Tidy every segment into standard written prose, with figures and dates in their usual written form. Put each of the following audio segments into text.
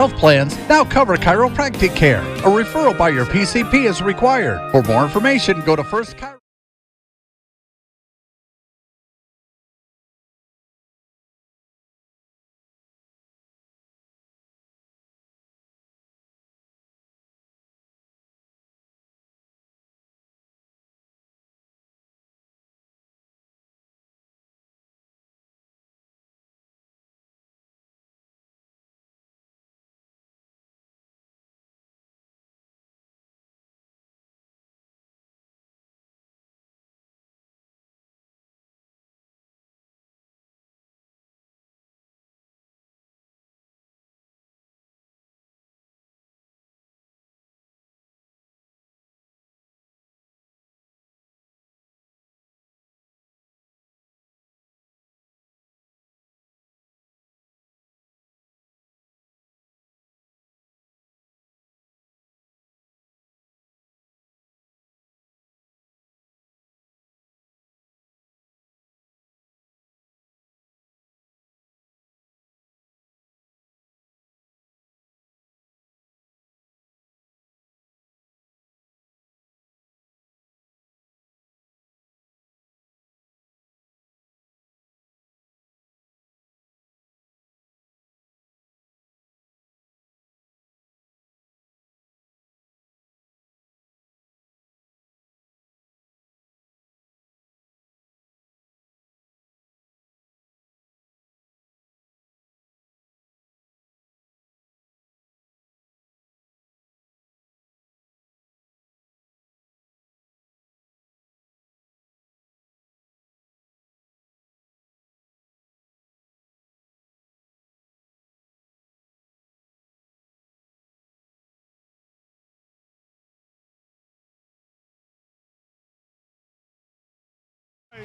Health plans now cover chiropractic care. A referral by your PCP is required. For more information, go to First Chiro.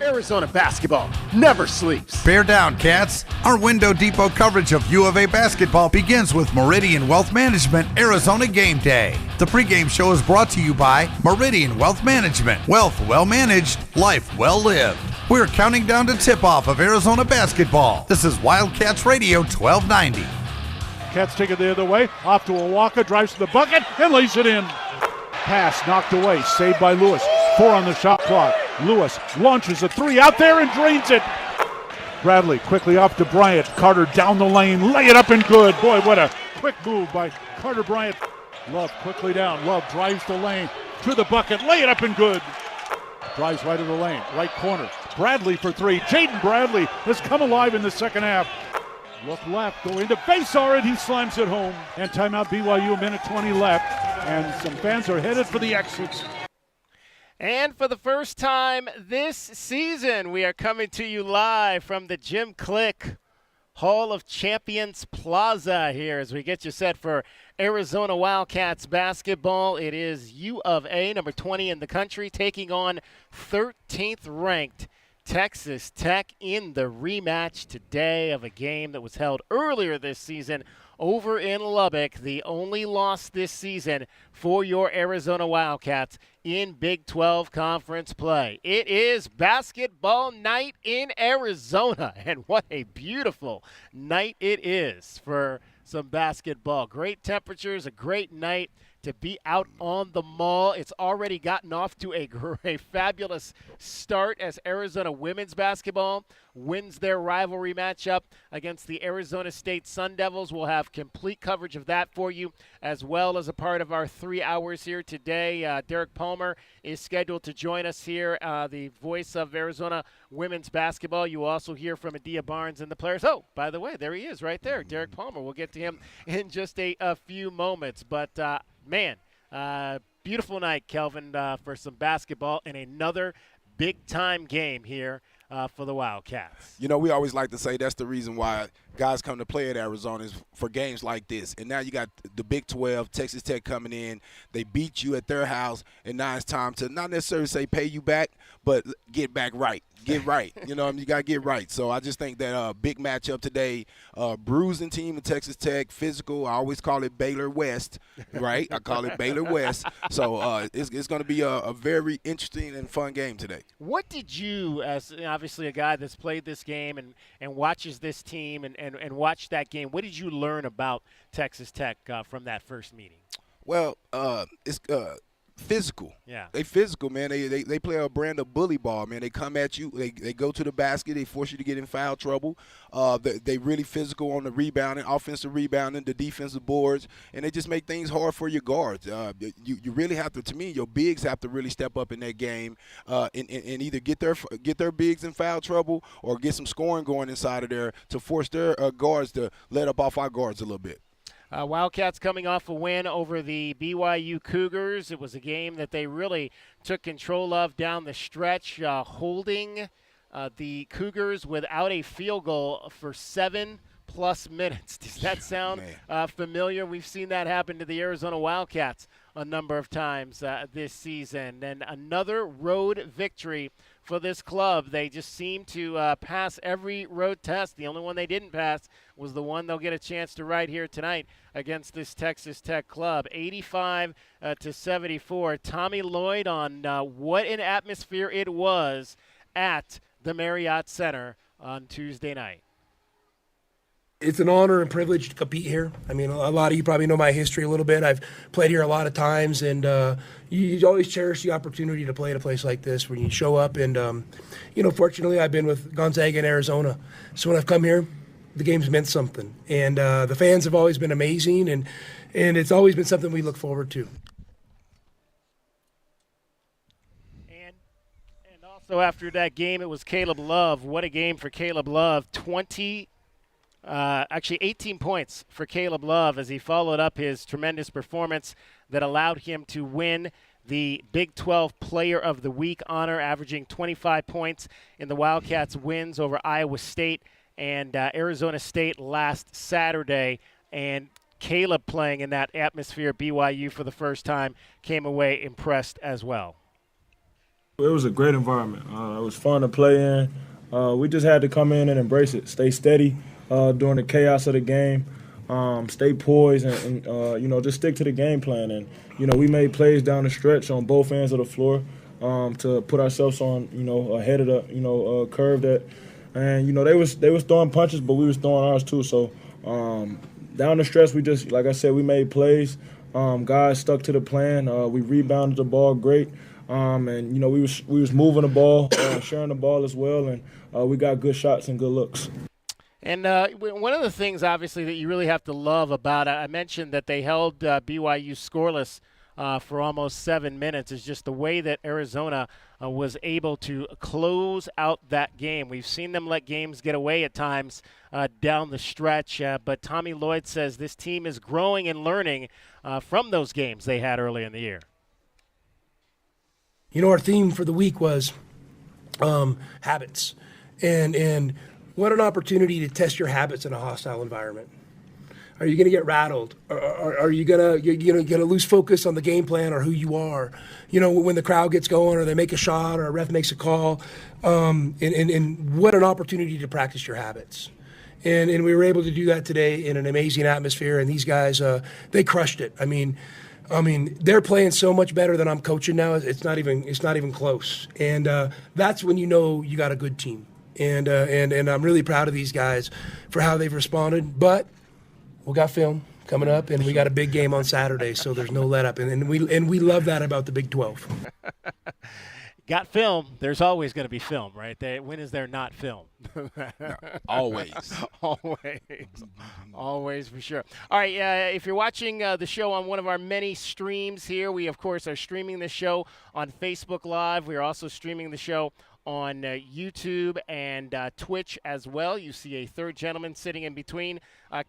Arizona basketball never sleeps. Bear down, Cats. Our Window Depot coverage of U of A basketball begins with Meridian Wealth Management Arizona Game Day. The pregame show is brought to you by Meridian Wealth Management. Wealth well managed, life well lived. We're counting down to tip-off of Arizona basketball. This is Wildcats Radio 1290. Cats take it the other way. Off to Owaka, drives to the bucket, and lays it in. Pass knocked away, saved by Lewis. 4 on the shot clock. Lewis launches a 3 out there and drains it. Bradley quickly off to Bryant. Carter down the lane, lay it up and good. Boy, what a quick move by Carter Bryant. Love quickly down. Love drives the lane to the bucket, lay it up and good. Drives right of the lane, right corner. Bradley for 3. Jaden Bradley has come alive in the second half. Look left, go into base already, he slams it home. And timeout BYU, a minute 20 left. And some fans are headed for the exits. And for the first time this season, we are coming to you live from the Jim Click Hall of Champions Plaza here as we get you set for Arizona Wildcats basketball. It is U of A, number 20 in the country, taking on 13th ranked Texas Tech in the rematch today of a game that was held earlier this season over in Lubbock. The only loss this season for your Arizona Wildcats in Big 12 conference play. It is basketball night in Arizona, and what a beautiful night it is for some basketball. Great temperatures, a great night to be out on the mall. It's already gotten off to a fabulous start as Arizona women's basketball wins their rivalry matchup against the Arizona State Sun Devils. We'll have complete coverage of that for you, as well as a part of our 3 hours here today. Derek Palmer is scheduled to join us here, the voice of Arizona women's basketball. You will also hear from Adia Barnes and the players. Oh, by the way, there he is right there, Derek Palmer. We'll get to him in just a few moments. But, man, beautiful night, Kelvin, for some basketball and another big-time game here for the Wildcats. You know, we always like to say that's the reason why guys come to play at Arizona is for games like this. And now you got the Big 12, Texas Tech coming in. They beat you at their house, and now it's time to not necessarily say pay you back, but get back right. Get right. You know, you got to get right. So I just think that big matchup today, bruising team of Texas Tech, physical. I always call it Baylor West, right? I call it Baylor West. So it's going to be a very interesting and fun game today. What did you, as obviously a guy that's played this game and watches this team and and watched that game. What did you learn about Texas Tech from that first meeting? Well, it's physical. Yeah. They physical, man. They play a brand of bully ball, man. They come at you. They go to the basket. They force you to get in foul trouble. They really physical on the rebounding, offensive rebounding, the defensive boards, and they just make things hard for your guards. You really have to me, your bigs have to really step up in that game and either get their bigs in foul trouble or get some scoring going inside of there to force their guards to let up off our guards a little bit. Wildcats coming off a win over the BYU Cougars. It was a game that they really took control of down the stretch, holding the Cougars without a field goal for 7+ minutes. Does that sound familiar? We've seen that happen to the Arizona Wildcats a number of times this season. And another road victory for this club. They just seem to pass every road test. The only one they didn't pass was the one they'll get a chance to ride here tonight against this Texas Tech club. 85-74. Tommy Lloyd on what an atmosphere it was at the Marriott Center on Tuesday night. It's an honor and privilege to compete here. I mean, a lot of you probably know my history a little bit. I've played here a lot of times, and you always cherish the opportunity to play at a place like this when you show up. And, fortunately, I've been with Gonzaga in Arizona. So when I've come here, the game's meant something. And the fans have always been amazing, and it's always been something we look forward to. And also after that game, it was Caleb Love. What a game for Caleb Love. 18 points for Caleb Love as he followed up his tremendous performance that allowed him to win the Big 12 Player of the Week honor, averaging 25 points in the Wildcats' wins over Iowa State and Arizona State last Saturday. And Caleb, playing in that atmosphere at BYU for the first time, came away impressed as well. It was a great environment. It was fun to play in. We just had to come in and embrace it, stay steady during the chaos of the game, stay poised, and just stick to the game plan. And we made plays down the stretch on both ends of the floor to put ourselves on ahead of the curve that. And they was throwing punches, but we was throwing ours too. So down the stretch, we just, like I said, we made plays. Guys stuck to the plan. We rebounded the ball great, and we was moving the ball, sharing the ball as well, and we got good shots and good looks. And one of the things, obviously, that you really have to love about it, I mentioned that they held BYU scoreless for almost 7 minutes, is just the way that Arizona was able to close out that game. We've seen them let games get away at times down the stretch, but Tommy Lloyd says this team is growing and learning from those games they had early in the year. Our theme for the week was habits, and what an opportunity to test your habits in a hostile environment. Are you going to get rattled? Are you going to lose focus on the game plan or who you are? When the crowd gets going or they make a shot or a ref makes a call. And what an opportunity to practice your habits. And we were able to do that today in an amazing atmosphere. And these guys, they crushed it. I mean, they're playing so much better than I'm coaching now. It's not even close. And that's when you got a good team. And I'm really proud of these guys for how they've responded. But we got film coming up, and we got a big game on Saturday, so there's no let-up. And we love that about the Big 12. Got film. There's always going to be film, right? When is there not film? No, always. Always, for sure. All right, if you're watching the show on one of our many streams here, we, of course, are streaming the show on Facebook Live. We are also streaming the show on YouTube and Twitch as well. You see a third gentleman sitting in between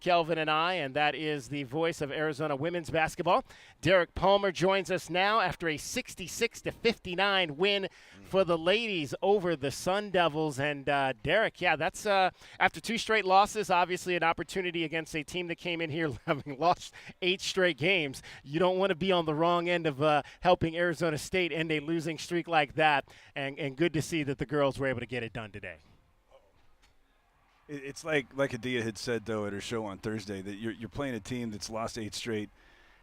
Kelvin and I, and that is the voice of Arizona women's basketball. Derek Palmer joins us now after a 66-59 win for the ladies over the Sun Devils. And Derek, that's after 2 straight losses, obviously an opportunity against a team that came in here having lost 8 straight games. You don't want to be on the wrong end of helping Arizona State end a losing streak like that, and good to see that the girls were able to get it done today. It's like Adia had said, though, at her show on Thursday, that you're playing a team that's lost 8 straight,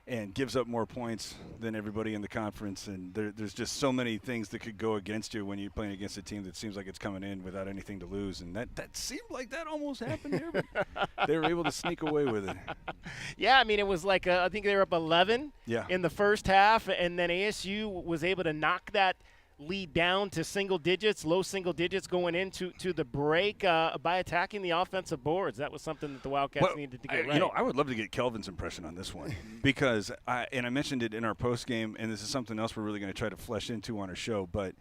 and gives up more points than everybody in the conference. And there's just so many things that could go against you when you're playing against a team that seems like it's coming in without anything to lose. And that seemed like that almost happened here, but they were able to sneak away with it. Yeah, I mean, it was like I think they were up 11 Yeah. in the first half, and then ASU was able to knock that lead down to single digits, low single digits going into the break by attacking the offensive boards. That was something that the Wildcats needed to get right. I would love to get Kelvin's impression on this one because I mentioned it in our post game, and this is something else we're really going to try to flesh into on our show. But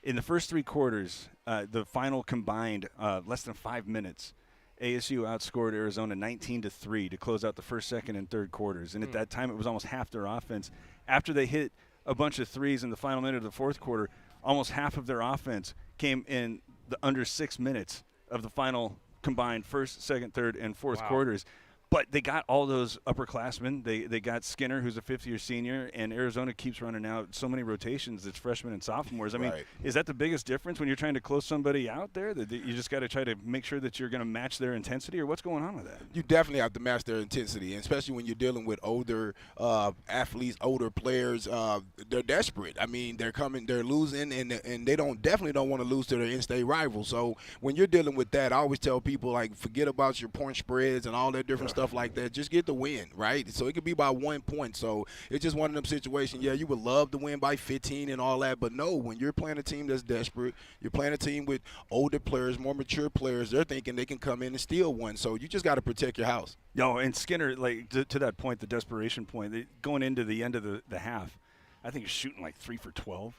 in the first 3 quarters, the final combined less than 5 minutes, ASU outscored Arizona 19-3 to close out the first, second, and third quarters. And at that time, it was almost half their offense. After they hit a bunch of threes in the final minute of the fourth quarter, almost half of their offense came in the under 6 minutes of the final combined first, second, third, and fourth quarters. But they got all those upperclassmen. They got Skinner, who's a fifth-year senior, and Arizona keeps running out so many rotations. It's freshmen and sophomores. I mean, is that the biggest difference when you're trying to close somebody out there? That you just got to try to make sure that you're going to match their intensity, or what's going on with that? You definitely have to match their intensity, and especially when you're dealing with older athletes, older players. They're desperate. I mean, they're losing, and they definitely don't want to lose to their in-state rivals. So when you're dealing with that, I always tell people, like, forget about your point spreads and all that different stuff like that. Just get the win, right? So it could be by 1 point. So it's just one of them situations. Yeah, you would love to win by 15 and all that, but no, when you're playing a team that's desperate, you're playing a team with older players, more mature players, they're thinking they can come in and steal one. So you just got to protect your house. No, and Skinner, like to that point, the desperation point, going into the end of the half, I think is shooting like 3 for 12.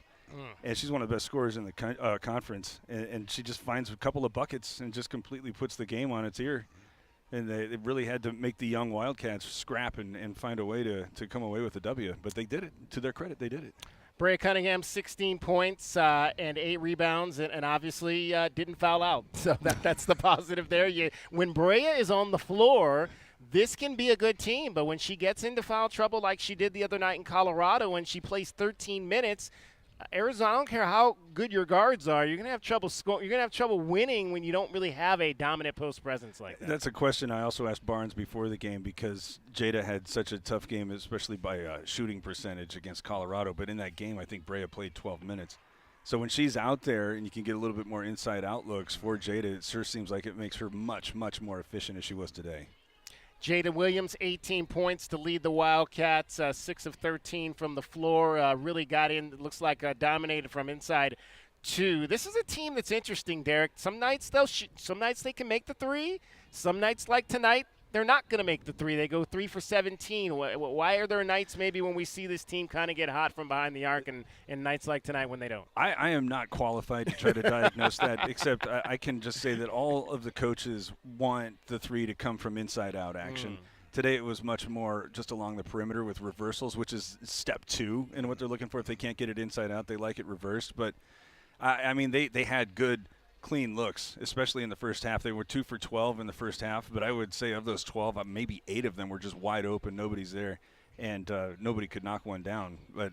And she's one of the best scorers in the conference, and she just finds a couple of buckets and just completely puts the game on its ear. And they really had to make the young Wildcats scrap and find a way to come away with a W. But they did it. To their credit, they did it. Brea Cunningham, 16 points and 8 rebounds, and obviously didn't foul out. So that's the positive there. When Brea is on the floor, this can be a good team. But when she gets into foul trouble like she did the other night in Colorado when she plays 13 minutes, Arizona, I don't care how good your guards are, you're going to have trouble scoring. You're going to have trouble winning when you don't really have a dominant post presence like that. That's a question I also asked Barnes before the game because Jada had such a tough game, especially by shooting percentage against Colorado. But in that game, I think Brea played 12 minutes. So when she's out there and you can get a little bit more inside outlooks for Jada, it sure seems like it makes her much, much more efficient as she was today. Jada Williams, 18 points to lead the Wildcats, 6 of 13 from the floor. Really got in, looks like dominated from inside too. This is a team that's interesting, Derek. Some nights some nights they can make the three. Some nights like tonight, they're not going to make the three. They go 3 for 17. Why are there nights maybe when we see this team kind of get hot from behind the arc and nights like tonight when they don't? I am not qualified to try to diagnose that, except I can just say that all of the coaches want the three to come from inside out action. Today it was much more just along the perimeter with reversals, which is step 2 in what they're looking for. If they can't get it inside out, they like it reversed. But, I mean, they had good – clean looks, especially in the first half. They were 2 for 12 in the first half, but I would say of those 12, maybe 8 of them were just wide open. Nobody's there, and nobody could knock one down. But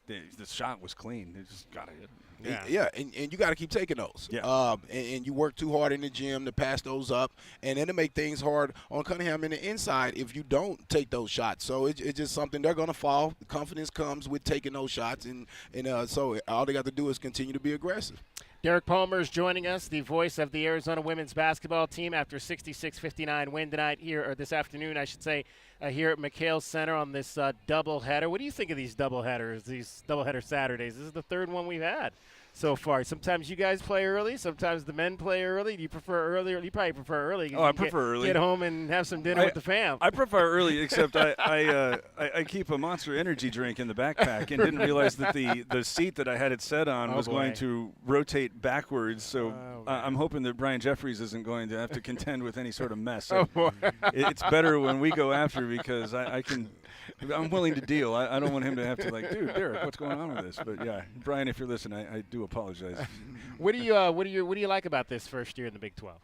the shot was clean. They just got to hit it. Yeah, and you got to keep taking those. Yeah. And you work too hard in the gym to pass those up, and then to make things hard on Cunningham in the inside if you don't take those shots. So it's just something they're going to fall. The confidence comes with taking those shots, and so all they got to do is continue to be aggressive. Derek Palmer is joining us, the voice of the Arizona women's basketball team after 66-59 win tonight this afternoon, I should say, here at McKale Center on this doubleheader. What do you think of these doubleheaders, these doubleheader Saturdays? This is the third one we've had so far. Sometimes you guys play early. Sometimes the men play early. Do you prefer early? You probably prefer early. Oh, I prefer early. Get home and have some dinner with the fam. I prefer early, except I keep a Monster Energy drink in the backpack and didn't realize that the seat that I had it set on was going to rotate backwards. So I'm hoping that Brian Jeffries isn't going to have to contend with any sort of mess. So it's better when we go after because I'm willing to deal. I don't want him to have to dude, Derek, what's going on with this? But yeah, Brian, if you're listening, I do apologize. What do you like about this first year in the Big 12?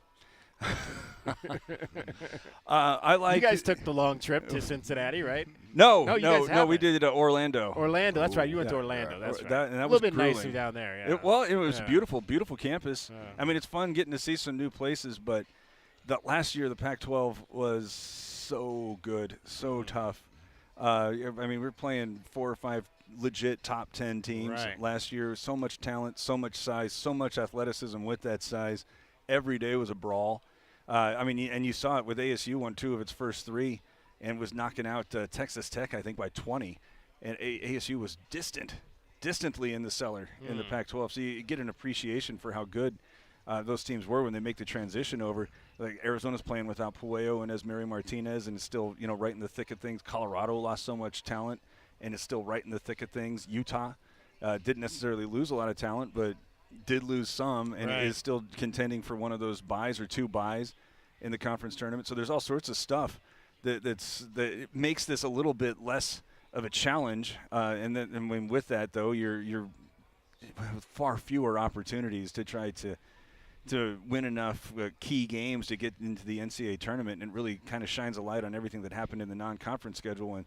I like. You guys took the long trip to Cincinnati, right? No, we did Orlando. Orlando, that's right. You went to Orlando. That's right. That a little bit nicer down there. Yeah. It was beautiful, beautiful campus. I mean, it's fun getting to see some new places, but last year the Pac-12 was so good, so tough. I mean, we're playing 4 or 5 legit top 10 teams last year. So much talent, so much size, so much athleticism with that size. Every day was a brawl. I mean, and you saw it with ASU won 2 of its first 3 and was knocking out Texas Tech, I think, by 20. And ASU was distantly in the cellar in the Pac-12. So you get an appreciation for how good those teams were when they make the transition over. Like Arizona's playing without Puello and Esmeri Martinez, and it's still, right in the thick of things. Colorado lost so much talent, and it's still right in the thick of things. Utah didn't necessarily lose a lot of talent, but did lose some, and is still contending for one of those buys or 2 buys in the conference tournament. So there's all sorts of stuff that makes this a little bit less of a challenge. And with that, though, you're with far fewer opportunities to try to win enough key games to get into the NCAA tournament, and it really kind of shines a light on everything that happened in the non-conference schedule. And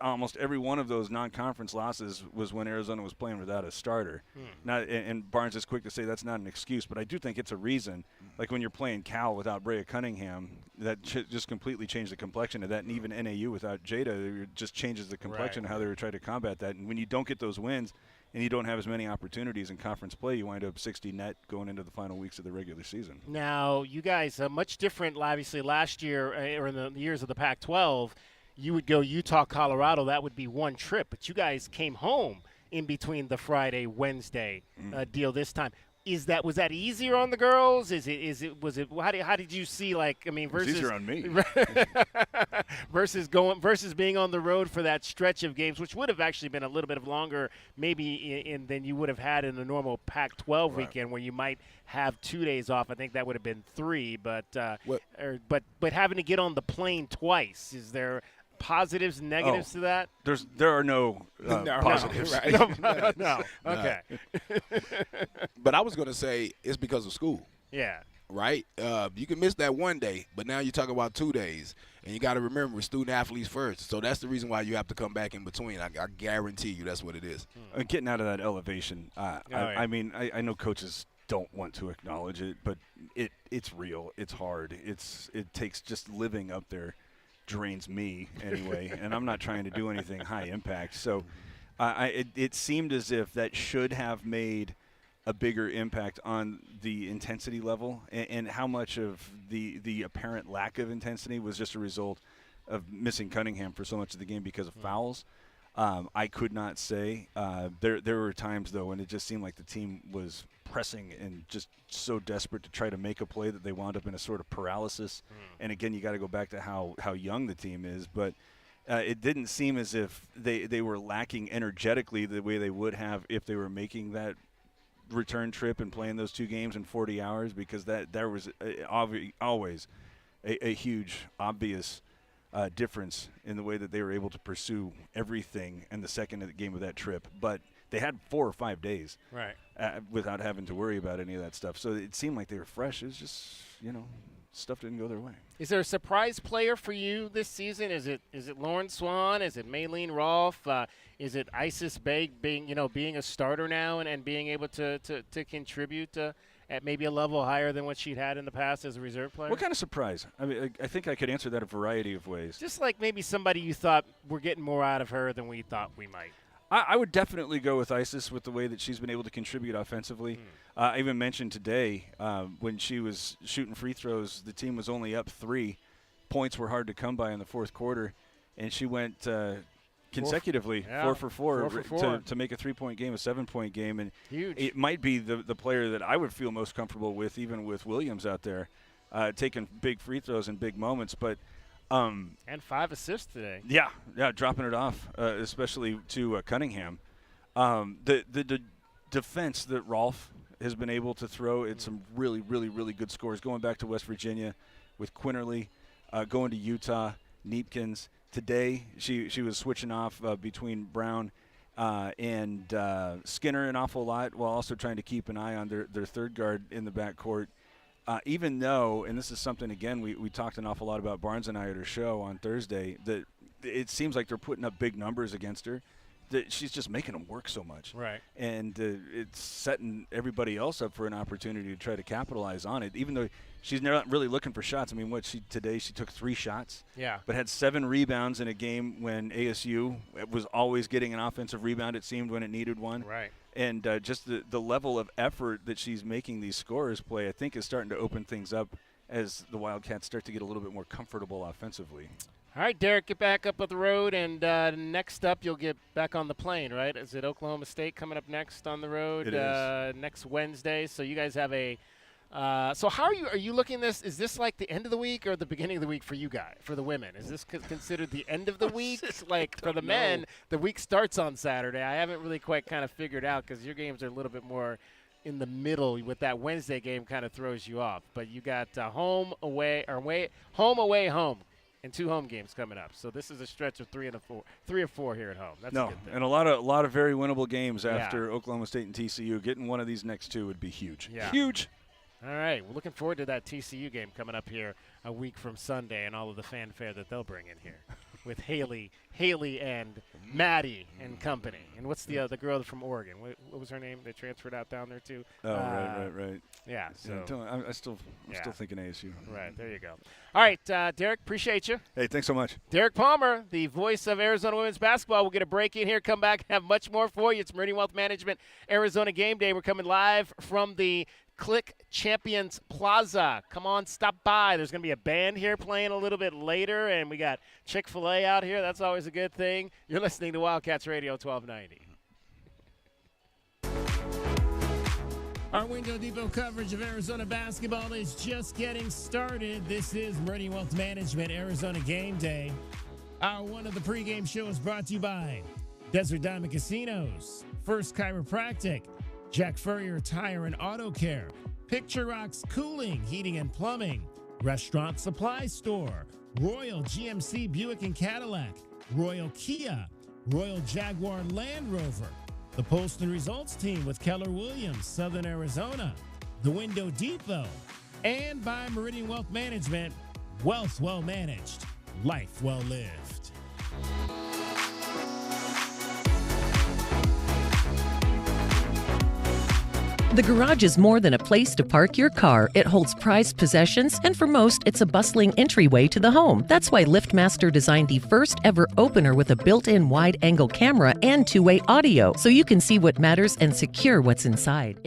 almost every one of those non-conference losses was when Arizona was playing without a starter. And Barnes is quick to say that's not an excuse, but I do think it's a reason. Like when you're playing Cal without Brea Cunningham, that just completely changed the complexion of that. And even NAU without Jada, it just changes the complexion of how they were trying to combat that. And when you don't get those wins and you don't have as many opportunities in conference play, you wind up 60 net going into the final weeks of the regular season. Now, you guys are much different, obviously, last year or in the years of the Pac-12. You would go Utah, Colorado. That would be one trip. But you guys came home in between the Friday, Wednesday deal this time. Was that easier on the girls? Was it how did you see, versus easier on me versus being on the road for that stretch of games, which would have actually been a little bit of longer maybe than you would have had in a normal Pac-12 weekend where you might have 2 days off. I think that would have been 3, but having to get on the plane twice, is there positives and negatives to that? There are no positives. No. Okay. But I was going to say it's because of school. Yeah. Right? You can miss that 1 day, but now you're talking about 2 days. And you got to remember, we're student athletes first. So that's the reason why you have to come back in between. I guarantee you that's what it is. Getting out of that elevation. I mean, I know coaches don't want to acknowledge it, but it's real. It's hard. It takes just living up there. Drains me anyway, and I'm not trying to do anything high impact. So it seemed as if that should have made a bigger impact on the intensity level, and how much of the apparent lack of intensity was just a result of missing Cunningham for so much of the game because of fouls. I could not say. There were times, though, when it just seemed like the team was pressing and just so desperate to try to make a play that they wound up in a sort of paralysis. And again, you got to go back to how young the team is, but it didn't seem as if they were lacking energetically the way they would have if they were making that return trip and playing those 2 games in 40 hours, because there was always a huge, obvious difference in the way that they were able to pursue everything in the second game of that trip. But they had 4 or 5 days without having to worry about any of that stuff. So it seemed like they were fresh. It was just, stuff didn't go their way. Is there a surprise player for you this season? Is it Lauren Swan? Is it Maylene Rolfe? Is it Isis Beg being a starter now and being able to contribute at maybe a level higher than what she'd had in the past as a reserve player? What kind of surprise? I mean, I think I could answer that a variety of ways. Just like maybe somebody you thought we're getting more out of her than we thought we might. I would definitely go with Isis with the way that she's been able to contribute offensively. I even mentioned today when she was shooting free throws, the team was only up 3. Points were hard to come by in the fourth quarter, and she went consecutively 4 for 4 to make a 3-point game, a 7-point game. And huge. It might be the player that I would feel most comfortable with, even with Williams out there, taking big free throws in big moments. But and 5 assists today. Yeah, dropping it off, especially to Cunningham. The defense that Rolfe has been able to throw at some really, really, really good scores, going back to West Virginia with Quinterly, going to Utah, Neepkins. Today she was switching off between Brown and Skinner an awful lot, while also trying to keep an eye on their third guard in the backcourt. Even though, and this is something, again, we talked an awful lot about Barnes and I at our show on Thursday, that it seems like they're putting up big numbers against her. she's just making them work so much. Right. And it's setting everybody else up for an opportunity to try to capitalize on it, even though she's not really looking for shots. I mean, today she took 3 shots. Yeah. But had 7 rebounds in a game when ASU was always getting an offensive rebound, it seemed, when it needed one. Right. And just the level of effort that she's making these scorers play, I think, is starting to open things up as the Wildcats start to get a little bit more comfortable offensively. All right, Derek, get back up on the road, and next up you'll get back on the plane, right? Is it Oklahoma State coming up next on the road? It is. Next Wednesday. So you guys have a so how are you looking at this? Is this like the end of the week or the beginning of the week for you guys, for the women? Is this considered the end of the week? Like for the men, the week starts on Saturday. I haven't really quite kind of figured out because your games are a little bit more in the middle with that Wednesday game kind of throws you off. But you got home, away, home. And 2 home games coming up, so this is a stretch of 3 or 4 here at home. That's a good thing. And a lot of very winnable games after Oklahoma State and TCU. Getting one of these next 2 would be huge. Yeah. Huge. All right, we're looking forward to that TCU game coming up here a week from Sunday, and all of the fanfare that they'll bring in here with Haley, and Maddie and company. And what's the girl from Oregon? What was her name? They transferred out down there too. Oh, right. Yeah. So I'm still thinking ASU. Right there, you go. All right, Derek, appreciate you. Hey, thanks so much. Derek Palmer, the voice of Arizona women's basketball. We'll get a break in here, come back, and have much more for you. It's Meridian Wealth Management, Arizona Game Day. We're coming live from the Click Champions Plaza. Come on, stop by. There's going to be a band here playing a little bit later, and we got Chick-fil-A out here. That's always a good thing. You're listening to Wildcats Radio 1290. Our Window Depot coverage of Arizona basketball is just getting started. This is Meridian Wealth Management, Arizona Game Day. Our one of the pregame show is brought to you by Desert Diamond Casinos, First Chiropractic, Jack Furrier Tire and Auto Care, Picture Rocks Cooling, Heating and Plumbing, Restaurant Supply Store, Royal GMC Buick and Cadillac, Royal Kia, Royal Jaguar Land Rover, the Poston Results Team with Keller Williams, Southern Arizona, the Window Depot, and by Meridian Wealth Management, wealth well managed, life well lived. The garage is more than a place to park your car. It holds prized possessions, and for most, it's a bustling entryway to the home. That's why LiftMaster designed the first ever opener with a built-in wide-angle camera and 2-way audio, so you can see what matters and secure what's inside.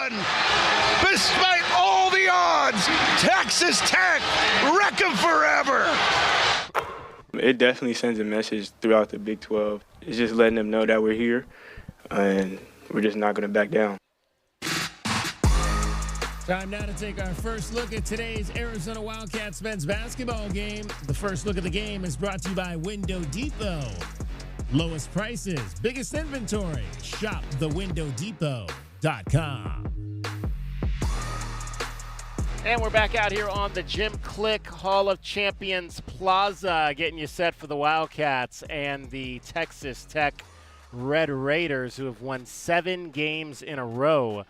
one. Despite all the odds, Texas Tech wreck 'em forever. It definitely sends a message throughout the Big 12. It's just letting them know that we're here and we're just not going to back down. Time now to take our first look at today's Arizona Wildcats men's basketball game. The first look at the game is brought to you by Window Depot. Lowest prices, biggest inventory. Shop thewindowdepot.com. And we're back out here on the Jim Click Hall of Champions Plaza, getting you set for the Wildcats and the Texas Tech Red Raiders, who have won 7 games in a row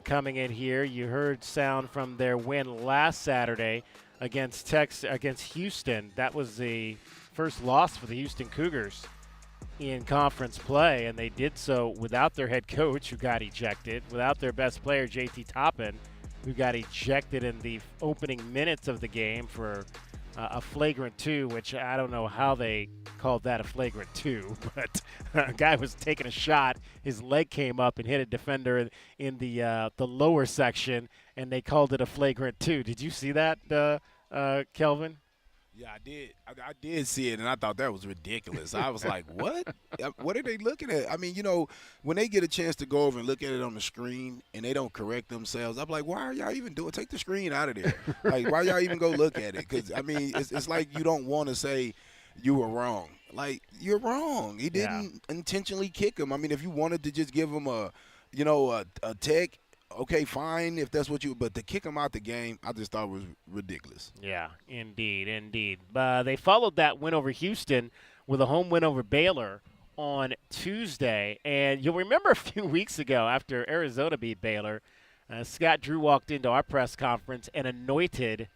coming in here. You heard sound from their win last Saturday against Houston. That was the first loss for the Houston Cougars in conference play, and they did so without their head coach, who got ejected, without their best player, JT Toppin, who got ejected in the opening minutes of the game for a flagrant 2, which I don't know how they called that a flagrant 2, but a guy was taking a shot, his leg came up and hit a defender in the lower section, and they called it a flagrant 2. Did you see that, Kelvin? Yeah, I did. I did see it, and I thought that was ridiculous. I was like, what? What are they looking at? I mean, when they get a chance to go over and look at it on the screen and they don't correct themselves, I'm like, why are y'all even doing it? Take the screen out of there. Like, why y'all even go look at it? Because, I mean, it's like you don't want to say you were wrong. Like, you're wrong. He didn't intentionally kick him. I mean, if you wanted to just give him a tech, okay, fine, if that's what but to kick him out the game, I just thought it was ridiculous. Yeah, indeed. They followed that win over Houston with a home win over Baylor on Tuesday. And you'll remember a few weeks ago, after Arizona beat Baylor, Scott Drew walked into our press conference and anointed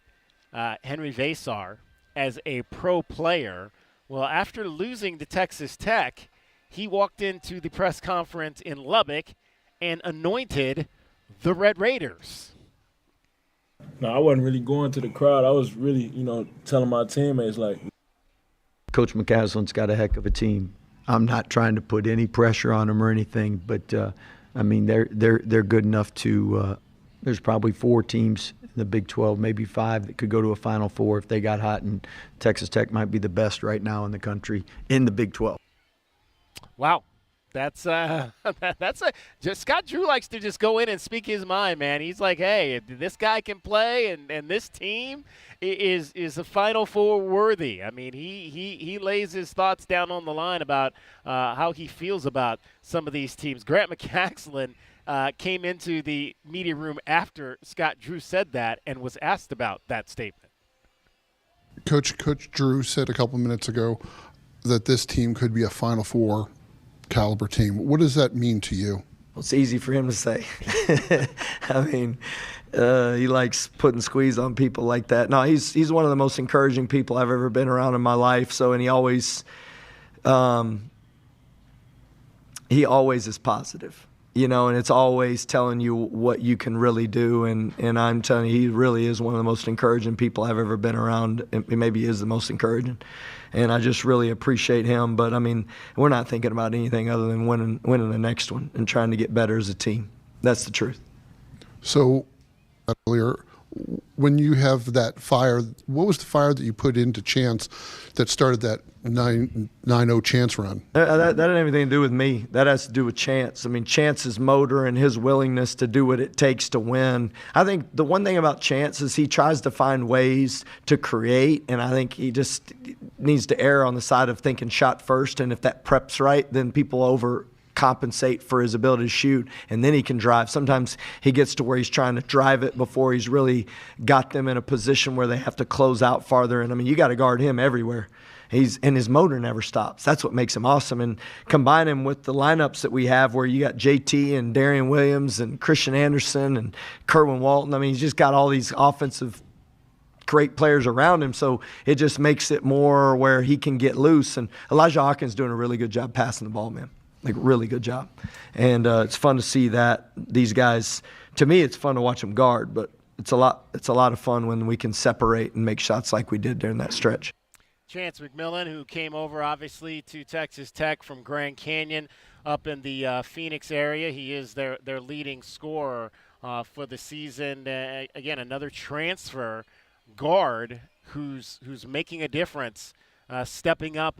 Henry Vasar as a pro player. Well, after losing to Texas Tech, he walked into the press conference in Lubbock and anointed the Red Raiders. No, I wasn't really going to the crowd. I was really, telling my teammates, like, Coach McCaslin's got a heck of a team. I'm not trying to put any pressure on them or anything, but I mean they're good enough to. There's probably 4 teams in the Big 12, maybe 5 that could go to a Final Four if they got hot, and Texas Tech might be the best right now in the country in the Big 12. Wow. That's just Scott Drew likes to just go in and speak his mind, man. He's like, hey, this guy can play, and this team is a Final Four worthy. I mean, he lays his thoughts down on the line about how he feels about some of these teams. Grant McCaslin came into the media room after Scott Drew said that and was asked about that statement. Coach Drew said a couple minutes ago that this team could be a Final Four caliber team. What does that mean to you? Well, it's easy for him to say. I mean, he likes putting squeeze on people like that. No, he's one of the most encouraging people I've ever been around in my life. So, and he always is positive, and it's always telling you what you can really do. And I'm telling you, he really is one of the most encouraging people I've ever been around. And maybe he is the most encouraging. And I just really appreciate him. But, I mean, we're not thinking about anything other than winning the next one and trying to get better as a team. That's the truth. So, earlier, when you have that fire, what was the fire that you put into Chance that started that 9-0 Chance run? That had anything to do with me. That has to do with Chance. I mean, Chance's motor and his willingness to do what it takes to win. I think the one thing about Chance is he tries to find ways to create, and I think he just needs to err on the side of thinking shot first, and if that prep's right, then people overcompensate for his ability to shoot, and then he can drive. Sometimes he gets to where he's trying to drive it before he's really got them in a position where they have to close out farther, and I mean, you got to guard him everywhere. And his motor never stops. That's what makes him awesome. And combine him with the lineups that we have where you got JT and Darian Williams and Christian Anderson and Kerwin Walton. I mean, he's just got all these offensive great players around him, so it just makes it more where he can get loose. And Elijah Hawkins doing a really good job passing the ball, man. Like, really good job. And it's fun to see that. These guys, to me, it's fun to watch them guard, but it's a lot of fun when we can separate and make shots like we did during that stretch. Chance McMillan, who came over, obviously, to Texas Tech from Grand Canyon up in the Phoenix area. He is their leading scorer for the season. Again, another transfer guard who's making a difference, stepping up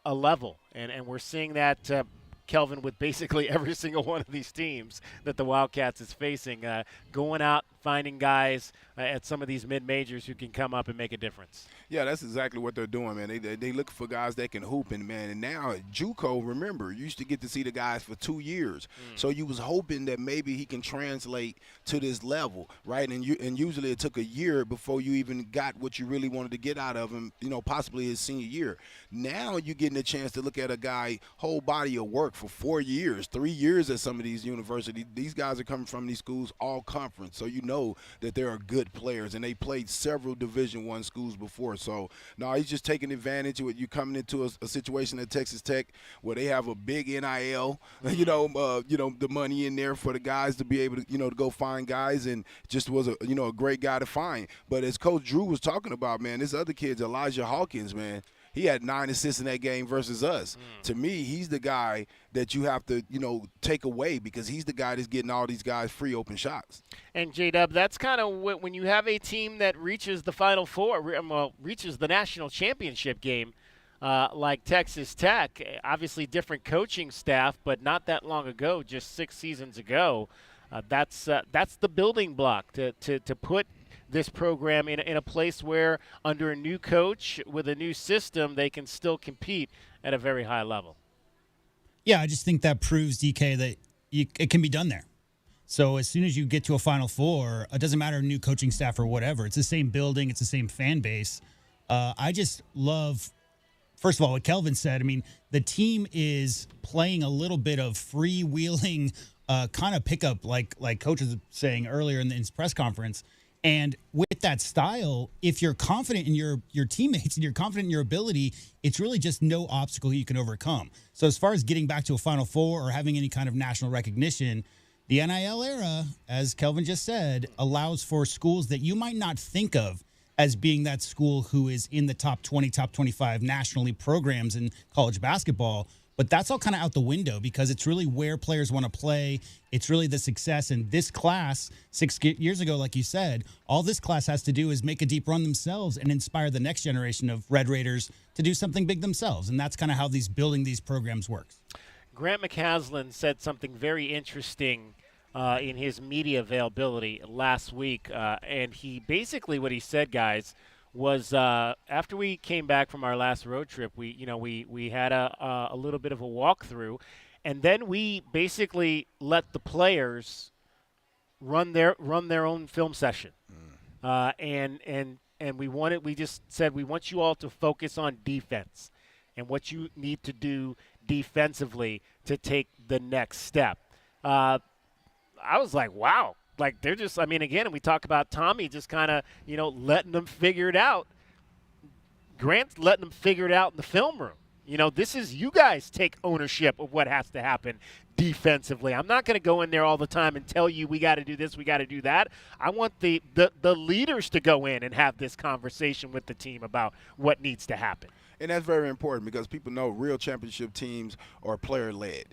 a level, and we're seeing that. Kelvin, with basically every single one of these teams that the Wildcats is facing, going out, finding guys at some of these mid-majors who can come up and make a difference. Yeah, that's exactly what they're doing, man. They look for guys that can hoop, and now at JUCO, remember, you used to get to see the guys for 2 years. So you was hoping that maybe he can translate to this level, right? And usually it took a year before you even got what you really wanted to get out of him, possibly his senior year. Now you're getting a chance to look at a guy whole body of work for 4 years, 3 years at some of these universities. These guys are coming from these schools all conference, so you know that they are good players, and they played several Division I schools before. So no, he's just taking advantage of it. You coming into a situation at Texas Tech where they have a big NIL, the money in there for the guys to be able to to go find guys, and just was a great guy to find. But as Coach Drew was talking about, man, this other kid's Elijah Hawkins, man. He had 9 assists in that game versus us. To me, he's the guy that you have to, take away, because he's the guy that's getting all these guys free open shots. And, J-Dub, that's kind of when you have a team that reaches the Final Four, reaches the national championship game, like Texas Tech, obviously different coaching staff, but not that long ago, just 6 seasons ago, that's the building block to put this program in a place where, under a new coach with a new system, they can still compete at a very high level. Yeah, I just think that proves, DK, that it can be done there. So as soon as you get to a Final Four, it doesn't matter new coaching staff or whatever. It's the same building. It's the same fan base. I just love, first of all, what Kelvin said. I mean, the team is playing a little bit of freewheeling kind of pickup, like Coach was saying earlier in his press conference. And with that style, if you're confident in your teammates and you're confident in your ability, it's really just no obstacle you can overcome. So as far as getting back to a Final Four or having any kind of national recognition, the NIL era, as Kelvin just said, allows for schools that you might not think of as being that school who is in the top 20, top 25 nationally programs in college basketball. But that's all kind of out the window, because it's really where players want to play. It's really the success. And this class, 6 years ago, like you said, all this class has to do is make a deep run themselves and inspire the next generation of Red Raiders to do something big themselves. And that's kind of how building these programs works. Grant McCaslin said something very interesting in his media availability last week. And he basically, what he said, guys, was after we came back from our last road trip, we had a little bit of a walkthrough, and then we basically let the players run their own film session, and we just said we want you all to focus on defense and what you need to do defensively to take the next step. I was like, wow. Like, they're just, again, we talk about Tommy just kind of, letting them figure it out. Grant's letting them figure it out in the film room. This is, you guys take ownership of what has to happen defensively. I'm not going to go in there all the time and tell you we got to do this, we got to do that. I want the leaders to go in and have this conversation with the team about what needs to happen. And that's very important, because people know real championship teams are player-led.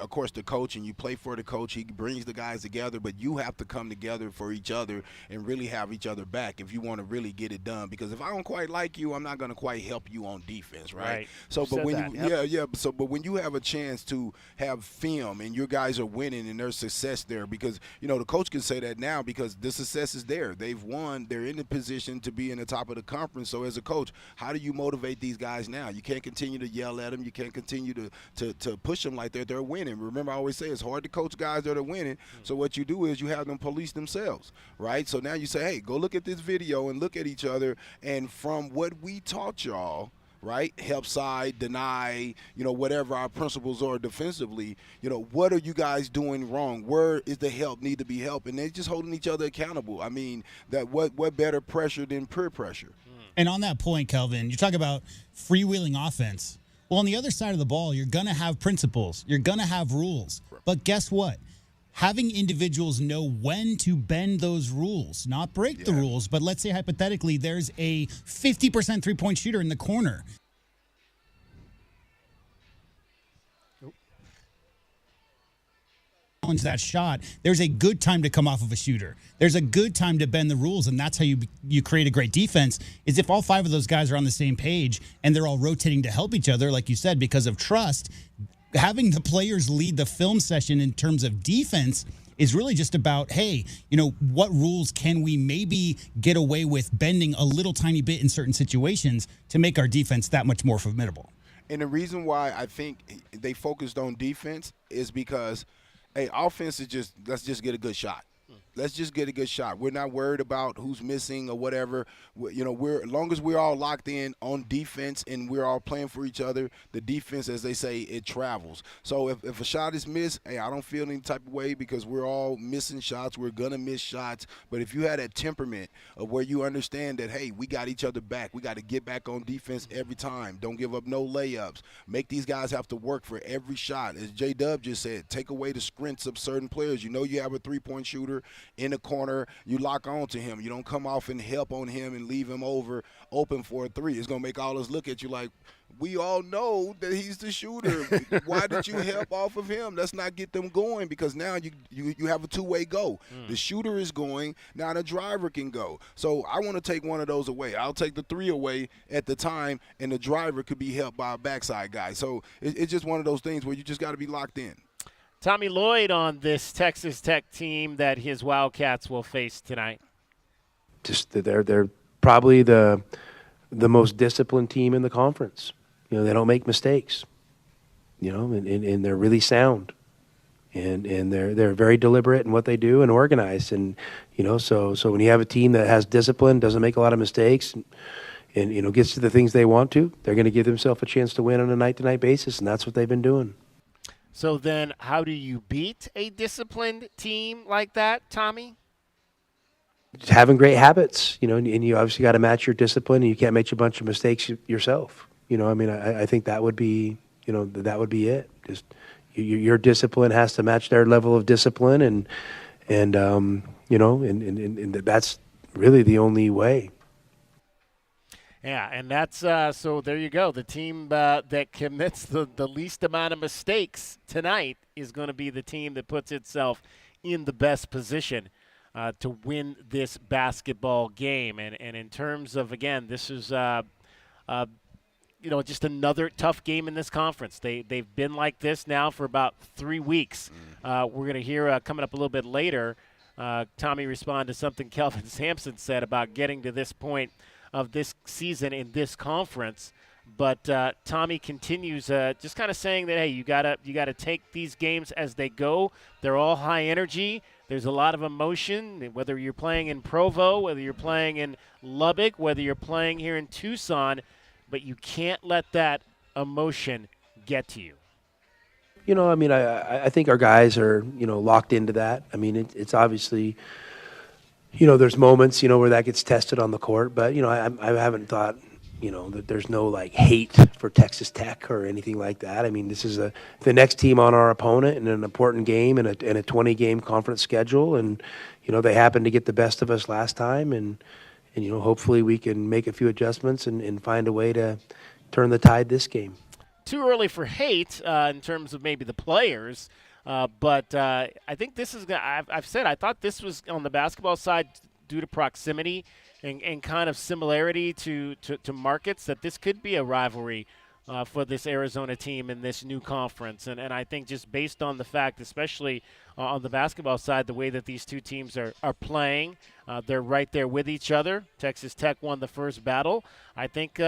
Of course, the coach, and you play for the coach, he brings the guys together, but you have to come together for each other and really have each other back if you want to really get it done. Because if I don't quite like you, I'm not going to quite help you on defense, right? So, but but when you have a chance to have film and your guys are winning and there's success there, because the coach can say that now because the success is there. They've won. They're in the position to be in the top of the conference. So as a coach, how do you motivate these guys now? You can't continue to yell at them. You can't continue to push them like they're winning. Remember, I always say it's hard to coach guys that are winning. So what you do is you have them police themselves, right? So now you say, hey, go look at this video and look at each other. And from what we taught y'all, right, help side, deny, whatever our principles are defensively, what are you guys doing wrong? Where is the help need to be helped? And they're just holding each other accountable. That what better pressure than peer pressure? And on that point, Kelvin, you talk about freewheeling offense. Well, on the other side of the ball, you're going to have principles. You're going to have rules. But guess what? Having individuals know when to bend those rules, not break the rules, but let's say hypothetically there's a 50% three-point shooter in the corner. challenge that shot, there's a good time to come off of a shooter. There's a good time to bend the rules, and that's how you create a great defense, is if all 5 of those guys are on the same page and they're all rotating to help each other, like you said, because of trust. Having the players lead the film session in terms of defense is really just about, hey, what rules can we maybe get away with bending a little tiny bit in certain situations to make our defense that much more formidable. And the reason why I think they focused on defense is because, hey, offense is just, let's just get a good shot. Let's just get a good shot. We're not worried about who's missing or whatever. As long as we're all locked in on defense and we're all playing for each other, the defense, as they say, it travels. So if a shot is missed, hey, I don't feel any type of way because we're all missing shots. We're going to miss shots. But if you had that temperament of where you understand that, hey, we got each other back. We got to get back on defense every time. Don't give up no layups. Make these guys have to work for every shot. As J-Dub just said, take away the sprints of certain players. You have a three-point shooter in the corner, you lock on to him. You don't come off and help on him and leave him open for a three. It's going to make all us look at you like, we all know that he's the shooter. Why did you help off of him? Let's not get them going, because now you have a two-way go. The shooter is going, now the driver can go. So I want to take one of those away. I'll take the three away at the time, and the driver could be helped by a backside guy. So it's just one of those things where you just got to be locked in. Tommy Lloyd on this Texas Tech team that his Wildcats will face tonight. Just they're probably the most disciplined team in the conference. They don't make mistakes. And they're really sound, and they're very deliberate in what they do and organized. And so when you have a team that has discipline, doesn't make a lot of mistakes, and gets to the things they want to, they're going to give themselves a chance to win on a night-to-night basis, and that's what they've been doing. So then how do you beat a disciplined team like that, Tommy? Just having great habits, and you obviously got to match your discipline, and you can't make a bunch of mistakes yourself. I think that would be, that would be it. Just your discipline has to match their level of discipline, and that's really the only way. Yeah, and that's so there you go. The team that commits the least amount of mistakes tonight is going to be the team that puts itself in the best position to win this basketball game. And in terms of, again, this is just another tough game in this conference. They've been like this now for about 3 weeks. We're going to hear coming up a little bit later, Tommy respond to something Kelvin Sampson said about getting to this point of this season in this conference. But Tommy continues just kind of saying that, hey, you gotta take these games as they go. They're all high energy. There's a lot of emotion, whether you're playing in Provo, whether you're playing in Lubbock, whether you're playing here in Tucson, but you can't let that emotion get to you. I think our guys are, locked into that. It's obviously, there's moments, where that gets tested on the court, but, I haven't thought, that there's no hate for Texas Tech or anything like that. This is the next team on our opponent in an important game in a 20-game conference schedule, and they happened to get the best of us last time, and hopefully we can make a few adjustments and find a way to turn the tide this game. Too early for hate in terms of maybe the players, but I think this is. I've said I thought this was on the basketball side due to proximity and kind of similarity to markets, that this could be a rivalry for this Arizona team in this new conference. And I think just based on the fact, especially on the basketball side, the way that these two teams are playing, they're right there with each other. Texas Tech won the first battle. I think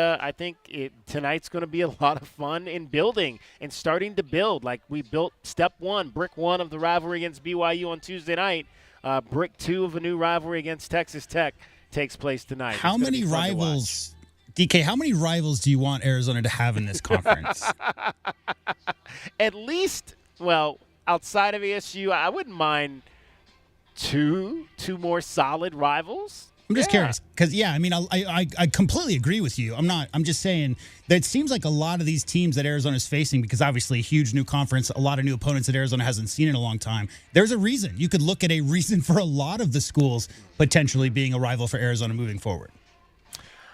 tonight's going to be a lot of fun in building and starting to build. Like we built step one, brick one of the rivalry against BYU on Tuesday night. Brick two of a new rivalry against Texas Tech takes place tonight. How many rivals, DK, how many rivals do you want Arizona to have in this conference? At least, outside of ASU, I wouldn't mind two more solid rivals. I'm just curious because, I completely agree with you. I'm just saying that it seems like a lot of these teams that Arizona's facing, because obviously a huge new conference, a lot of new opponents that Arizona hasn't seen in a long time. There's a reason. You could look at a reason for a lot of the schools potentially being a rival for Arizona moving forward.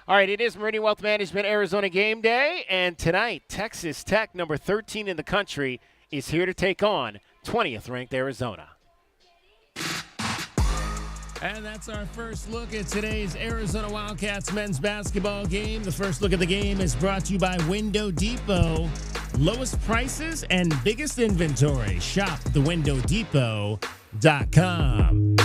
All right, it is Meridian Wealth Management Arizona Game Day, and tonight Texas Tech, number 13 in the country, is here to take on 20th ranked Arizona. And that's our first look at today's Arizona Wildcats men's basketball game. The first look at the game is brought to you by Window Depot. Lowest prices and biggest inventory. Shop thewindow.depot.com.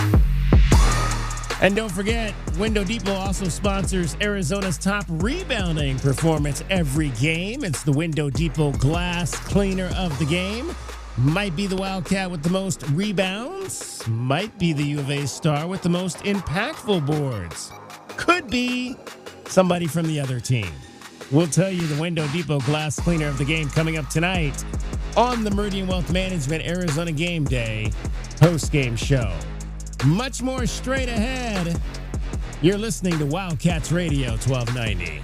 And don't forget, Window Depot also sponsors Arizona's top rebounding performance every game. It's the Window Depot Glass Cleaner of the game. Might be the Wildcat with the most rebounds. Might be the U of A star with the most impactful boards. Could be somebody from the other team. We'll tell you the Window Depot Glass Cleaner of the game coming up tonight on the Meridian Wealth Management Arizona Game Day post-game show. Much more straight ahead. You're listening to Wildcats Radio 1290.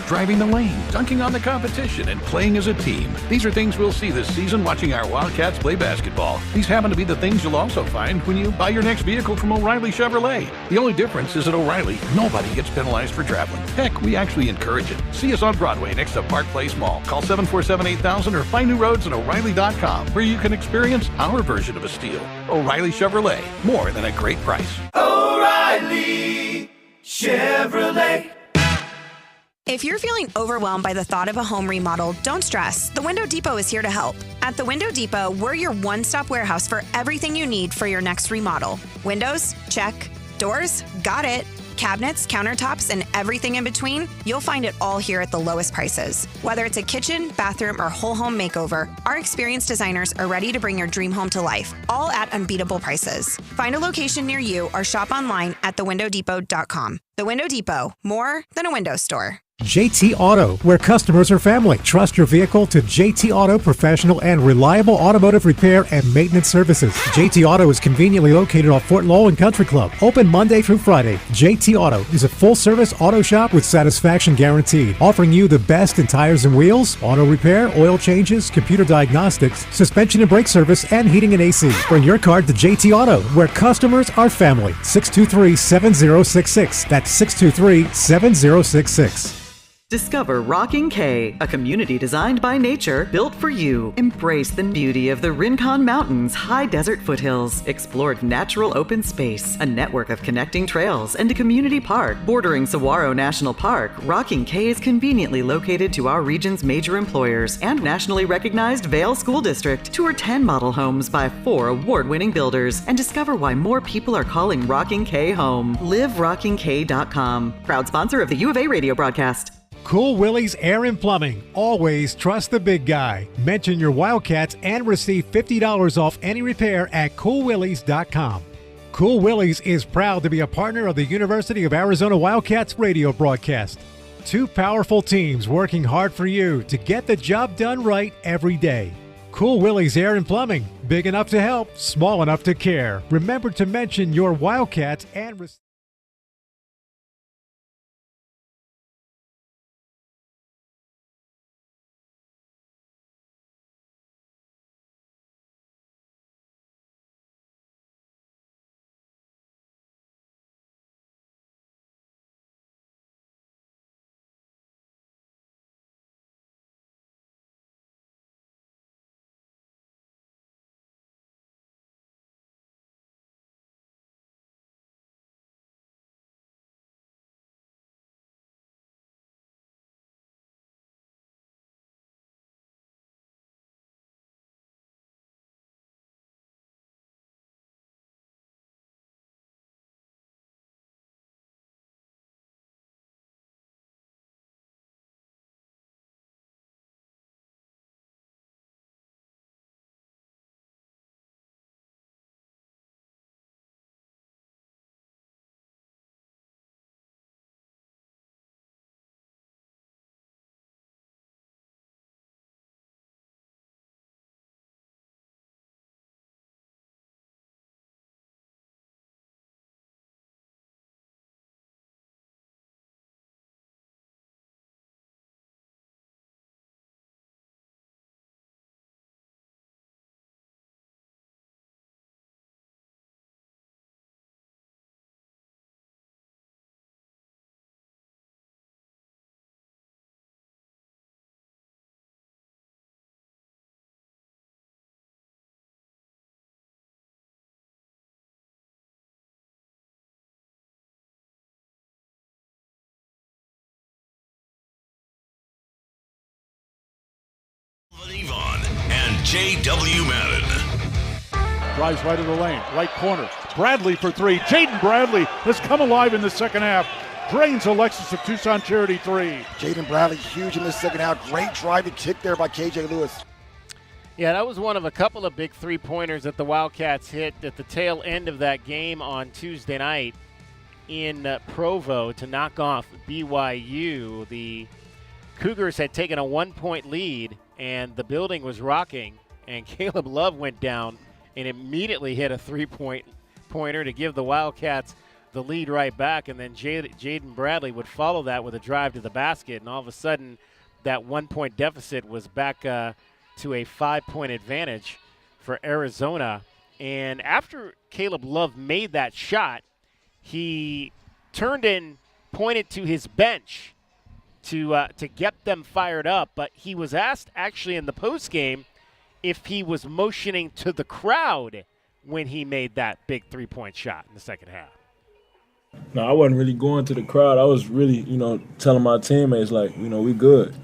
Driving the lane, dunking on the competition, and playing as a team. These are things we'll see this season watching our Wildcats play basketball. These happen to be the things you'll also find when you buy your next vehicle from O'Reilly Chevrolet. The only difference is at O'Reilly, nobody gets penalized for traveling. Heck, we actually encourage it. See us on Broadway next to Park Place Mall. Call 747-8000 or find new roads at O'Reilly.com, where you can experience our version of a steal. O'Reilly Chevrolet, more than a great price. O'Reilly Chevrolet. If you're feeling overwhelmed by the thought of a home remodel, don't stress. The Window Depot is here to help. At the Window Depot, we're your one-stop warehouse for everything you need for your next remodel. Windows? Check. Doors? Got it. Cabinets, countertops, and everything in between? You'll find it all here at the lowest prices. Whether it's a kitchen, bathroom, or whole home makeover, our experienced designers are ready to bring your dream home to life, all at unbeatable prices. Find a location near you or shop online at thewindowdepot.com. The Window Depot, more than a window store. JT Auto, where customers are family. Trust your vehicle to JT Auto professional and reliable automotive repair and maintenance services. JT Auto is conveniently located off Fort Lowell and Country Club. Open Monday through Friday. JT Auto is a full-service auto shop with satisfaction guaranteed, offering you the best in tires and wheels, auto repair, oil changes, computer diagnostics, suspension and brake service, and heating and AC. Bring your car to JT Auto, where customers are family. 623-7066. That's 623-7066. Discover Rocking K, a community designed by nature, built for you. Embrace the beauty of the Rincon Mountains' high desert foothills. Explore natural open space, a network of connecting trails, and a community park. Bordering Saguaro National Park, Rocking K is conveniently located to our region's major employers and nationally recognized Vail School District. Tour 10 model homes by 4 award-winning builders and discover why more people are calling Rocking K home. LiveRockingK.com. Proud sponsor of the U of A radio broadcast. Cool Willie's Air and Plumbing. Always trust the big guy. Mention your Wildcats and receive $50 off any repair at coolwillies.com. Cool Willie's is proud to be a partner of the University of Arizona Wildcats radio broadcast. Two powerful teams working hard for you to get the job done right every day. Cool Willie's Air and Plumbing. Big enough to help, small enough to care. Remember to mention your Wildcats and receive J.W. Madden. Drives right to the lane, right corner. Bradley for three. Jaden Bradley has come alive in the second half. Drains Alexis of Tucson Charity three. Jaden Bradley huge in the second half. Great driving kick there by KJ Lewis. Yeah, that was one of a couple of big three-pointers that the Wildcats hit at the tail end of that game on Tuesday night in Provo to knock off BYU. The Cougars had taken a 1-point lead, and the building was rocking, and Caleb Love went down and immediately hit a three-pointer to give the Wildcats the lead right back, and then Jaden Bradley would follow that with a drive to the basket, and all of a sudden that 1-point deficit was back to a 5-point advantage for Arizona. And after Caleb Love made that shot, he turned and pointed to his bench to get them fired up. But he was asked actually in the postgame if he was motioning to the crowd when he made that big three-point shot in the second half. No, I wasn't really going to the crowd. I was really, telling my teammates, like, we good.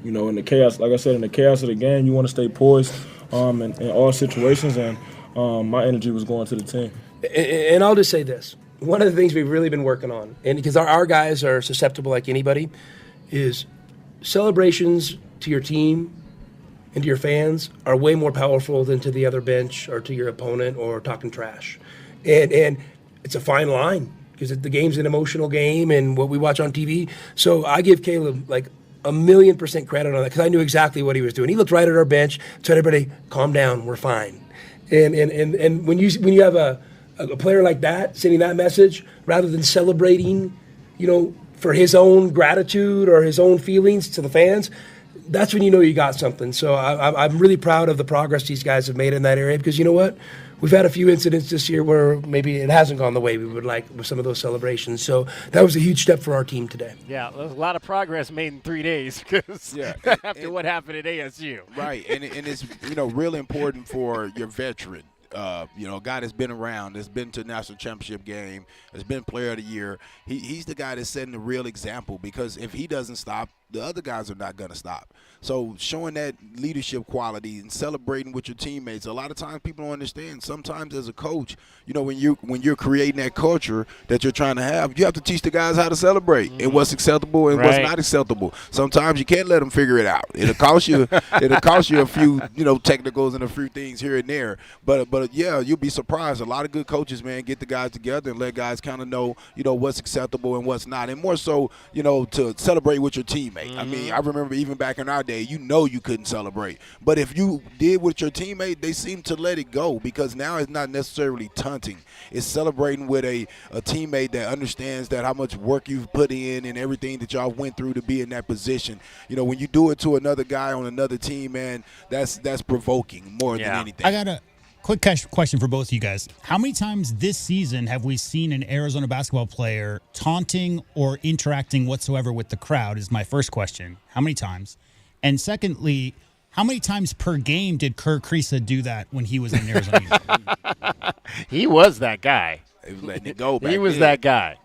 In the chaos, like I said, in the chaos of the game, you want to stay poised in all situations, and my energy was going to the team. And I'll just say this. One of the things we've really been working on, and because our guys are susceptible like anybody, is celebrations to your team and to your fans are way more powerful than to the other bench or to your opponent or talking trash. And it's a fine line because the game's an emotional game and what we watch on TV. So I give Caleb like 1,000,000% credit on that because I knew exactly what he was doing. He looked right at our bench, told everybody, calm down, we're fine. And when you have a player like that sending that message rather than celebrating, for his own gratitude or his own feelings to the fans, that's when you know you got something. So I'm really proud of the progress these guys have made in that area because you know what? We've had a few incidents this year where maybe it hasn't gone the way we would like with some of those celebrations. So that was a huge step for our team today. Yeah, there's a lot of progress made in 3 days because after what happened at ASU. Right, and it's really important for your veteran. A guy that's been around, that's been to the national championship game, has been player of the year. He's the guy that's setting the real example because if he doesn't stop, the other guys are not going to stop. So showing that leadership quality and celebrating with your teammates, a lot of times people don't understand. Sometimes as a coach, when you're creating that culture that you're trying to have, you have to teach the guys how to celebrate and what's acceptable and what's not acceptable. Sometimes you can't let them figure it out. It'll cost you a few technicals and a few things here and there. But yeah, you'll be surprised. A lot of good coaches, man, get the guys together and let guys kind of know what's acceptable and what's not, and more so to celebrate with your teammate. I mean, I remember even back in our day, you couldn't celebrate. But if you did with your teammate, they seem to let it go because now it's not necessarily taunting. It's celebrating with a teammate that understands that how much work you've put in and everything that y'all went through to be in that position. When you do it to another guy on another team, man, that's provoking more than anything. I got a quick question for both of you guys. How many times this season have we seen an Arizona basketball player taunting or interacting whatsoever with the crowd is my first question. How many times? And secondly, how many times per game did Kerr Kriisa do that when he was in Arizona? He was that guy. He was letting it go back He was then. that guy.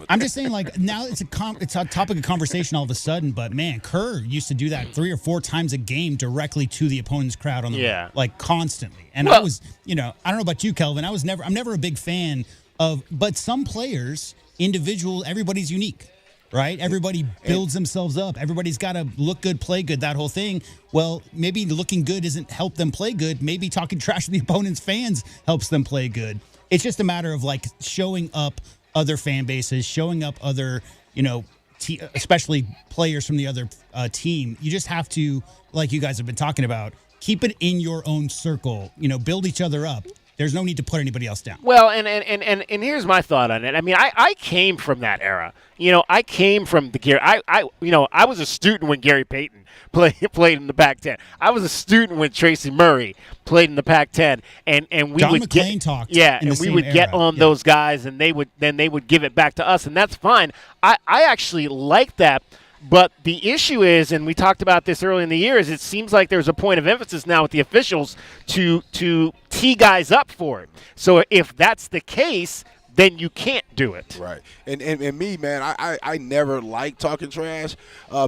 I'm just saying, like, now it's a topic of conversation all of a sudden, but, man, Kerr used to do that 3 or 4 times a game directly to the opponent's crowd on the like, constantly. And I was, I don't know about you, Kelvin, I'm never a big fan of, but some players, everybody's unique. Right? Everybody builds themselves up. Everybody's got to look good, play good, that whole thing. Well, maybe looking good doesn't help them play good. Maybe talking trash to the opponent's fans helps them play good. It's just a matter of, like, showing up other fan bases, showing up other, especially players from the other team. You just have to, like you guys have been talking about, keep it in your own circle. Build each other up. There's no need to put anybody else down. Well, and here's my thought on it. I mean, I came from that era. I came from the Gary. I was a student when Gary Payton played in the Pac-10. I was a student when Tracy Murray played in the Pac-10, and we John would McClain talked yeah, in and the we same would get era. on those guys, and they would give it back to us, and that's fine. I actually like that. But the issue is, and we talked about this early in the year, is it seems like there's a point of emphasis now with the officials to tee guys up for it. So if that's the case, then you can't do it. Right. And me, man, I never liked talking trash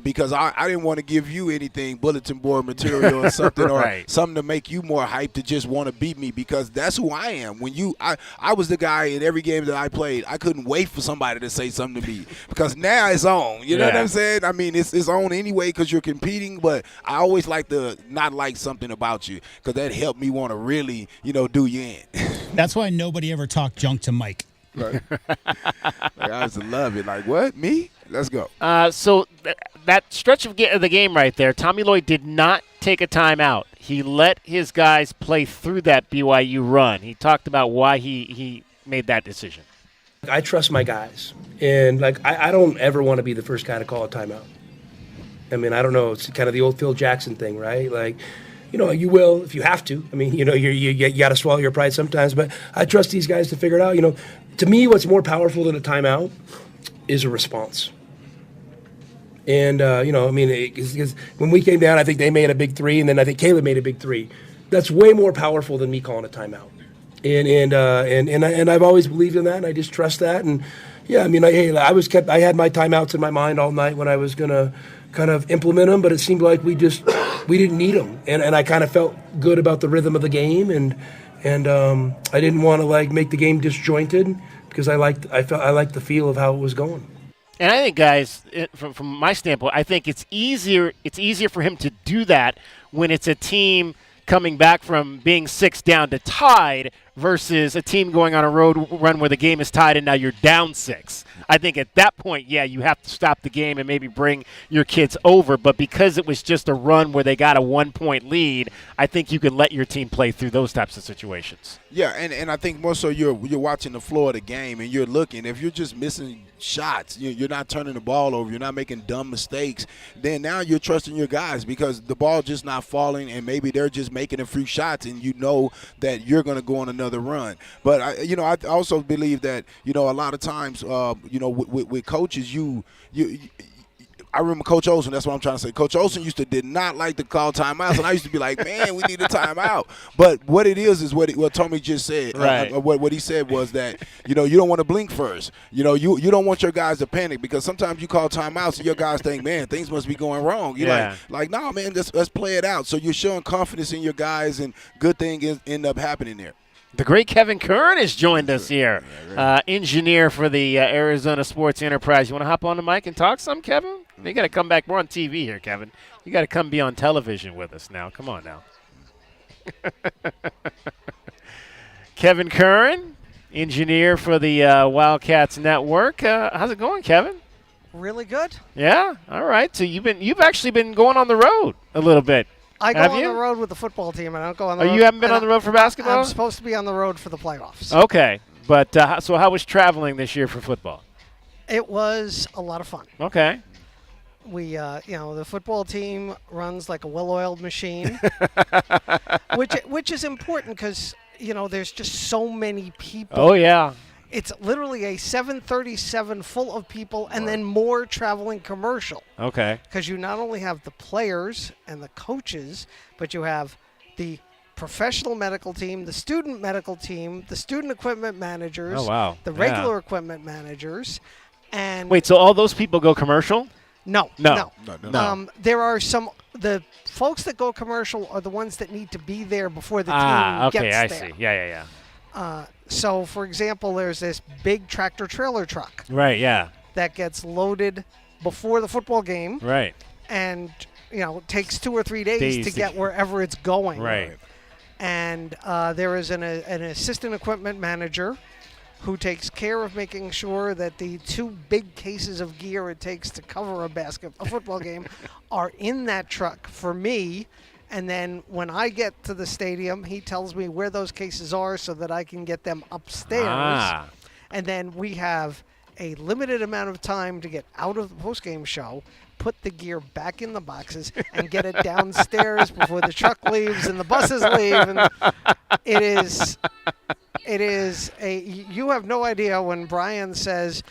because I didn't want to give you anything, bulletin board material or something Right. or something to make you more hyped to just want to beat me, because that's who I am. When I was the guy in every game that I played, I couldn't wait for somebody to say something to me because now it's on. You know what I'm saying? I mean, it's on anyway because you're competing, but I always like to not like something about you because that helped me want to really, do you in. That's why nobody ever talked junk to Mike. Right. I used to love it. Like, what? Me? Let's go. So that stretch of the game right there, Tommy Lloyd did not take a timeout. He let his guys play through that BYU run. He talked about why he made that decision. I trust my guys. And, I don't ever want to be the first guy to call a timeout. I mean, I don't know. It's kind of the old Phil Jackson thing, right? You will if you have to. I mean, you got to swallow your pride sometimes. But I trust these guys to figure it out. To me, what's more powerful than a timeout is a response. And, when we came down, I think they made a big three, and then I think Caleb made a big three. That's way more powerful than me calling a timeout. And I've always believed in that, and I just trust that. And, yeah, I mean, I had my timeouts in my mind all night when I was going to kind of implement them, but it seemed like we didn't need them. And I kind of felt good about the rhythm of the game, and I didn't want to make the game disjointed because I liked the feel of how it was going. And I think, guys, from my standpoint, I think it's easier for him to do that when it's a team coming back from being 6 down to tied versus a team going on a road run where the game is tied and now you're down 6. I think at that point, yeah, you have to stop the game and maybe bring your kids over. But because it was just a run where they got a 1-point lead, I think you can let your team play through those types of situations. Yeah, and I think more so you're watching the floor of the game and you're looking. If you're just missing shots, you're not turning the ball over, you're not making dumb mistakes, then now you're trusting your guys because the ball just not falling and maybe they're just making a few shots and you know that you're going to go on another run. But, I also believe that, a lot of times, with coaches, I remember Coach Olsen, that's what I'm trying to say. Coach Olsen did not like to call timeouts, and I used to be like, man, we need a timeout. But what it is what Tommy just said. Right. What he said was that, you don't want to blink first. You don't want your guys to panic because sometimes you call timeouts and your guys think, man, things must be going wrong. You're like, no, man, let's play it out. So you're showing confidence in your guys, and good things end up happening there. The great Kevin Kern has joined us here, engineer for the Arizona Sports Enterprise. You want to hop on the mic and talk some, Kevin? You got to come back. We're on TV here, Kevin. You got to come be on television with us now. Come on now. Kevin Kern, engineer for the Wildcats Network. How's it going, Kevin? Really good. Yeah. All right. So you've actually been going on the road a little bit. I go on the road with the football team, and I don't go on the road. You haven't been on the road for basketball? I'm supposed to be on the road for the playoffs. Okay. But so how was traveling this year for football? It was a lot of fun. Okay. We, the football team runs like a well-oiled machine, which is important because, there's just so many people. Oh, yeah. It's literally a 737 full of people and then more traveling commercial. Okay. Because you not only have the players and the coaches, but you have the professional medical team, the student medical team, the student equipment managers, the regular equipment managers. And wait, so all those people go commercial? No. There are the folks that go commercial are the ones that need to be there before the team gets there. I see. Yeah. So, for example, there's this big tractor-trailer truck. Right, yeah. That gets loaded before the football game. Right. And, it takes 2 or 3 days to get wherever it's going. Right. And there is an assistant equipment manager who takes care of making sure that the 2 big cases of gear it takes to cover a football game are in that truck for me. And then when I get to the stadium, he tells me where those cases are so that I can get them upstairs. And then we have a limited amount of time to get out of the postgame show, put the gear back in the boxes, and get it downstairs before the truck leaves and the buses leave. And it is you have no idea when Brian says,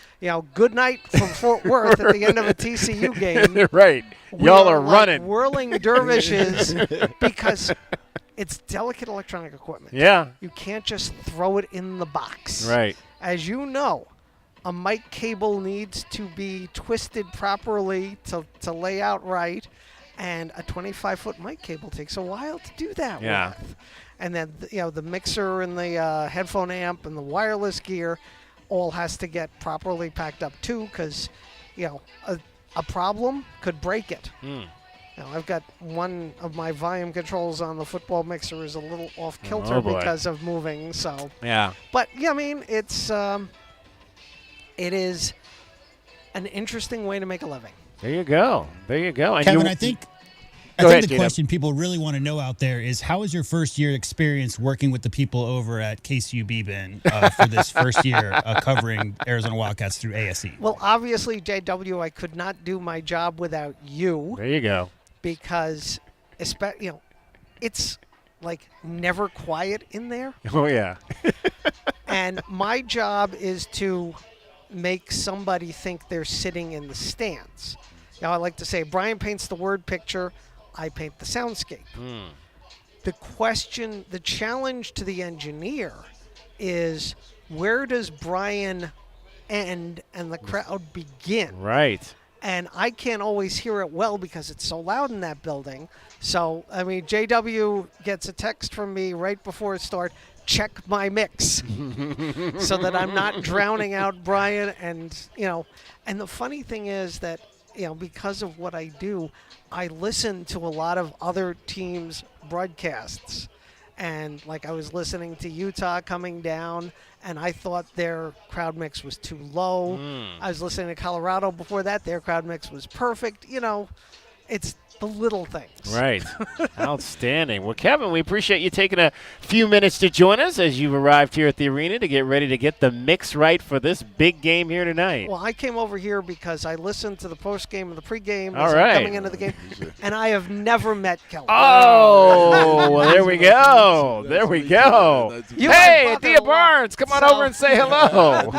good night from Fort Worth at the end of a TCU game. Right. Y'all are running. Whirling dervishes because it's delicate electronic equipment. Yeah. You can't just throw it in the box. Right. as you know, a mic cable needs to be twisted properly to lay out right, and a 25-foot mic cable takes a while to do that with. And then, the mixer and the headphone amp and the wireless gear all has to get properly packed up too, because, a problem could break it. I've got one of my volume controls on the football mixer is a little off kilter because of moving. So but yeah, I mean, it is an interesting way to make a living. There you go. And Kevin, I think ahead, the question people really want to know out there is, how was your first year experience working with the people over at KCUB been for this first year covering Arizona Wildcats through ASE? Well, obviously, JW, I could not do my job without you. There you go. Because, it's like never quiet in there. Oh, yeah. And my job is to make somebody think they're sitting in the stands. I like to say, Brian paints the word picture, I paint the soundscape. The challenge to the engineer is, where does Brian end and the crowd begin? Right. And I can't always hear it well because it's so loud in that building. So, I mean, JW gets a text from me right before it starts, check my mix, so that I'm not drowning out Brian. And, and the funny thing is that, because of what I do, I listen to a lot of other teams' broadcasts. And like, I was listening to Utah coming down, and I thought their crowd mix was too low. I was listening to Colorado before that. Their crowd mix was perfect. It's the little things. Right. Outstanding. Well, Kevin, we appreciate you taking a few minutes to join us as you've arrived here at the arena to get ready to get the mix right for this big game here tonight. Well, I came over here because I listened to the postgame and the pregame All as right. I'm coming into the game, and I have never met Kelly. Oh, well, there we go. There we go. Hey, Adia Barnes, come on over and say hello.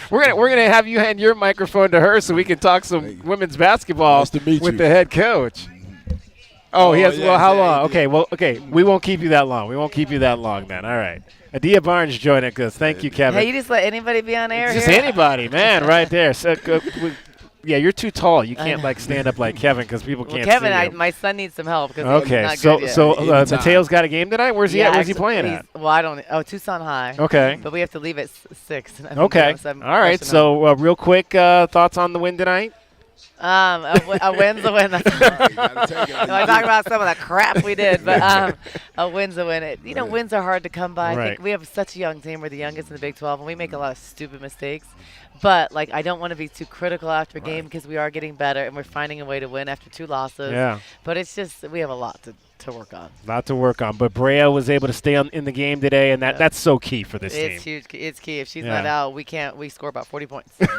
We're gonna have you hand your microphone to her so we can talk some women's basketball with the head coach. Oh, he has. Well, how long? Okay. We won't keep you that long. Then. All right. Adia Barnes joining us. Thank you, Kevin. Hey, you just let anybody be on air Just here? anybody, man, right there. So, yeah, you're too tall. You can't stand up like Kevin because people can't Kevin, see you. my son needs some help because he's Okay, not good yet. so Mateo's got a game tonight. Where's he at? Where's he playing at? Well, I don't. Oh, Tucson High. Okay. But we have to leave at 6. Okay. All right. So, real quick thoughts on the win tonight. A win's a win. I talk about some of the crap we did, but a win's a win. Wins are hard to come by. I think we have such a young team. We're the youngest in the Big 12, and we make a lot of stupid mistakes. But, I don't want to be too critical after a game because we are getting better, and we're finding a way to win after 2 losses. Yeah. But it's just we have a lot to work on. A lot to work on. But Brea was able to stay in the game today, and that's so key for this team. It's huge. It's key. If she's not out, we score about 40 points. It's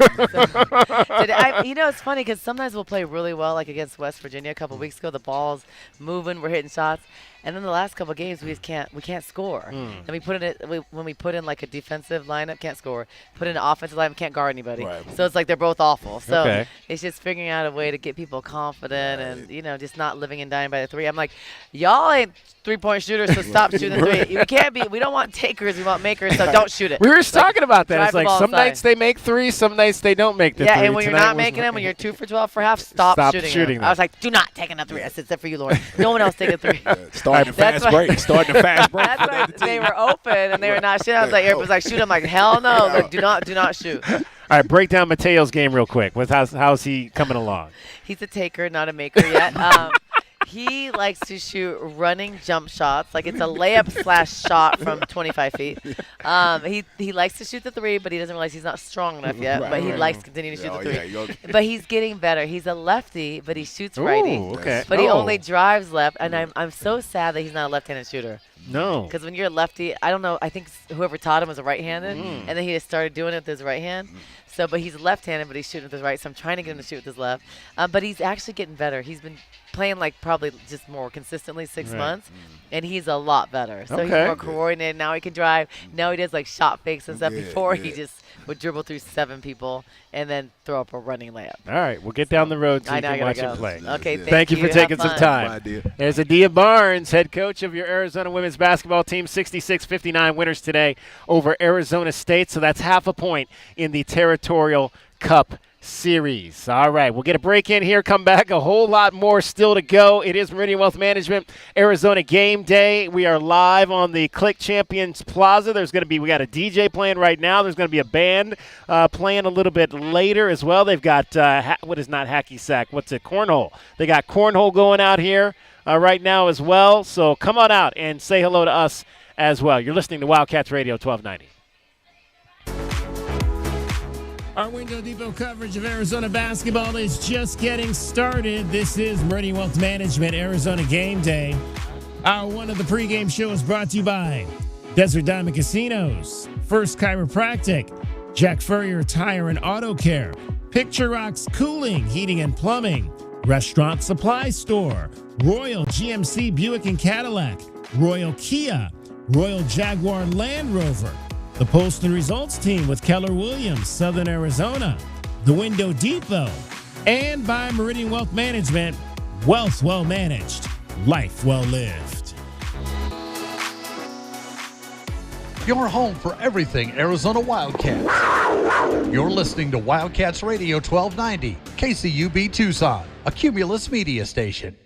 funny because sometimes we'll play really well, like against West Virginia a couple weeks ago. The ball's moving, we're hitting shots. And then the last couple of games, we can't score. And we put in when we put in like a defensive lineup, can't score. Put in an offensive lineup, can't guard anybody. Right. So it's like they're both awful. So it's just figuring out a way to get people confident and just not living and dying by the 3. I'm like, y'all ain't 3-point shooters, so stop shooting the 3. You can't be. We don't want takers, we want makers. So don't shoot it. We were just talking about that. It's like some inside. nights they make 3, some nights they don't make the 3. Yeah, and when you're not making them, when you're 2 for 12 for half, stop shooting them. I was like, do not take another 3. I said, except for you, Lauren. No one else take a 3. Starting a fast break. That's why they were open and they were not shooting. I was like, Eric was like, shoot. I'm like, hell no. Like, do not shoot. All right, break down Mateo's game real quick. How's he coming along? He's a taker, not a maker yet. He likes to shoot running jump shots. Like it's a layup/shot from 25 feet. He likes to shoot the 3, but he doesn't realize he's not strong enough yet. But he likes to continue to shoot the 3. But he's getting better. He's a lefty, but he shoots righty. Okay. But he only drives left. And I'm so sad that he's not a left-handed shooter. No. Because when you're a lefty, I don't know. I think whoever taught him was a right-handed, and then he just started doing it with his right hand. So, but he's left-handed, but he's shooting with his right. So I'm trying to get him to shoot with his left. But he's actually getting better. He's been playing probably just more consistently 6 months, and he's a lot better. So he's more coordinated. Now he can drive. Now he does shot fakes and stuff. Before he just would dribble through 7 people and then throw up a running layup. All right, we'll get down the road so I you know, I can gotta watch him go. play. Okay, Thank you for Have taking some fun. time. There's Adia Barnes, head coach of your Arizona women's basketball team, 66-59 winners today over Arizona State. So that's half a point in the Territorial Cup Series. All right, we'll get a break in here, come back. A whole lot more still to go. It is Meridian Wealth Management Arizona Game Day. We are live on the Click Champions Plaza. We got a DJ playing right now. There's going to be a band playing a little bit later as well. They've got, what is not hacky sack? What's it? Cornhole. They got cornhole going out here right now as well. So come on out and say hello to us as well. You're listening to Wildcats Radio 1290. Our Window Depot coverage of Arizona basketball is just getting started. This is Meridian Wealth Management Arizona Game Day. Hour 1 of the pregame show is brought to you by Desert Diamond Casinos, First Chiropractic, Jack Furrier Tire and Auto Care, Picture Rocks Cooling, Heating and Plumbing, Restaurant Supply Store, Royal GMC Buick and Cadillac, Royal Kia, Royal Jaguar Land Rover, the Postal Results Team with Keller Williams, Southern Arizona, the Window Depot, and by Meridian Wealth Management, wealth well managed, life well lived. Your home for everything Arizona Wildcats. You're listening to Wildcats Radio 1290, KCUB Tucson, a Cumulus media station.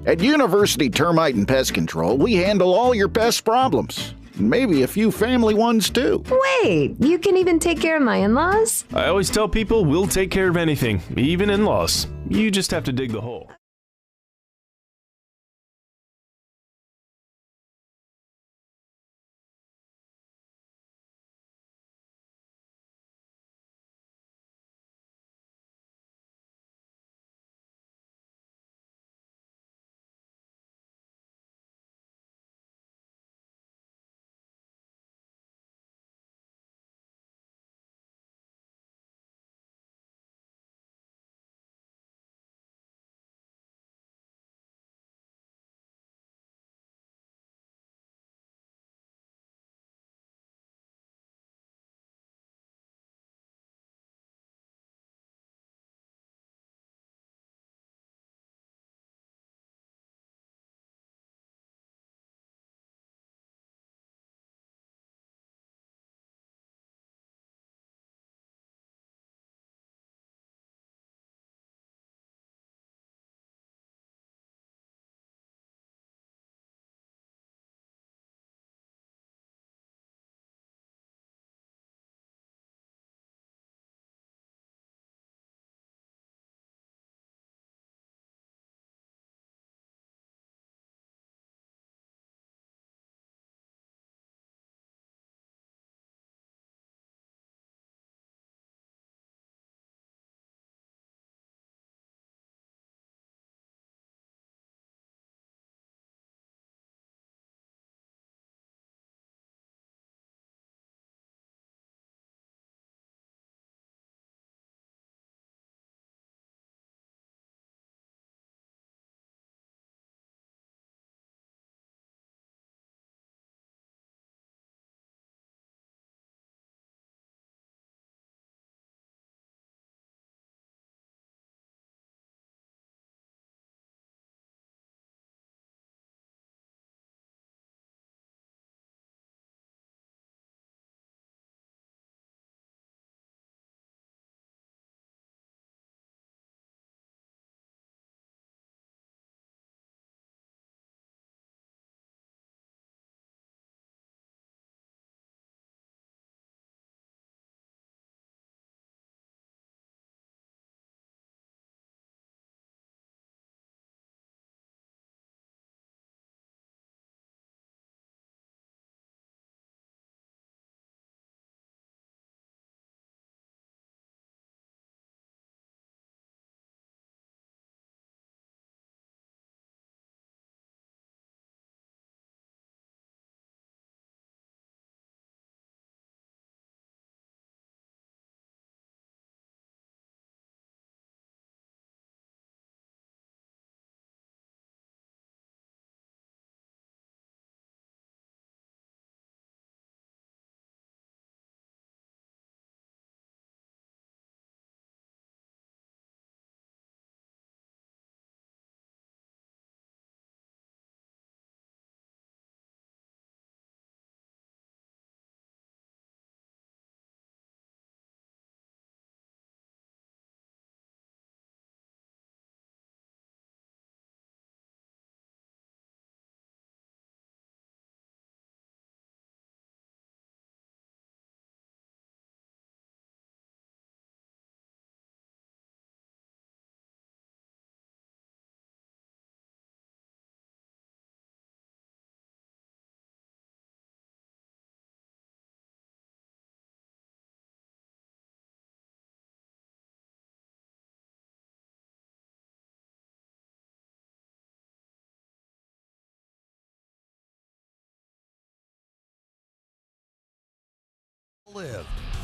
At University Termite and Pest Control, we handle all your pest problems. Maybe a few family ones, too. Wait, you can even take care of my in-laws? I always tell people we'll take care of anything, even in-laws. You just have to dig the hole.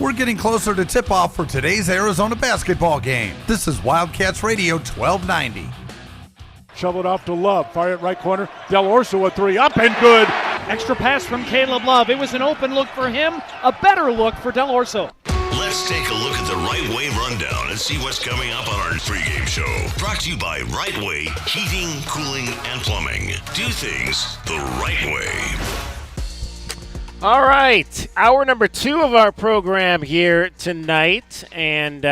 We're getting closer to tip-off for today's Arizona basketball game. This is Wildcats Radio 1290. Shovel it off to Love. Fire it right corner. Del Orso a three. Up and good. Extra pass from Caleb Love. It was an open look for him. A better look for Del Orso. Let's take a look at the Right Way Rundown and see what's coming up on our pregame show. Brought to you by Right Way Heating, Cooling, and Plumbing. Do things the right way. All right, hour number 2 of our program here tonight, and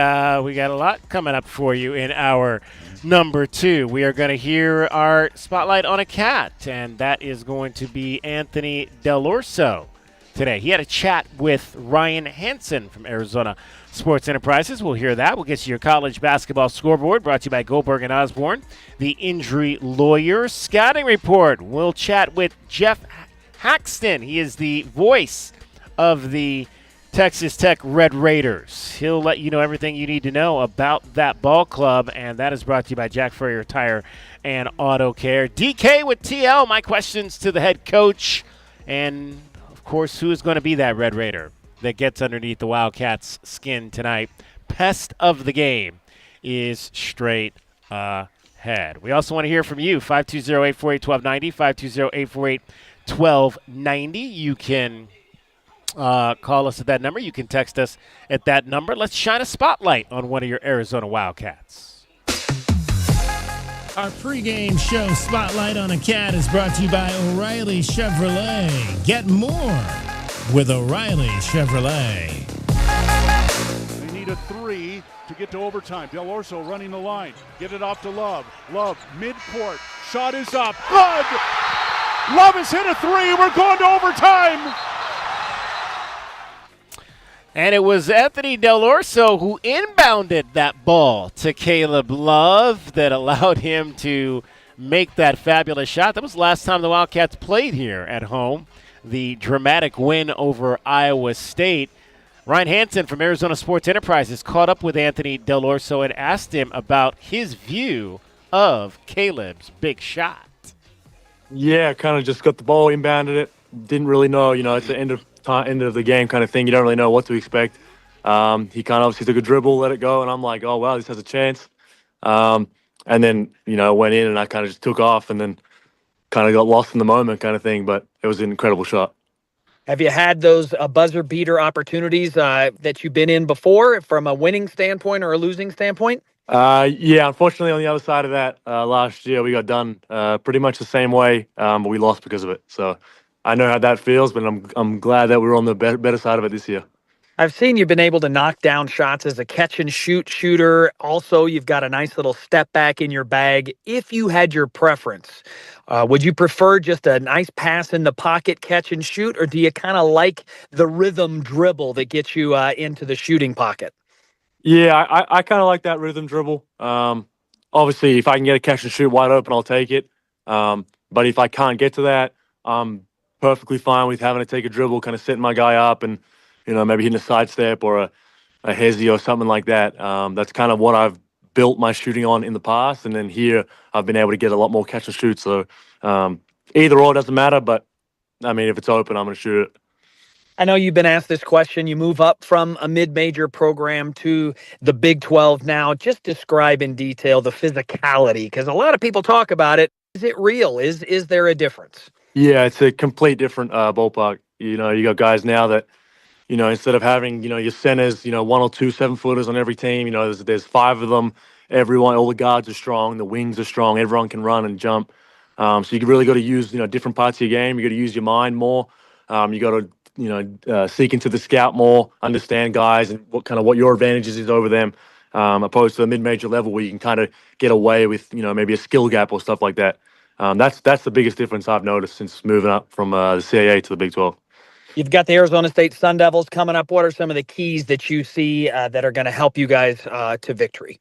we got a lot coming up for you in hour number 2. We are going to hear our Spotlight on a Cat, and that is going to be Anthony Del Orso today. He had a chat with Ryan Hansen from Arizona Sports Enterprises. We'll hear that. We'll get to your college basketball scoreboard, brought to you by Goldberg and Osborne, the injury lawyer scouting report. We'll chat with Jeff Haxton. He is the voice of the Texas Tech Red Raiders. He'll let you know everything you need to know about that ball club, and that is brought to you by Jack Furrier Tire and Auto Care. DK with TL, my questions to the head coach, and, of course, who is going to be that Red Raider that gets underneath the Wildcats' skin tonight? Pest of the game is straight ahead. We also want to hear from you, 520-848-1290, 520-848-1290. You can call us at that number. You can text us at that number. Let's shine a spotlight on one of your Arizona Wildcats. Our pregame show, Spotlight on a Cat, is brought to you by O'Reilly Chevrolet. Get more with O'Reilly Chevrolet. They need a 3 to get to overtime. Del Orso running the line. Get it off to Love. Love, midcourt. Shot is up. Good! Love has hit a 3. We're going to overtime. And it was Anthony Del Orso who inbounded that ball to Caleb Love that allowed him to make that fabulous shot. That was the last time the Wildcats played here at home. The dramatic win over Iowa State. Ryan Hansen from Arizona Sports Enterprises caught up with Anthony Del Orso and asked him about his view of Caleb's big shot. Yeah, kind of just got the ball, inbounded it. Didn't really know, it's the end of the game kind of thing. You don't really know what to expect. He kind of obviously took a dribble, let it go, and I'm like, oh, wow, this has a chance. And then, went in and I kind of just took off and then kind of got lost in the moment kind of thing. But it was an incredible shot. Have you had those buzzer beater opportunities that you've been in before from a winning standpoint or a losing standpoint? Yeah, unfortunately on the other side of that, last year we got done pretty much the same way, but we lost because of it. So I know how that feels, but I'm glad that we're on the better side of it this year. I've seen you've been able to knock down shots as a catch-and-shoot shooter. Also, you've got a nice little step back in your bag. If you had your preference, would you prefer just a nice pass in the pocket, catch and shoot, or do you kind of like the rhythm dribble that gets you into the shooting pocket? Yeah, I kind of like that rhythm dribble. Obviously, if I can get a catch and shoot wide open, I'll take it. But if I can't get to that, I'm perfectly fine with having to take a dribble, kind of setting my guy up and, maybe hitting a sidestep or a hezzy or something like that. That's kind of what I've built my shooting on in the past. And then here, I've been able to get a lot more catch and shoot. So either or doesn't matter. But, if it's open, I'm going to shoot it. I know you've been asked this question. You move up from a mid-major program to the Big 12 now. Just describe in detail the physicality, because a lot of people talk about it. Is it real? Is there a difference? Yeah, it's a complete different ballpark. You got guys now that, instead of having, your centers, 1 or 2 7-footers on every team, there's 5 of them. All the guards are strong. The wings are strong. Everyone can run and jump. So you really got to use, different parts of your game. You got to use your mind more. You got to, seek into the scout more, understand guys and what your advantages is over them, opposed to the mid-major level where you can kind of get away with, maybe a skill gap or stuff like that. That's the biggest difference I've noticed since moving up from the CAA to the Big 12. You've got the Arizona State Sun Devils coming up. What are some of the keys that you see that are going to help you guys to victory?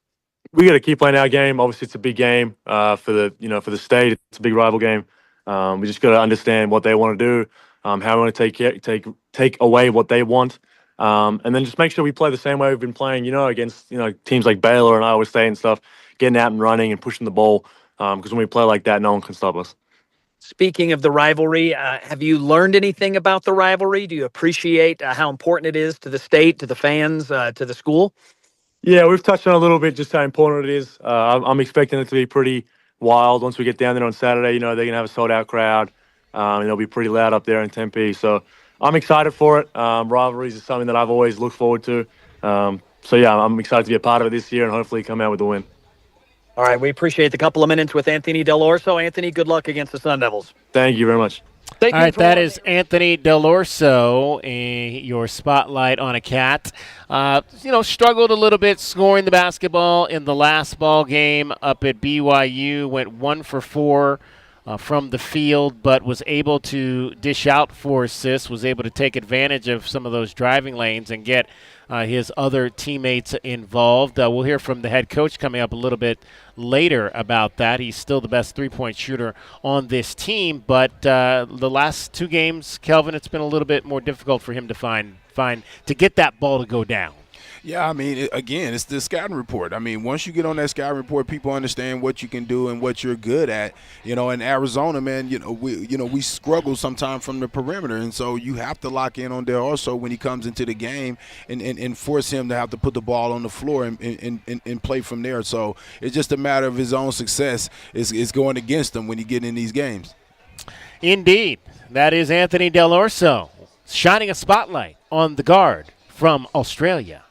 We got to keep playing our game. Obviously, it's a big game for the state. It's a big rival game. We just got to understand what they want to do, how we want to take away what they want, and then just make sure we play the same way we've been playing. Against teams like Baylor and Iowa State and stuff, getting out and running and pushing the ball. Because when we play like that, no one can stop us. Speaking of the rivalry, have you learned anything about the rivalry? Do you appreciate how important it is to the state, to the fans, to the school? Yeah, we've touched on a little bit just how important it is. I'm expecting it to be pretty wild once we get down there on Saturday. You know, they're going to have a sold-out crowd, and it'll be pretty loud up there in Tempe. So I'm excited for it. Rivalries is something that I've always looked forward to. So, yeah, I'm excited to be a part of it this year and hopefully come out with a win. All right, we appreciate the couple of minutes with Anthony Del Orso. Anthony, good luck against the Sun Devils. Thank you very much. All right, that is Anthony Del Orso, your spotlight on a Cat. Struggled a little bit scoring the basketball in the last ball game up at BYU. Went 1 for 4 from the field, but was able to dish out 4 assists, was able to take advantage of some of those driving lanes and get his other teammates involved. We'll hear from the head coach coming up a little bit later about that. He's still the best three-point shooter on this team, but the last 2 games, Kelvin, it's been a little bit more difficult for him to find to get that ball to go down. Yeah, I mean, again, it's the scouting report. I mean, once you get on that scouting report, people understand what you can do and what you're good at. In Arizona, man, we struggle sometimes from the perimeter, and so you have to lock in on Del Orso when he comes into the game and force him to have to put the ball on the floor and play from there. So it's just a matter of his own success is going against him when you get in these games. Indeed. That is Anthony Del Orso shining a spotlight on the guard from Australia.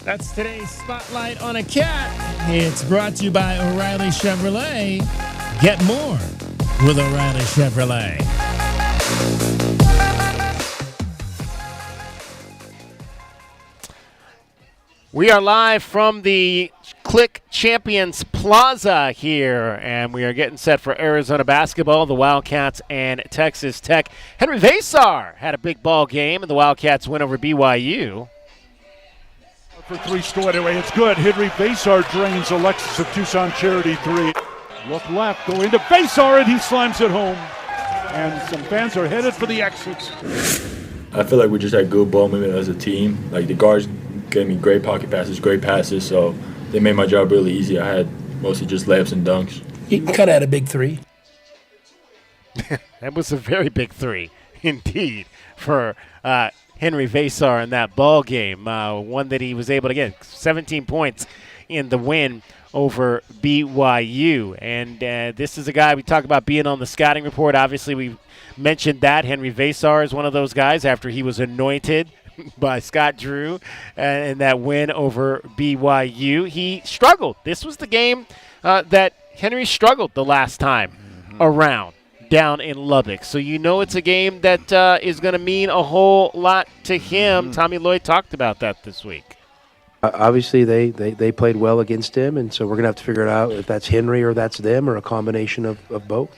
That's today's Spotlight on a Cat. It's brought to you by O'Reilly Chevrolet. Get more with O'Reilly Chevrolet. We are live from the Click Champions Plaza here, and we are getting set for Arizona basketball, the Wildcats and Texas Tech. Henry Vasar had a big ball game, and the Wildcats win over BYU. For 3 straight away, it's good. Henry Vasar drains Alexis of Tucson Charity 3. Look left, go into Vasar, and he slams it home. And some fans are headed for the exits. I feel like we just had good ball movement as a team. Like the guards gave me great pocket passes, great passes, so they made my job really easy. I had mostly just layups and dunks. You kind of had a big 3. That was a very big 3, indeed, for Henry Vasar in that ball game. One that he was able to get 17 points in the win over BYU. And this is a guy we talk about being on the scouting report. Obviously, we mentioned that. Henry Vasar is one of those guys after he was anointed by Scott Drew in that win over BYU. He struggled. This was the game that Henry struggled the last time around down in Lubbock. So it's a game that is going to mean a whole lot to him. Tommy Lloyd talked about that this week. Obviously, they played well against him, and so we're going to have to figure it out if that's Henry or that's them or a combination of both,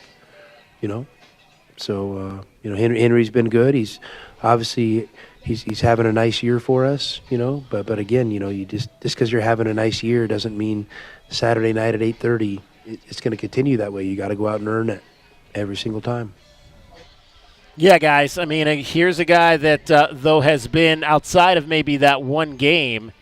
So, Henry's been good. He's obviously he's having a nice year for us, But again, you just because you're having a nice year doesn't mean Saturday night at 8:30 it's going to continue that way. You got to go out and earn it every single time. Yeah, guys. I mean, here's a guy that, though has been outside of maybe that one game,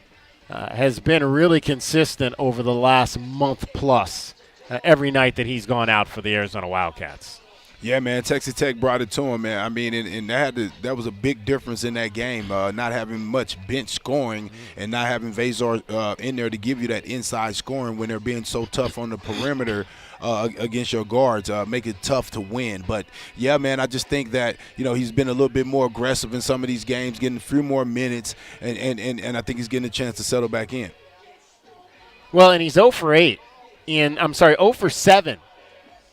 has been really consistent over the last month plus every night that he's gone out for the Arizona Wildcats. Yeah, man, Texas Tech brought it to him, man. I mean, and that was a big difference in that game, not having much bench scoring and not having Vasar in there to give you that inside scoring when they're being so tough on the perimeter against your guards, make it tough to win. But, yeah, man, I just think that, he's been a little bit more aggressive in some of these games, getting a few more minutes, and I think he's getting a chance to settle back in. Well, and he's 0 for 7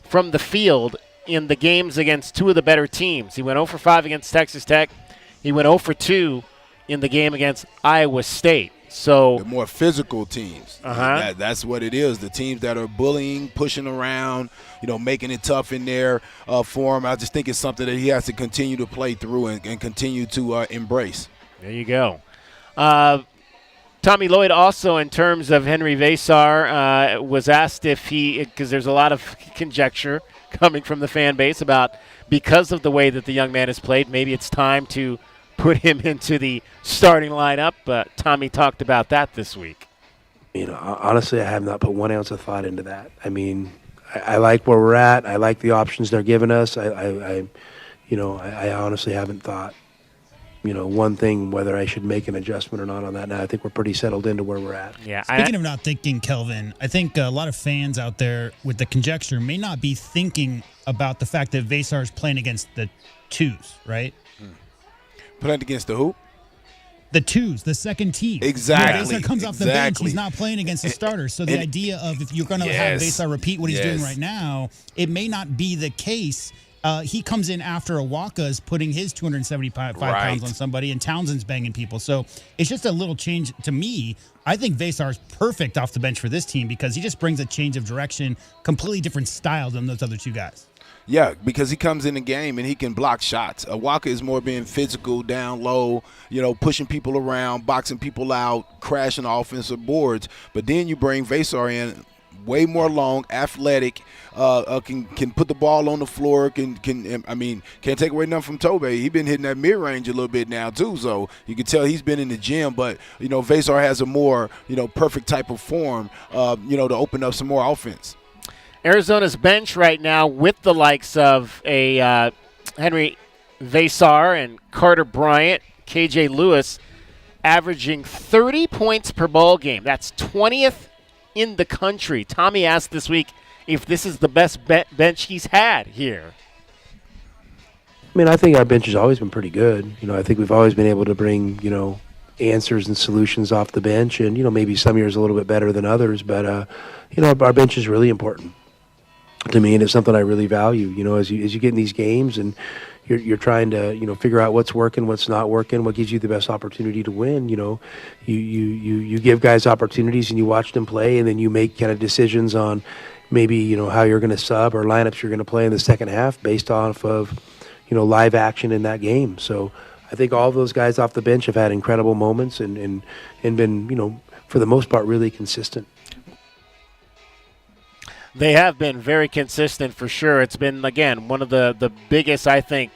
from the field in the games against 2 of the better teams. He went 0 for 5 against Texas Tech. He went 0 for 2 in the game against Iowa State. So the more physical teams. That's what it is. The teams that are bullying, pushing around, making it tough in there for him. I just think it's something that he has to continue to play through and continue to embrace. There you go. Tommy Lloyd also, in terms of Henry Vasar, was asked if because there's a lot of conjecture coming from the fan base about because of the way that the young man has played, maybe it's time to put him into the starting lineup. Tommy talked about that this week. Honestly, I have not put 1 ounce of thought into that. I mean, I like where we're at. I like the options they're giving us. I honestly haven't thought, one thing, whether I should make an adjustment or not on that now. I think we're pretty settled into where we're at. Yeah. Speaking of not thinking, Kelvin, I think a lot of fans out there with the conjecture may not be thinking about the fact that Vesar is playing against the twos, right? Playing against the who? The twos, the second team. Exactly. Vesar comes off the bench. He's not playing against the starters. So the idea of if you're going to have Vesar repeat what he's doing right now, it may not be the case. He comes in after Awaka's putting his 275 pounds on somebody, and Townsend's banging people. So it's just a little change to me. I think Vesar's perfect off the bench for this team because he just brings a change of direction, completely different style than those other two guys. Yeah, because he comes in the game and he can block shots. Awaka is more being physical, down low, pushing people around, boxing people out, crashing offensive boards. But then you bring Vesar in, way more long, athletic, can put the ball on the floor, can't take away nothing from Tobe. He's been hitting that mid-range a little bit now too, so you can tell he's been in the gym. But Vesar has a more perfect type of form, to open up some more offense. Arizona's bench right now with the likes of a Henry Vesar and Carter Bryant, KJ Lewis, averaging 30 points per ball game. That's 20th in the country. Tommy asked this week if this is the best bench he's had here. I think our bench has always been pretty good. I think we've always been able to bring, answers and solutions off the bench, and, maybe some years a little bit better than others, but, our bench is really important to me, and it's something I really value, as you get in these games and you're trying to, figure out what's working, what's not working, what gives you the best opportunity to win. You give guys opportunities and you watch them play, and then you make kind of decisions on maybe, how you're going to sub or lineups you're going to play in the second half based off of, live action in that game. So I think all of those guys off the bench have had incredible moments and been, for the most part, really consistent. They have been very consistent for sure. It's been, again, one of the biggest, I think,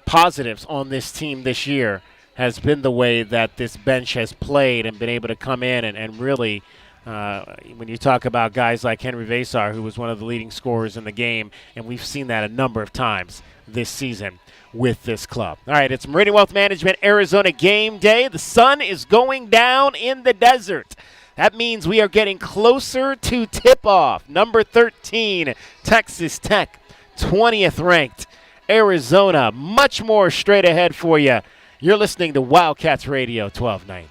positives on this team this year has been the way that this bench has played and been able to come in and really, when you talk about guys like Henry Vesar, who was one of the leading scorers in the game, and we've seen that a number of times this season with this club. All right, it's Meridian Wealth Management Arizona Game Day. The sun is going down in the desert. That means we are getting closer to tip-off. Number 13, Texas Tech, 20th ranked. Arizona, much more straight ahead for you. You're listening to Wildcats Radio 1290.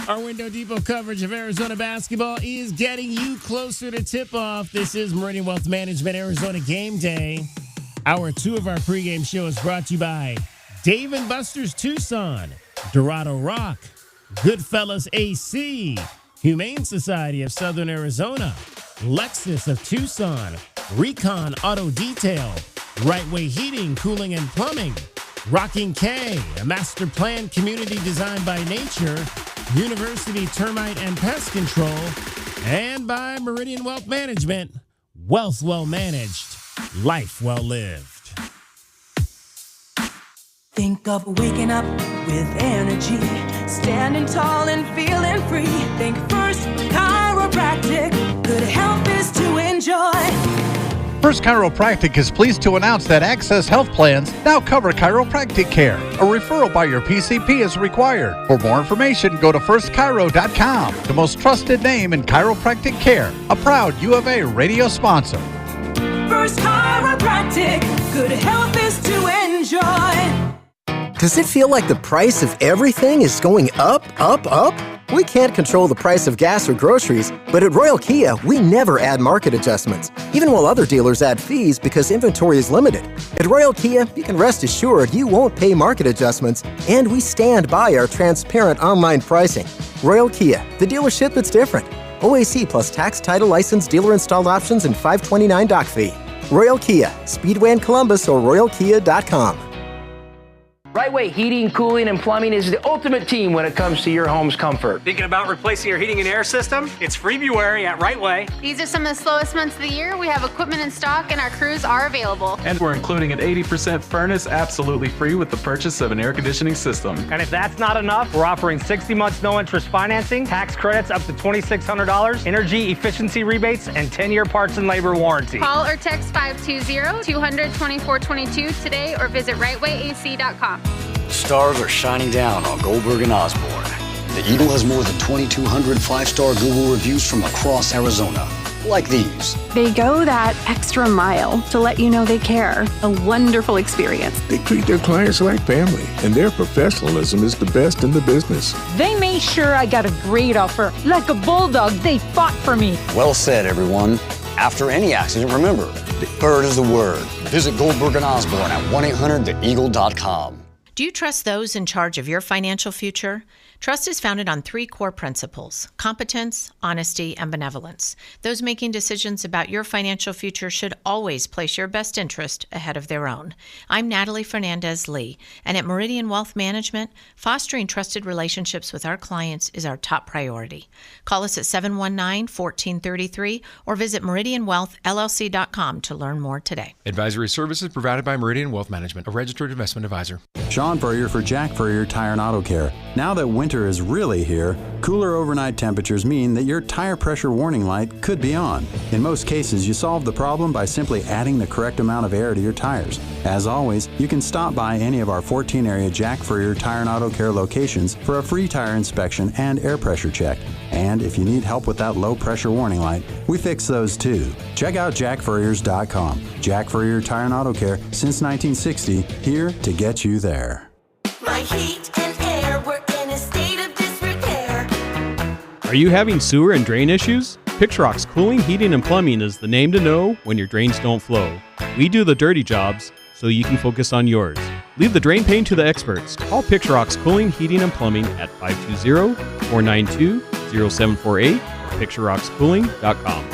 Our Window Depot coverage of Arizona basketball is getting you closer to tip-off. This is Meridian Wealth Management Arizona Game Day. Hour 2 of our pregame show is brought to you by Dave & Buster's Tucson, Dorado Rock, Goodfellas AC, Humane Society of Southern Arizona, Lexus of Tucson, Recon Auto Detail, Right Way Heating, Cooling, and Plumbing, Rocking K, a master plan community designed by nature, University Termite and Pest Control, and by Meridian Wealth Management, wealth well managed, life well lived. Think of waking up with energy, standing tall and feeling free. Think First Chiropractic, good health is to enjoy. First Chiropractic is pleased to announce that Access Health Plans now cover chiropractic care. A referral by your PCP is required. For more information, go to firstchiro.com, the most trusted name in chiropractic care. A proud U of A radio sponsor. First Chiropractic, good health is to enjoy. Does it feel like the price of everything is going up, up, up? We can't control the price of gas or groceries, but at Royal Kia, we never add market adjustments, even while other dealers add fees because inventory is limited. At Royal Kia, you can rest assured you won't pay market adjustments, and we stand by our transparent online pricing. Royal Kia, the dealership that's different. OAC plus tax, title, license, dealer-installed options, and $529 doc fee. Royal Kia, Speedway in Columbus or royalkia.com. Right Way Heating, Cooling, and Plumbing is the ultimate team when it comes to your home's comfort. Thinking about replacing your heating and air system? It's February at Right Way. These are some of the slowest months of the year. We have equipment in stock and our crews are available. And we're including an 80% furnace absolutely free with the purchase of an air conditioning system. And if that's not enough, we're offering 60 months no interest financing, tax credits up to $2,600, energy efficiency rebates, and 10-year parts and labor warranty. Call or text 520-200-2422 today or visit rightwayac.com. Stars are shining down on Goldberg and Osborne. The Eagle has more than 2,200 five-star Google reviews from across Arizona, like these. They go that extra mile to let you know they care. A wonderful experience. They treat their clients like family, and their professionalism is the best in the business. They made sure I got a great offer. Like a bulldog, they fought for me. Well said, everyone. After any accident, remember, the bird is the word. Visit Goldberg and Osborne at 1-800-THEEAGLE.com. Do you trust those in charge of your financial future? Trust is founded on 3 core principles: competence, honesty, and benevolence. Those making decisions about your financial future should always place your best interest ahead of their own. I'm Natalie Fernandez-Lee, and at Meridian Wealth Management, fostering trusted relationships with our clients is our top priority. Call us at 719-1433 or visit meridianwealthllc.com to learn more today. Advisory services provided by Meridian Wealth Management, a registered investment advisor. Sean Furrier for Jack Furrier Tire and Auto Care. Now that winter is really here, cooler overnight temperatures mean that your tire pressure warning light could be on. In most cases, you solve the problem by simply adding the correct amount of air to your tires. As always, you can stop by any of our 14-area Jack Furrier Tire and Auto Care locations for a free tire inspection and air pressure check. And if you need help with that low pressure warning light, we fix those too. Check out jackfurriers.com. Jack Furrier Tire and Auto Care since 1960, here to get you there. My heat and air were in a state of disrepair. Are you having sewer and drain issues? Pixrock's Cooling, Heating, and Plumbing is the name to know when your drains don't flow. We do the dirty jobs so you can focus on yours. Leave the drain pain to the experts. Call Pixrock's Cooling, Heating, and Plumbing at 520-492-0748 or pixrockscooling.com.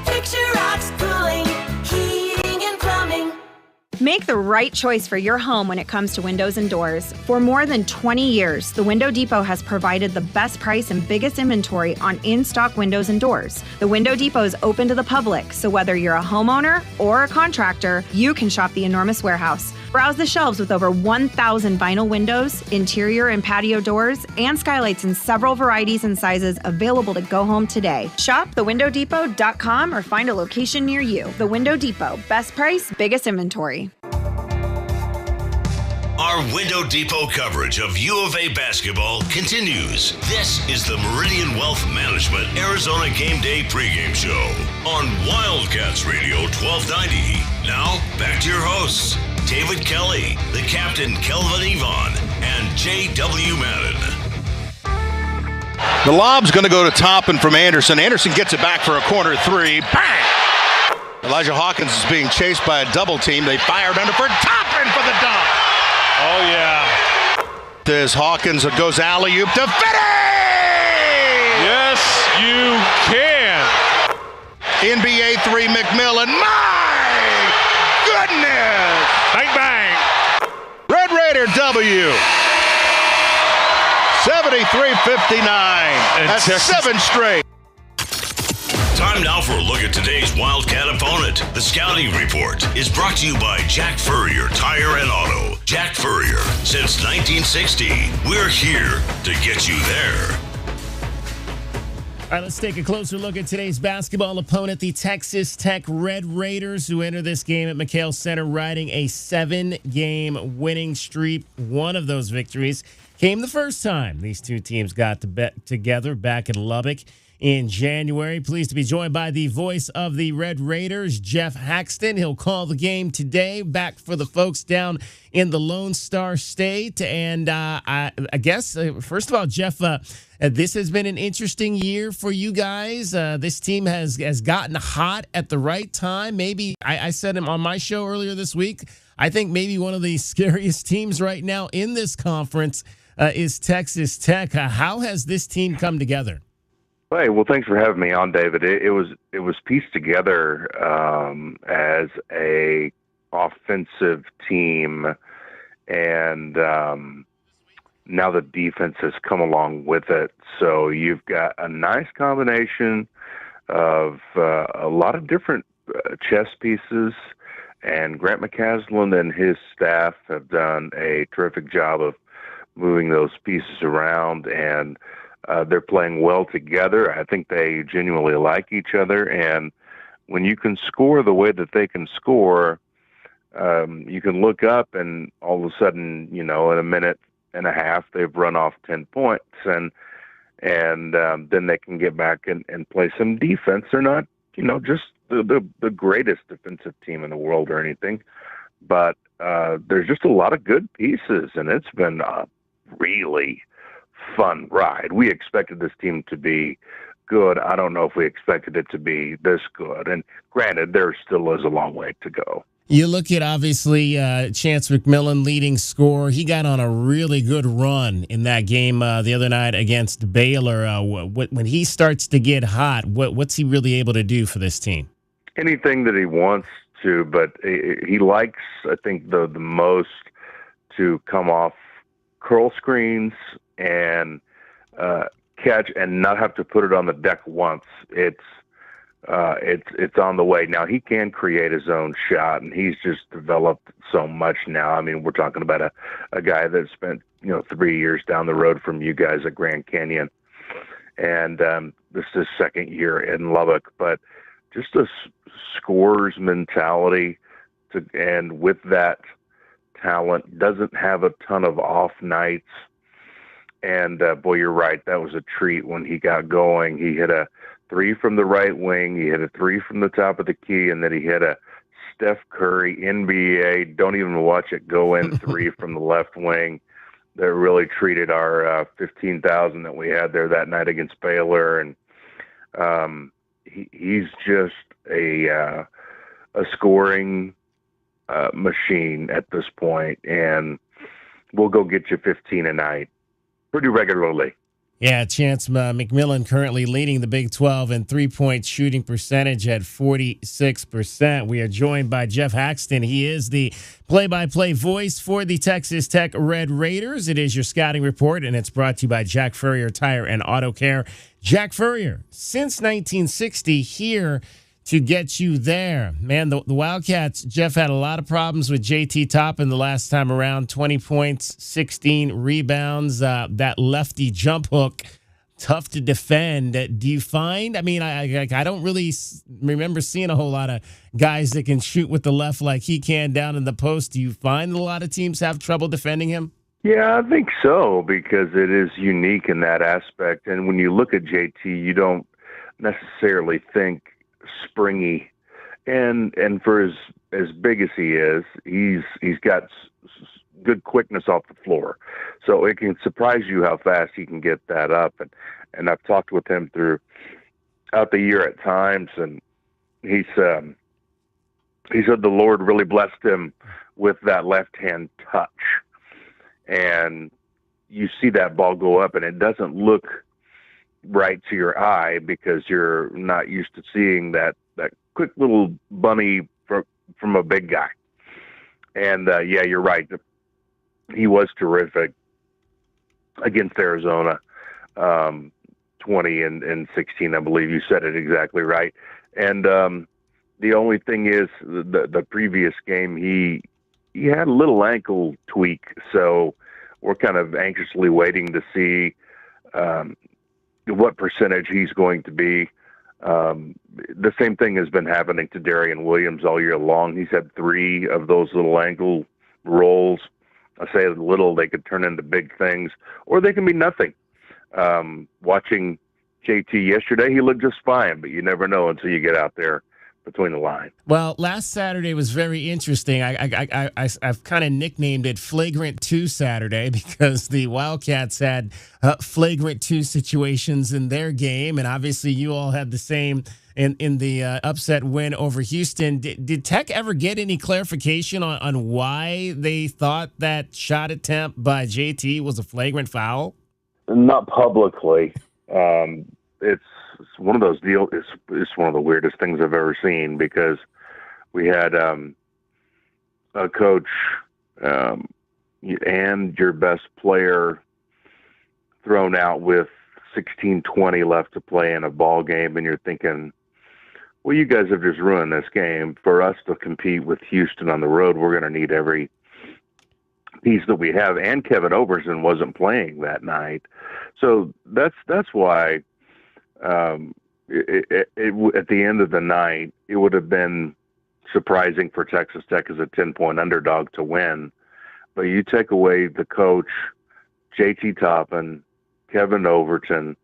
Picture Rocks Cooling, Heating, and Plumbing. Make the right choice for your home when it comes to windows and doors. For more than 20 years, the Window Depot has provided the best price and biggest inventory on in-stock windows and doors. The Window Depot is open to the public, so whether you're a homeowner or a contractor, you can shop the enormous warehouse. Browse the shelves with over 1,000 vinyl windows, interior and patio doors, and skylights in several varieties and sizes available to go home today. Shop thewindowdepot.com or find a location near you. The Window Depot. Best price, biggest inventory. Our Window Depot coverage of U of A basketball continues. This is the Meridian Wealth Management Arizona Gameday pregame show on Wildcats Radio 1290. Now, back to your hosts, David Kelly, the captain Kelvin Yvonne, and J.W. Madden. The lob's going to go to Toppin from Anderson. Anderson gets it back for a corner three. Bang! Elijah Hawkins is being chased by a double team. They fired under for Toppin for the dunk. Oh, yeah. As Hawkins goes alley-oop to Fitty! Yes, you can. NBA 3 McMillan. My goodness! Bang, bang. Red Raider W. 73-59. That's Texas. 7 straight. Time now for a look at today's Wildcat opponent. The Scouting Report is brought to you by Jack Furrier Tire and Auto. Jack Furrier, since 1960. We're here to get you there. All right, let's take a closer look at today's basketball opponent, the Texas Tech Red Raiders, who enter this game at McKale Center riding a 7-game winning streak. One of those victories came the first time these two teams got to bet together back in Lubbock in January. Pleased to be joined by the voice of the Red Raiders, Jeff Haxton. He'll call the game today, back for the folks down in the Lone Star State. And I guess, first of all, Jeff, this has been an interesting year for you guys. This team has gotten hot at the right time. Maybe, I said it on my show earlier this week, I think maybe one of the scariest teams right now in this conference is Texas Tech. How has this team come together? Hey, well, thanks for having me on, David. It was pieced together as a offensive team, and now the defense has come along with it. So you've got a nice combination of a lot of different chess pieces, and Grant McCaslin and his staff have done a terrific job of moving those pieces around, and they're playing well together. I think they genuinely like each other, and when you can score the way that they can score, you can look up and all of a sudden, in a minute and a half, they've run off 10 points, and then they can get back and play some defense. They're not, just the greatest defensive team in the world or anything, but there's just a lot of good pieces, and it's been a really fun ride. We expected this team to be good. I don't know if we expected it to be this good. And granted, there still is a long way to go. You look at, obviously, Chance McMillan, leading scorer. He got on a really good run in that game the other night against Baylor. When he starts to get hot, what's he really able to do for this team? Anything that he wants to, but he likes, I think, the most to come off curl screens and catch and not have to put it on the deck once. It's on the way. Now, he can create his own shot, and he's just developed so much now. I mean, we're talking about a guy that spent, 3 years down the road from you guys at Grand Canyon. And this is his second year in Lubbock. But just a scorer's mentality, and with that talent, doesn't have a ton of off nights. And, boy, you're right. That was a treat when he got going. He hit a 3 from the right wing. He hit a 3 from the top of the key, and then he hit a Steph Curry NBA, don't even watch it go in 3 from the left wing. That really treated our 15,000 that we had there that night against Baylor. And he's just a scoring machine at this point, and we'll go get you 15 a night pretty regularly. Yeah, Chance McMillan currently leading the Big 12 in three-point shooting percentage at 46%. We are joined by Jeff Haxton. He is the play-by-play voice for the Texas Tech Red Raiders. It is your scouting report, and it's brought to you by Jack Furrier Tire and Auto Care. Jack Furrier, since 1960, here to get you there. Man, the Wildcats, Jeff, had a lot of problems with JT Toppin the last time around. 20 points, 16 rebounds, that lefty jump hook, tough to defend. Do you find, I don't really remember seeing a whole lot of guys that can shoot with the left like he can down in the post. Do you find a lot of teams have trouble defending him? Yeah, I think so, because it is unique in that aspect. And when you look at JT, you don't necessarily think springy, and for as big as he is, he's got good quickness off the floor, so it can surprise you how fast he can get that up. And I've talked with him throughout the year at times, and he said the Lord really blessed him with that left hand touch, and you see that ball go up, and it doesn't look right to your eye because you're not used to seeing that quick little bunny from a big guy. And yeah, you're right. He was terrific against Arizona, 20 and 16, I believe you said it exactly right. And the only thing is the previous game, he had a little ankle tweak. So we're kind of anxiously waiting to see what percentage he's going to be. The same thing has been happening to Darian Williams all year long. He's had 3 of those little ankle rolls. I say little, they could turn into big things, or they can be nothing. Watching JT yesterday, he looked just fine, but you never know until you get out there between the lines. Well, last Saturday was very interesting. I've kind of nicknamed it Flagrant 2 Saturday because the Wildcats had Flagrant 2 situations in their game, and obviously you all had the same in the upset win over Houston. Did Tech ever get any clarification on why they thought that shot attempt by JT was a flagrant foul? Not publicly. It's one of those deals. It's one of the weirdest things I've ever seen, because we had a coach and your best player thrown out with 16-20 left to play in a ball game, and you're thinking, well, you guys have just ruined this game. For us to compete with Houston on the road, we're going to need every piece that we have. And Kevin Overton wasn't playing that night. So that's why at the end of the night, it would have been surprising for Texas Tech as a 10-point underdog to win. But you take away the coach, JT Toppin, Kevin Overton,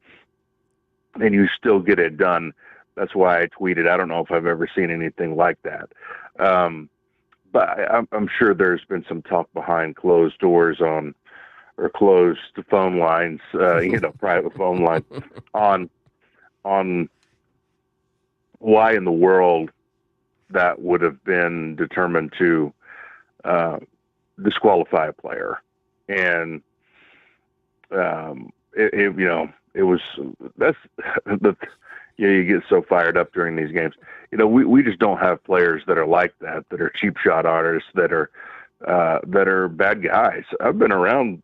and you still get it done. That's why I tweeted, I don't know if I've ever seen anything like that. But I'm sure there's been some talk behind closed doors or closed phone lines, private phone lines on why in the world that would have been determined to disqualify a player. And it was you get so fired up during these games. We just don't have players that are like that are cheap shot artists, that are bad guys. I've been around,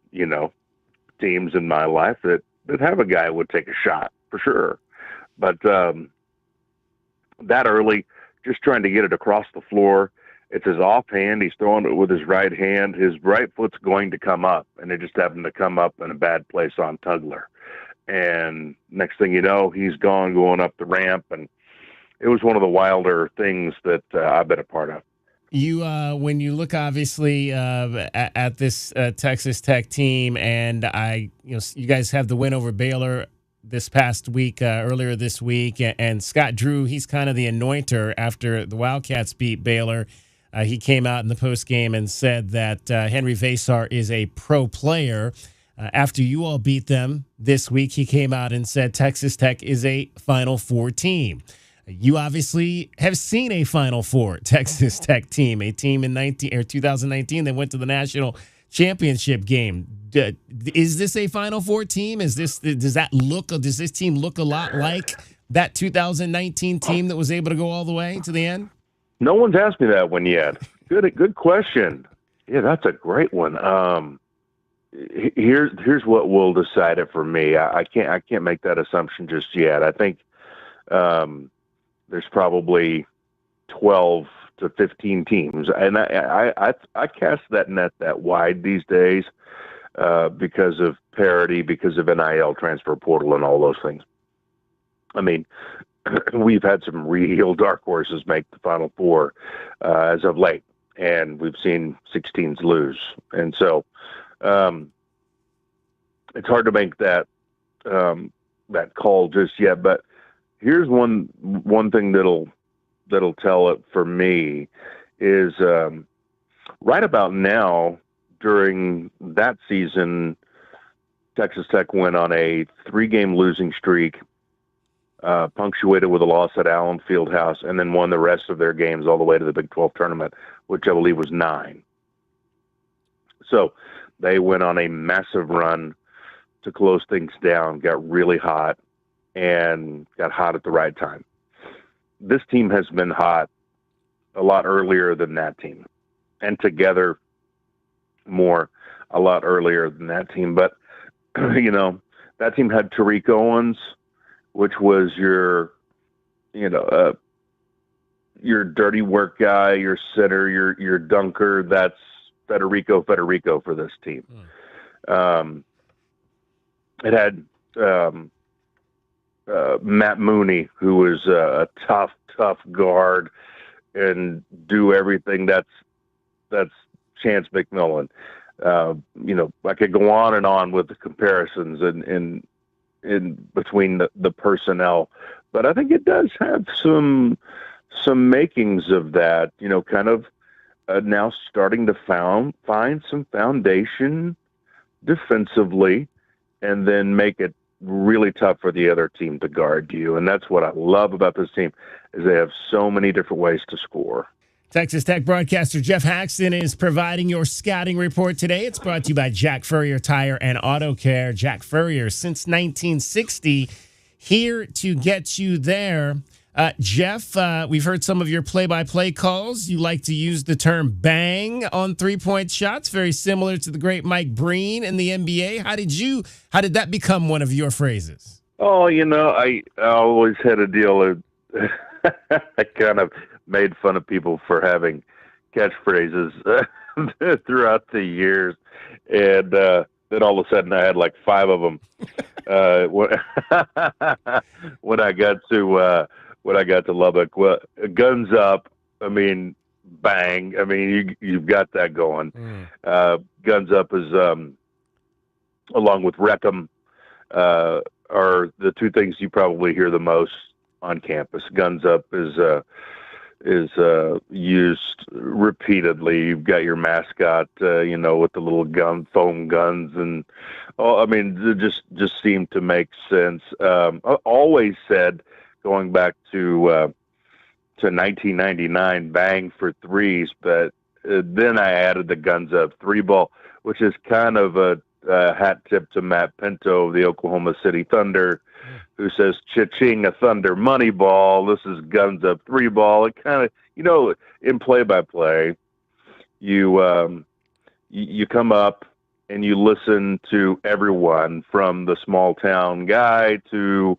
teams in my life that have a guy who would take a shot for sure. But that early, just trying to get it across the floor, it's his offhand. He's throwing it with his right hand. His right foot's going to come up, and it just happened to come up in a bad place on Tugler. And next thing you know, he's going up the ramp, and it was one of the wilder things that I've been a part of. You, when you look obviously at this Texas Tech team, and you guys have the win over Baylor this past week, earlier this week, and Scott Drew, he's kind of the anointer after the Wildcats beat Baylor. He came out in the post game and said that Henry Vasar is a pro player. After you all beat them this week, he came out and said Texas Tech is a Final Four team. You obviously have seen a Final Four Texas Tech team, a team in 2019 that went to the national championship game. Is this a Final Four team? Does this team look a lot like that 2019 team that was able to go all the way to the end? No one's asked me that one yet. Good question. Yeah, that's a great one. Here's what will decide it for me. I can't make that assumption just yet. I think there's probably 12 to 15 teams, and I cast that net that wide these days because of parity, because of NIL, transfer portal, and all those things. I mean, we've had some real dark horses make the Final Four as of late, and we've seen 16s lose, and so. It's hard to make that call just yet, but here's one thing that'll tell it for me is right about now during that season, Texas Tech went on a 3-game losing streak, punctuated with a loss at Allen Fieldhouse, and then won the rest of their games all the way to the Big 12 tournament, which I believe was 9. So they went on a massive run to close things down, got really hot, and got hot at the right time. This team has been hot a lot earlier than that team, and together more a lot earlier than that team. But, that team had Tariq Owens, which was your dirty work guy, your sitter, your dunker. That's Federico for this team. It had Matt Mooney, who was a tough guard and do everything. That's Chance McMillan. I could go on and on with the comparisons in between the personnel, but I think it does have some makings of that. Kind of now starting to find some foundation defensively, and then make it really tough for the other team to guard you. And that's what I love about this team, is they have so many different ways to score. Texas Tech broadcaster Jeff Haxton is providing your scouting report today. It's brought to you by Jack Furrier Tire and Auto Care. Jack Furrier, since 1960, here to get you there. Jeff, we've heard some of your play-by-play calls. You like to use the term bang on three-point shots, very similar to the great Mike Breen in the NBA. How did that become one of your phrases? Oh, I always had a deal of I kind of made fun of people for having catchphrases throughout the years, and then all of a sudden I had like 5 of them when I got to Lubbock. Well, guns up. I mean, bang. I mean, you've got that going. Guns up is along with Wreckham are the 2 things you probably hear the most on campus. Guns up is used repeatedly. You've got your mascot, with the little foam guns, and it just seemed to make sense. I always said, going back to 1999, bang for threes, but then I added the guns up 3-ball, which is kind of a hat tip to Matt Pinto of the Oklahoma City Thunder, who says, cha-ching, a Thunder money ball. This is guns up 3-ball. It kind of, in play-by-play, you come up and you listen to everyone from the small town guy to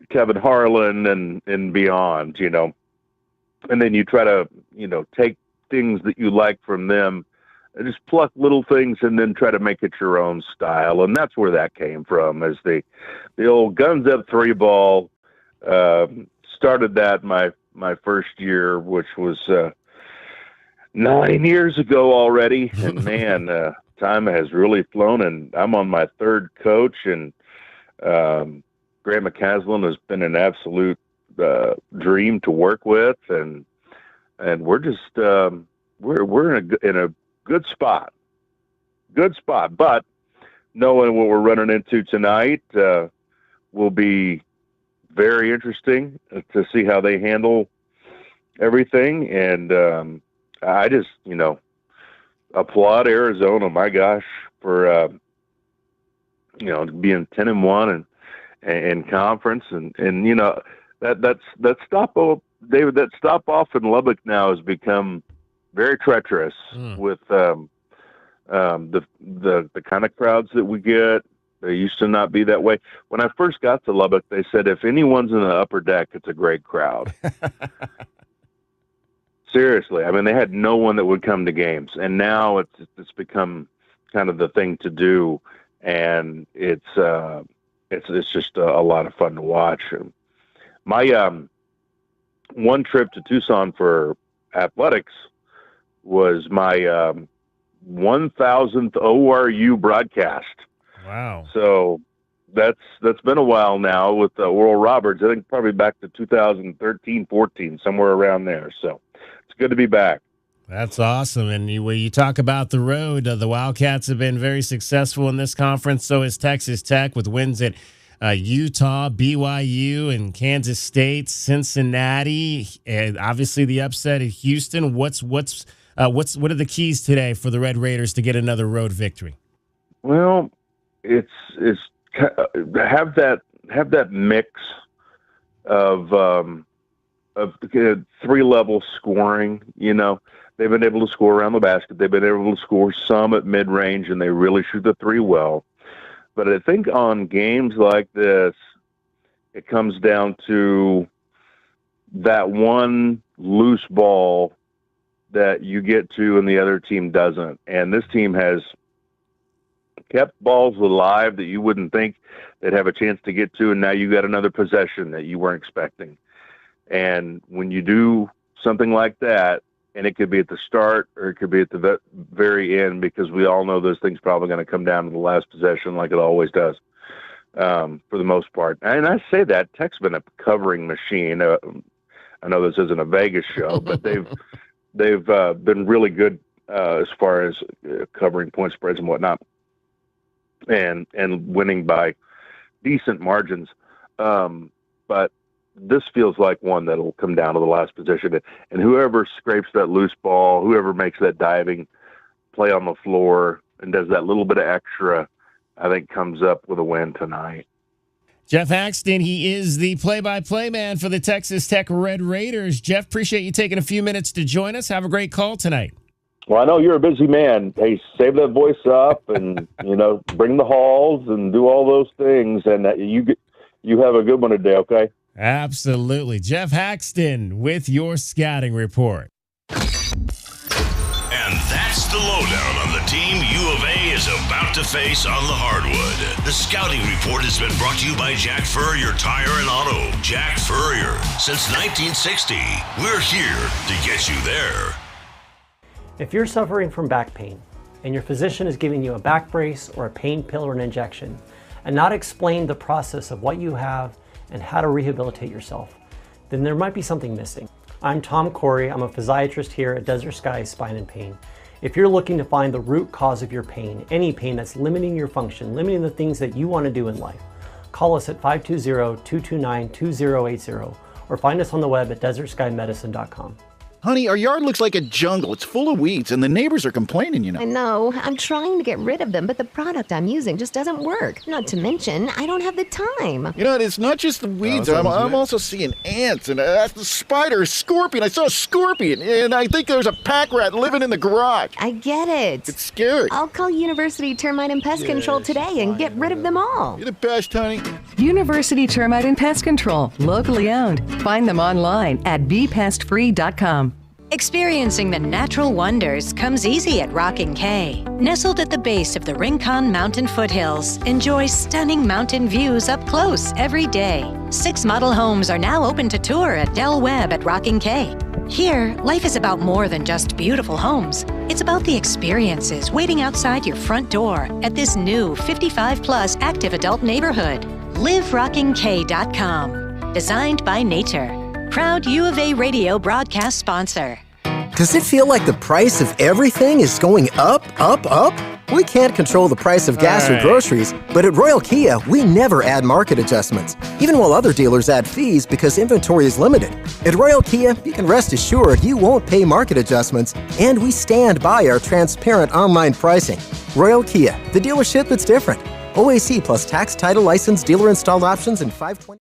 Kevin Harlan and beyond, and then you try to, take things that you like from them and just pluck little things and then try to make it your own style. And that's where that came from, as the old guns up 3-ball, started that my first year, which was 9 years ago already. And man, time has really flown, and I'm on my 3rd coach, and Grant McCaslin has been an absolute dream to work with, and we're just we're in a good spot. But knowing what we're running into tonight will be very interesting to see how they handle everything. And I just, applaud Arizona, my gosh, for, being 10-1 and conference. And that stop off, David, that stop off in Lubbock now has become very treacherous with the kind of crowds that we get. They used to not be that way. When I first got to Lubbock, they said if anyone's in the upper deck, it's a great crowd. Seriously, I mean, they had no one that would come to games, and now it's become kind of the thing to do, and it's just a lot of fun to watch. My one trip to Tucson for athletics was my 1,000th ORU broadcast. Wow. So that's been a while now with Oral Roberts. I think probably back to 2013, 14, somewhere around there. So it's good to be back. That's awesome. And when you talk about the road, the Wildcats have been very successful in this conference. So is Texas Tech, with wins at Utah, BYU, and Kansas State, Cincinnati, and obviously the upset at Houston. What are the keys today for the Red Raiders to get another road victory? Well, it's have that mix of 3-level scoring. They've been able to score around the basket. They've been able to score some at mid-range, and they really shoot the 3 well. But I think on games like this, it comes down to that one loose ball that you get to and the other team doesn't. And this team has kept balls alive that you wouldn't think they'd have a chance to get to, and now you got another possession that you weren't expecting. And when you do something like that, and it could be at the start or it could be at the very end, because we all know those things probably going to come down to the last possession like it always does, for the most part. And I say that, Tech's been a covering machine. I know this isn't a Vegas show, but they've been really good as far as covering point spreads and whatnot, and winning by decent margins. But this feels like one that'll come down to the last possession, and whoever scrapes that loose ball, whoever makes that diving play on the floor and does that little bit of extra, I think comes up with a win tonight. Jeff Haxton, he is the play-by-play man for the Texas Tech Red Raiders. Jeff, appreciate you taking a few minutes to join us. Have a great call tonight. Well, I know you're a busy man. Hey, save that voice up and, bring the halls and do all those things. And you have a good one today, okay? Absolutely. Jeff Haxton with your scouting report. And that's the lowdown on the team U of A is about to face on the hardwood. The scouting report has been brought to you by Jack Furrier Tire and Auto. Jack Furrier. Since 1960, we're here to get you there. If you're suffering from back pain and your physician is giving you a back brace or a pain pill or an injection and not explain the process of what you have and how to rehabilitate yourself, then there might be something missing. I'm Tom Corey. I'm a physiatrist here at Desert Sky Spine and Pain. If you're looking to find the root cause of your pain, any pain that's limiting your function, limiting the things that you want to do in life, call us at 520-229-2080 or find us on the web at desertskymedicine.com. Honey, our yard looks like a jungle. It's full of weeds, and the neighbors are complaining, I know. I'm trying to get rid of them, but the product I'm using just doesn't work. Not to mention, I don't have the time. It's not just the weeds. I'm also seeing ants and the spider, a scorpion. I saw a scorpion, and I think there's a pack rat living in the garage. I get it. It's scary. I'll call University Termite and Pest Control today and get rid of them all. You're the best, honey. University Termite and Pest Control, locally owned. Find them online at bepestfree.com. Experiencing the natural wonders comes easy at Rockin' K. Nestled at the base of the Rincon Mountain foothills, enjoy stunning mountain views up close every day. 6 model homes are now open to tour at Del Webb at Rockin' K. Here, life is about more than just beautiful homes. It's about the experiences waiting outside your front door at this new 55-plus active adult neighborhood. LiveRockingK.com. Designed by nature. Proud U of A radio broadcast sponsor. Does it feel like the price of everything is going up, up, up? We can't control the price of gas or groceries, but at Royal Kia, we never add market adjustments, even while other dealers add fees because inventory is limited. At Royal Kia, you can rest assured you won't pay market adjustments, and we stand by our transparent online pricing. Royal Kia, the dealership that's different. OAC plus tax, title, license, dealer installed options, and 520.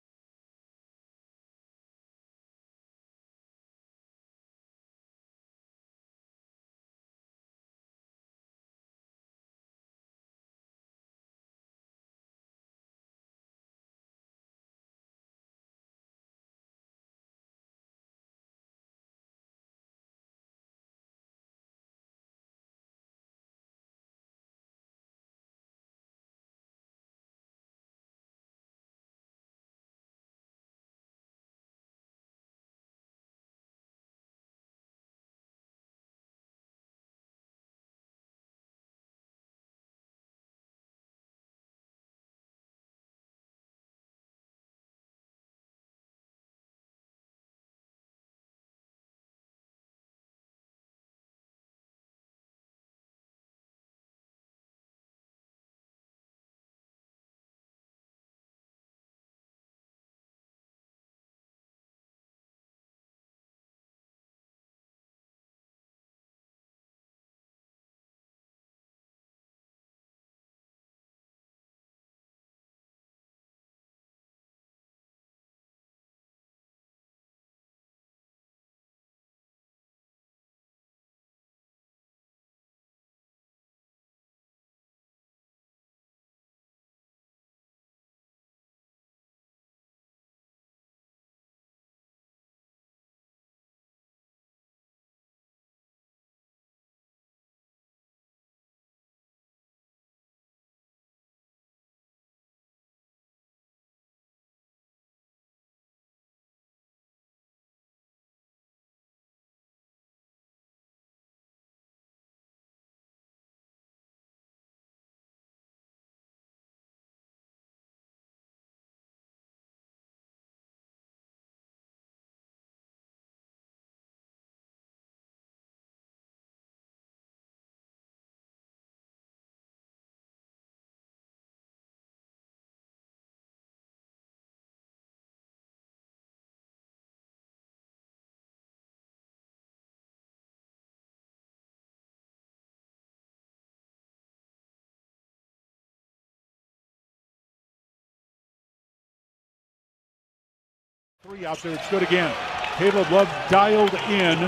3 out there, it's good again. Caleb Love dialed in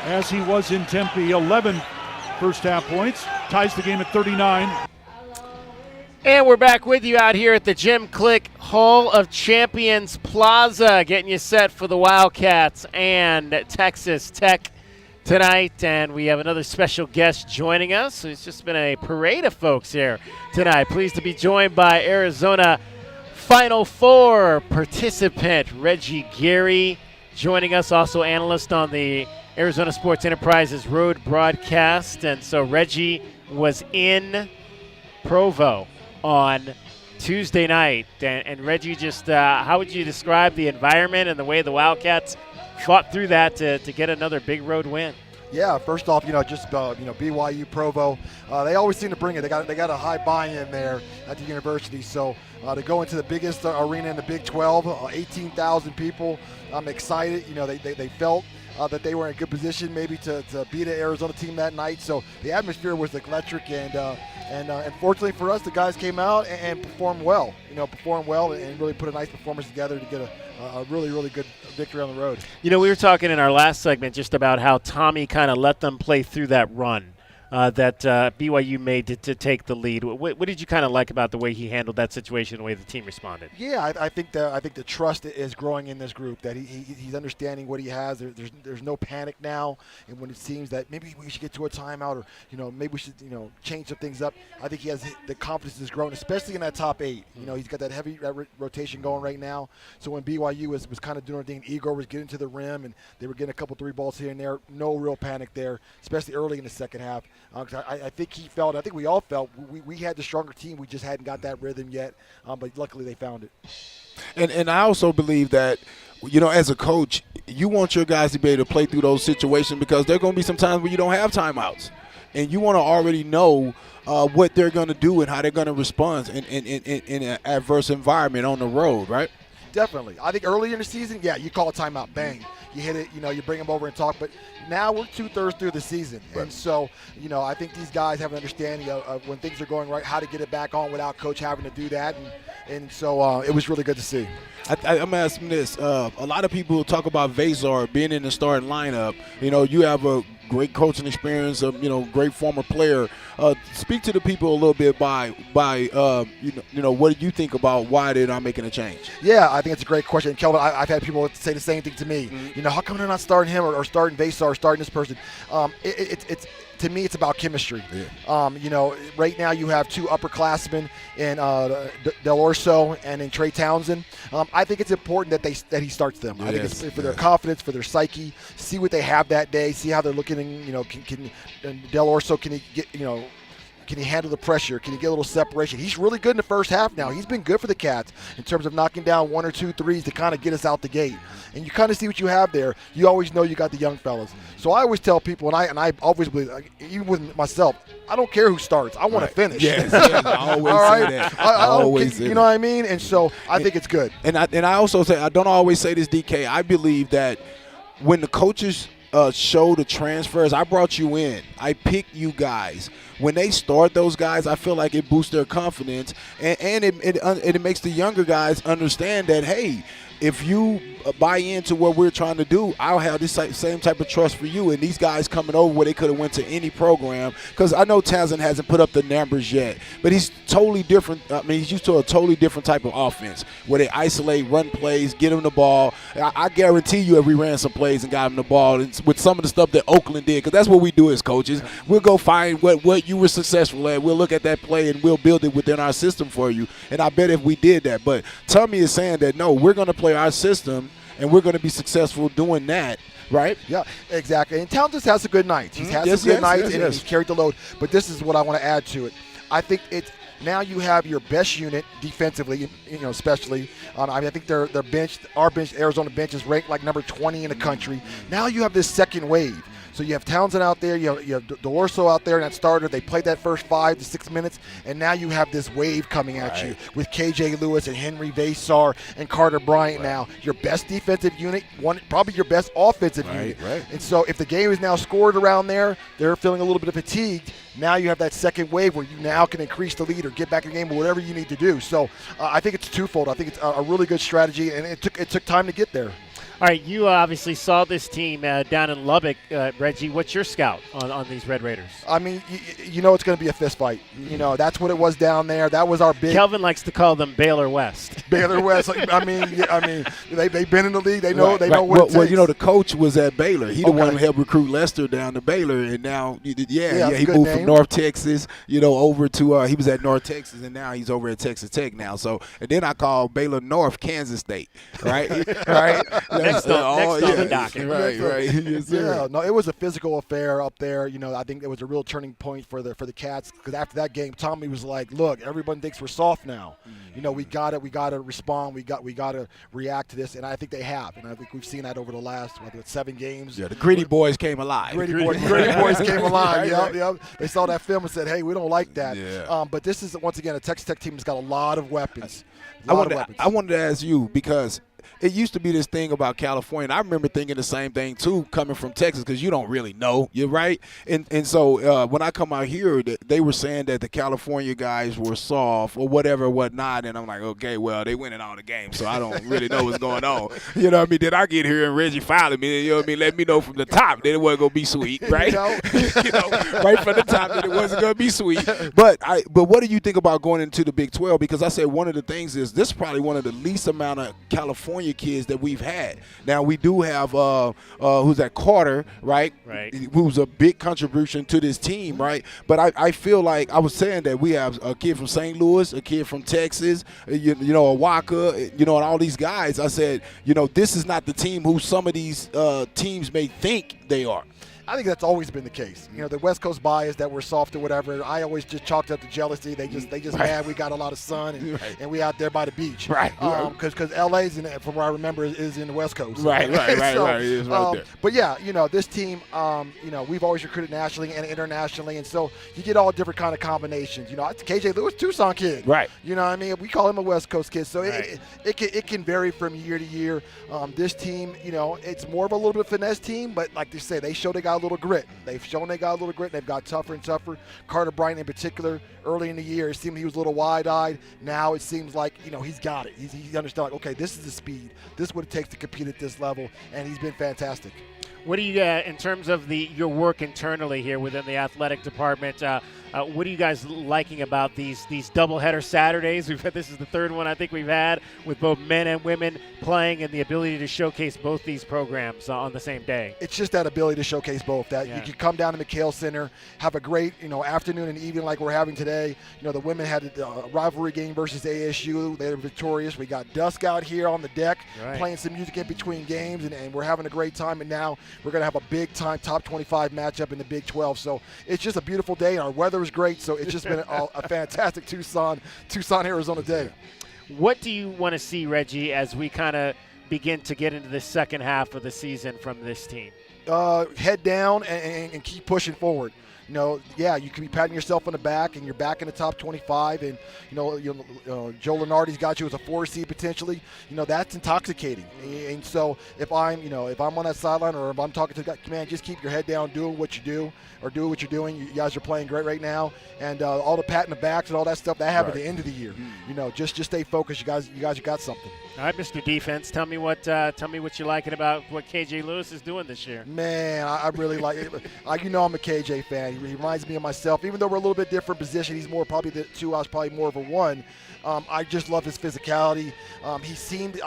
as he was in Tempe. 11 first half points, ties the game at 39. And we're back with you out here at the Jim Click Hall of Champions Plaza, getting you set for the Wildcats and Texas Tech tonight. And we have another special guest joining us. It's just been a parade of folks here tonight. Pleased to be joined by Arizona Final Four participant Reggie Geary, joining us, also analyst on the Arizona Sports Enterprises road broadcast. And so Reggie was in Provo on Tuesday night. And Reggie, just how would you describe the environment and the way the Wildcats fought through that to get another big road win? Yeah, first off, BYU Provo, they always seem to bring it. They got a high buy-in there at the university. So to go into the biggest arena in the Big 12, 18,000 people, I'm excited. They felt that they were in a good position maybe to beat an Arizona team that night. So the atmosphere was electric, and fortunately for us, the guys came out and performed well. And really put a nice performance together to get a really, really good victory on the road. We were talking in our last segment just about how Tommy kind of let them play through that run that BYU made to take the lead. What did you kind of like about the way he handled that situation, the way the team responded? Yeah, I think the trust is growing in this group, that he's understanding what he has. There's no panic now, and when it seems that maybe we should get to a timeout, or maybe we should change some things up, I think he has the confidence is growing, especially in that top 8. He's got that heavy rotation going right now. So when BYU was kind of doing everything, Igor was getting to the rim, and they were getting a couple 3 balls here and there. No real panic there, especially early in the second half. I think he felt, I think we all felt, we had the stronger team. We just hadn't got that rhythm yet, but luckily they found it. And I also believe that, as a coach, you want your guys to be able to play through those situations, because there are going to be some times where you don't have timeouts. And you want to already know what they're going to do and how they're going to respond in an adverse environment on the road, right? Definitely. I think early in the season, you call a timeout, bang. You hit it, you bring them over and talk. But now we're 2/3 through the season. Right. And so, I think these guys have an understanding of when things are going right, how to get it back on without coach having to do that. And so it was really good to see. I'm asking this. A lot of people talk about Vazar being in the starting lineup. You have a great coaching experience, great former player. Speak to the people a little bit by what do you think about why they're not making a change? Yeah, I think it's a great question. And Kelvin, I've had people say the same thing to me. Mm-hmm. How come they're not starting him or starting Vazar or starting this person? It's to me, it's about chemistry. Yeah. Right now you have 2 upperclassmen in Del Orso and in Trey Townsend. I think it's important that he starts them. I think it's for their confidence, for their psyche. See what they have that day. See how they're looking. Can Del Orso, can he get Can he handle the pressure? Can he get a little separation? He's really good in the first half now. He's been good for the Cats in terms of knocking down 1 or 2 threes to kind of get us out the gate. And you kind of see what you have there. You always know you got the young fellas. So I always tell people, and I always believe, even with myself, I don't care who starts. I want to finish. Yes, I always say that. I always say that. You know what I mean? And so I think it's good. And I also say, I don't always say this, DK. I believe that when the coaches show the transfers, I brought you in. I picked you guys. When they start those guys, I feel like it boosts their confidence, and it makes the younger guys understand that, hey, if you buy into what we're trying to do, I'll have this same type of trust for you. And these guys coming over where they could have went to any program, because I know Townsend hasn't put up the numbers yet, but he's totally different. I mean, he's used to a totally different type of offense where they isolate, run plays, get him the ball. I guarantee you, if we ran some plays and got him the ball, and with some of the stuff that Oakland did, because that's what we do as coaches. We'll go find what you were successful at. We'll look at that play and we'll build it within our system for you. And I bet if we did that, but Tommy is saying that no, we're going to play our system and we're going to be successful doing that, right? Yeah, exactly. And Townsend has some good nights. He's had some good nights, and he's carried the load. But this is what I want to add to it. I think it's now you have your best unit defensively, especially. I think their bench, our bench, Arizona bench is ranked like number 20 in the country. Now you have this second wave. So you have Townsend out there, you have D'Orso out there in that starter. They played that first 5 to 6 minutes, and now you have this wave coming at you with KJ Lewis and Henry Vasar and Carter Bryant now. Your best defensive unit, probably your best offensive unit. And so if the game is now scored around there, they're feeling a little bit fatigued. Now you have that second wave where you now can increase the lead or get back in the game or whatever you need to do. So I think it's twofold. I think it's a really good strategy, and it took time to get there. All right, you obviously saw this team down in Lubbock. Reggie, what's your scout on these Red Raiders? I mean, you know it's going to be a fist fight. You know, that's what it was down there. That was our big. Kelvin likes to call them Baylor West. Baylor West. I mean, they've been in the league. They know what it takes. Well, you know, the coach was at Baylor. He the one who helped recruit Lester down to Baylor, and now, he moved from North Texas, over to he was at North Texas, and now he's over at Texas Tech now. So, and then I call Baylor North Kansas State, right? Right. Next on the docket. Right. Yes, yeah, no, it was a physical affair up there. I think it was a real turning point for the Cats, because after that game, Tommy was like, "Look, everyone thinks we're soft now. We got to respond. We got to react to this." And I think they have, and I think we've seen that over the last 7 games. Yeah, the Gritty Boys came alive. Gritty Boys came alive. Yep. They saw that film and said, "Hey, we don't like that." Yeah. But this is once again a Texas Tech team that's got a lot of weapons. I wanted to ask you, because it used to be this thing about California, and I remember thinking the same thing too, coming from Texas, because you don't really know, you're right. And so when I come out here, they were saying that the California guys were soft or whatever, whatnot, and I'm like, okay, well, they winning all the games, so I don't really know what's going on. You know what I mean? Then I get here and Reggie followed me, you know what I mean? Let me know from the top that it wasn't gonna be sweet, right? Right from the top that it wasn't gonna be sweet. But what do you think about going into the Big 12? Because I said one of the things is this is probably one of the least amount of California kids that we've had. Now we do have who's that, Carter, right? Who's a big contribution to this team, right? But I feel like I was saying that we have a kid from St. Louis, a kid from Texas, a Waka, and all these guys. I said, this is not the team who some of these teams may think they are. I think that's always been the case. The West Coast bias that we're soft or whatever, I always just chalked up to jealousy. They just mad we got a lot of sun and we out there by the beach. Right. Because LA's, from what I remember, is in the West Coast. Right. It is right there. But yeah, this team, we've always recruited nationally and internationally, and so you get all different kind of combinations. KJ Lewis, Tucson kid. Right. You know what I mean? We call him a West Coast kid, so it can vary from year to year. This team, it's more of a little bit of finesse team, but like they say, they show they got a little grit. They've shown they got a little grit. They've got tougher and tougher. Carter Bryant in particular, early in the year, it seemed he was a little wide-eyed. Now it seems like, he's got it. He's understood, okay, this is the speed. This is what it takes to compete at this level, and he's been fantastic. What do you, in terms of your work internally here within the athletic department, what are you guys liking about these doubleheader Saturdays? This is the third one I think we've had with both men and women playing, and the ability to showcase both these programs on the same day. It's just that ability to showcase both. That you can come down to McKale Center, have a great afternoon and evening like we're having today. The women had a rivalry game versus ASU. They were victorious. We got Dusk out here on the deck playing some music in between games, and we're having a great time. And now we're going to have a big-time top 25 matchup in the Big 12. So it's just a beautiful day, and our weather is great. So it's just been a fantastic Tucson, Arizona day. What do you want to see, Reggie, as we kind of begin to get into the second half of the season from this team? Head down and keep pushing forward. You can be patting yourself on the back, and you're back in the top 25, and Joe Lenardi's got you as a 4 seed potentially. That's intoxicating. And so if I'm on that sideline, or if I'm talking to the guy, man, just keep your head down, doing what you do, or do what you're doing. You guys are playing great right now, and all the patting the backs and all that stuff that happened at the end of the year. Just stay focused. You guys got something. All right, Mr. Defense, tell me what you're liking about what KJ Lewis is doing this year. Man, I really like it. I'm a KJ fan. He reminds me of myself. Even though we're a little bit different position, he's more probably the 2. I was probably more of a 1. I just love his physicality. He seemed.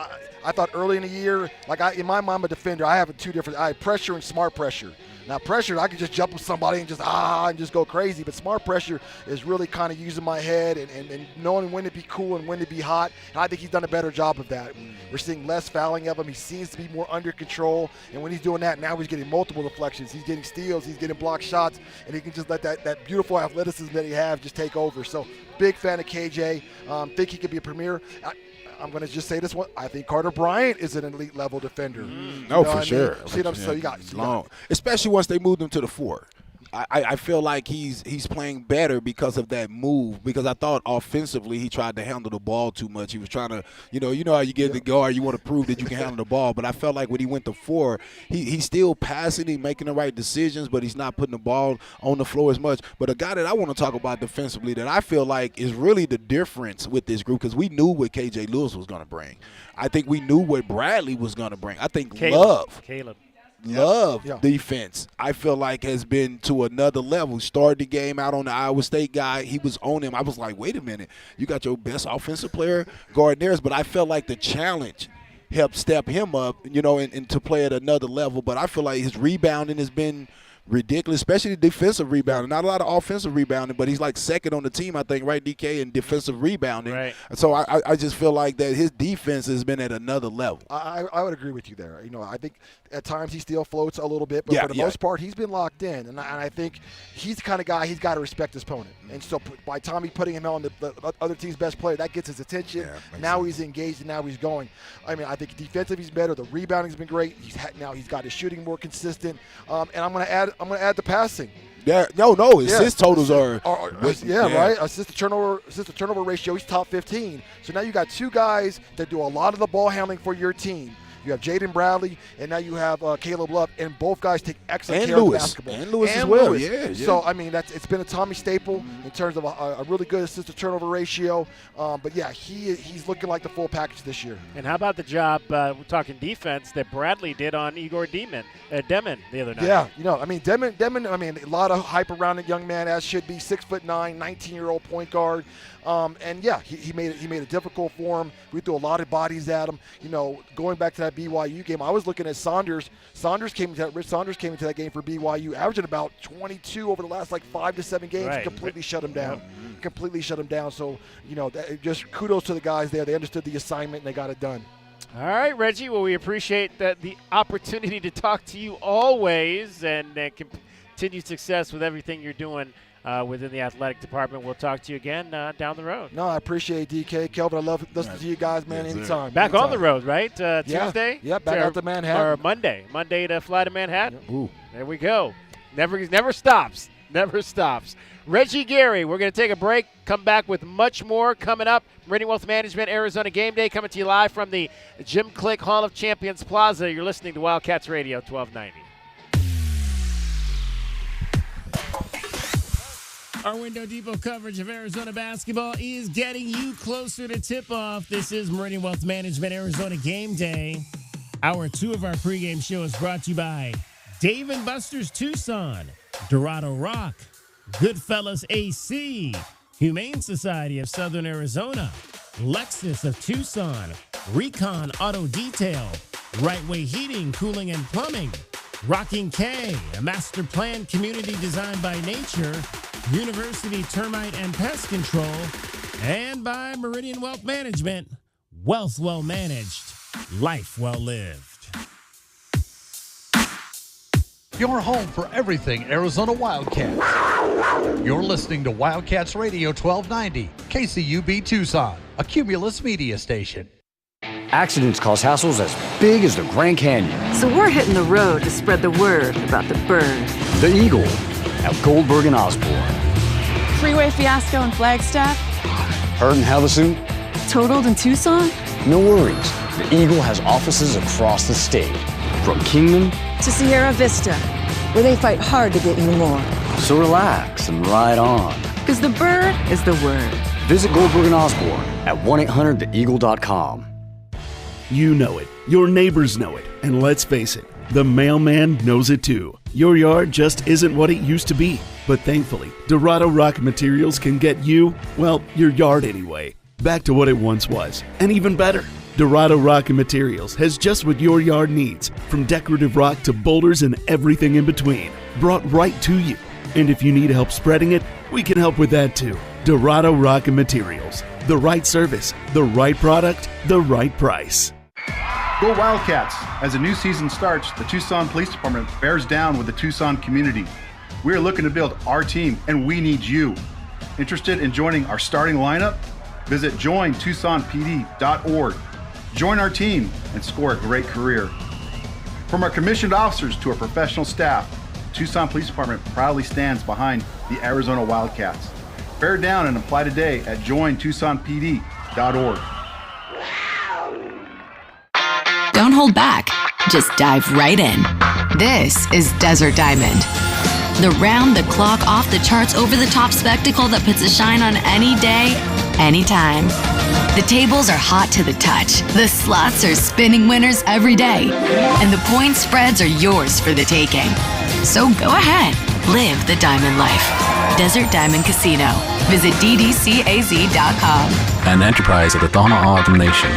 I thought early in the year, in my mind, I'm a defender. I have 2 different. I have pressure and smart pressure. Now, pressure, I can just jump with somebody and just go crazy. But smart pressure is really kind of using my head and knowing when to be cool and when to be hot. And I think he's done a better job of that. We're seeing less fouling of him. He seems to be more under control. And when he's doing that, now he's getting multiple deflections. He's getting steals. He's getting blocked shots. And he can just let that beautiful athleticism that he has just take over. So, big fan of KJ. Think he could be a premier. I'm going to just say this one. I think Carter Bryant is an elite level defender. No, for sure. See what I'm saying? So you got long, especially once they moved him to the 4. I feel like he's playing better because of that move, because I thought offensively he tried to handle the ball too much. He was trying to, you know how you get the guard, you want to prove that you can handle the ball. But I felt like when he went to 4, he's still passing, he's making the right decisions, but he's not putting the ball on the floor as much. But a guy that I want to talk about defensively that I feel like is really the difference with this group, because we knew what KJ Lewis was going to bring. I think we knew what Bradley was going to bring. I think Love defense, I feel like, has been to another level. Started the game out on the Iowa State guy. He was on him. I was like, wait a minute. You got your best offensive player guarding theirs. But I felt like the challenge helped step him up, and to play at another level. But I feel like his rebounding has been ridiculous, especially defensive rebounding. Not a lot of offensive rebounding, but he's like second on the team, I think, right, DK, in defensive rebounding. Right. So I just feel like that his defense has been at another level. I would agree with you there. I think at times he still floats a little bit, but for the most part, he's been locked in. And I think he's the kind of guy, he's got to respect his opponent. And so by Tommy putting him on the other team's best player, that gets his attention. Now he's engaged, and now he's going. I mean, I think defensive he's better. The rebounding's been great. Now he's got his shooting more consistent. And I'm going to add the passing. Yeah, no, assist totals are right. Assist to turnover ratio, he's top 15. So now you got 2 guys that do a lot of the ball handling for your team. You have Jaden Bradley, and now you have Caleb Love, and both guys take excellent care of basketball. And Lewis as well, yeah. So, I mean, it's been a Tommy staple in terms of a really good assist-to-turnover ratio. But, yeah, he's looking like the full package this year. And how about the job, we're talking defense, that Bradley did on Igor Demon the other night? Yeah, Demon, a lot of hype around the young man, as should be. 6'9", 19-year-old point guard. He made it difficult for him. We threw a lot of bodies at him. Going back to that BYU game, I was looking at Saunders. Rich Saunders came into that game for BYU, averaging about 22 over the last 5 to 7 games. Right. Completely shut him down. So, just kudos to the guys there. They understood the assignment and they got it done. All right, Reggie. Well, we appreciate the opportunity to talk to you always, and continued success with everything you're doing within the athletic department. We'll talk to you again down the road. No, I apprate DK. Kelvin, I love listening to you guys, man, anytime. Back on the road, right? Tuesday? Yeah, back out to Manhattan. Or Monday to fly to Manhattan. Ooh. There we go. Never stops. Never stops. Reggie Gary, we're going to take a break, come back with much more coming up. Meridian Wealth Management, Arizona Game Day, coming to you live from the Jim Click Hall of Champions Plaza. You're listening to Wildcats Radio 1290. Our Window Depot coverage of Arizona basketball is getting you closer to tip-off. This is Meridian Wealth Management Arizona Game Day. Hour 2 of our pregame show is brought to you by Dave & Buster's Tucson, Dorado Rock, Goodfellas AC, Humane Society of Southern Arizona, Lexus of Tucson, Recon Auto Detail, Right Way Heating, Cooling, and Plumbing, Rocking K, a master planned community designed by nature, University Termite and Pest Control, and by Meridian Wealth Management, wealth well managed, life well lived. Your home for everything Arizona Wildcats. You're listening to Wildcats Radio 1290, KCUB Tucson, a Cumulus media station. Accidents cause hassles as big as the Grand Canyon. So we're hitting the road to spread the word about the bird. The Eagle at Goldberg and Osborne. Freeway fiasco in Flagstaff. Hurt in Havasu. Totaled in Tucson. No worries. The Eagle has offices across the state. From Kingman to Sierra Vista, where they fight hard to get you more. So relax and ride on. Because the bird is the word. Visit Goldberg and Osborne at 1-800-THEEAGLE.com. You know it. Your neighbors know it. And let's face it, the mailman knows it too. Your yard just isn't what it used to be. But thankfully, Dorado Rock Materials can get you, well, your yard anyway, back to what it once was. And even better. Dorado Rock Materials has just what your yard needs, from decorative rock to boulders and everything in between, brought right to you. And if you need help spreading it, we can help with that too. Dorado Rock Materials. The right service, the right product, the right price. Go Wildcats! As a new season starts, the Tucson Police Department bears down with the Tucson community. We are looking to build our team, and we need you. Interested in joining our starting lineup? Visit jointucsonpd.org. Join our team and score a great career. From our commissioned officers to our professional staff, Tucson Police Department proudly stands behind the Arizona Wildcats. Bear down and apply today at jointucsonpd.org. Don't hold back. Just dive right in. This is Desert Diamond. The round-the-clock, off-the-charts, over-the-top spectacle that puts a shine on any day, anytime. The tables are hot to the touch. The slots are spinning winners every day. And the point spreads are yours for the taking. So go ahead. Live the diamond life. Desert Diamond Casino. Visit ddcaz.com. An enterprise of the Tohono O'odham Nation.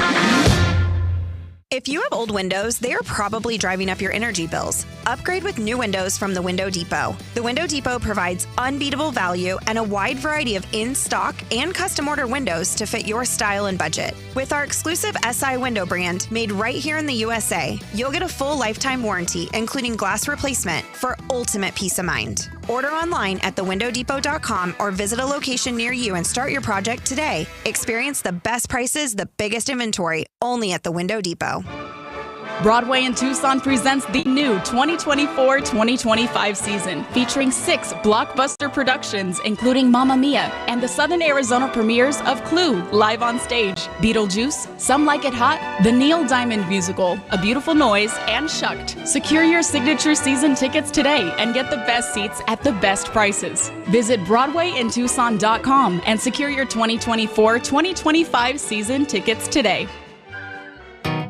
If you have old windows, they are probably driving up your energy bills. Upgrade with new windows from the Window Depot. The Window Depot provides unbeatable value and a wide variety of in-stock and custom order windows to fit your style and budget. With our exclusive SI window brand, made right here in the USA, you'll get a full lifetime warranty, including glass replacement, for ultimate peace of mind. Order online at thewindowdepot.com or visit a location near you and start your project today. Experience the best prices, the biggest inventory, only at the Window Depot. Broadway in Tucson presents the new 2024-2025 season, featuring 6 blockbuster productions, including Mamma Mia and the Southern Arizona premieres of Clue, live on stage, Beetlejuice, Some Like It Hot, the Neil Diamond Musical, A Beautiful Noise, and Shucked. Secure your signature season tickets today and get the best seats at the best prices. Visit BroadwayInTucson.com and secure your 2024-2025 season tickets today.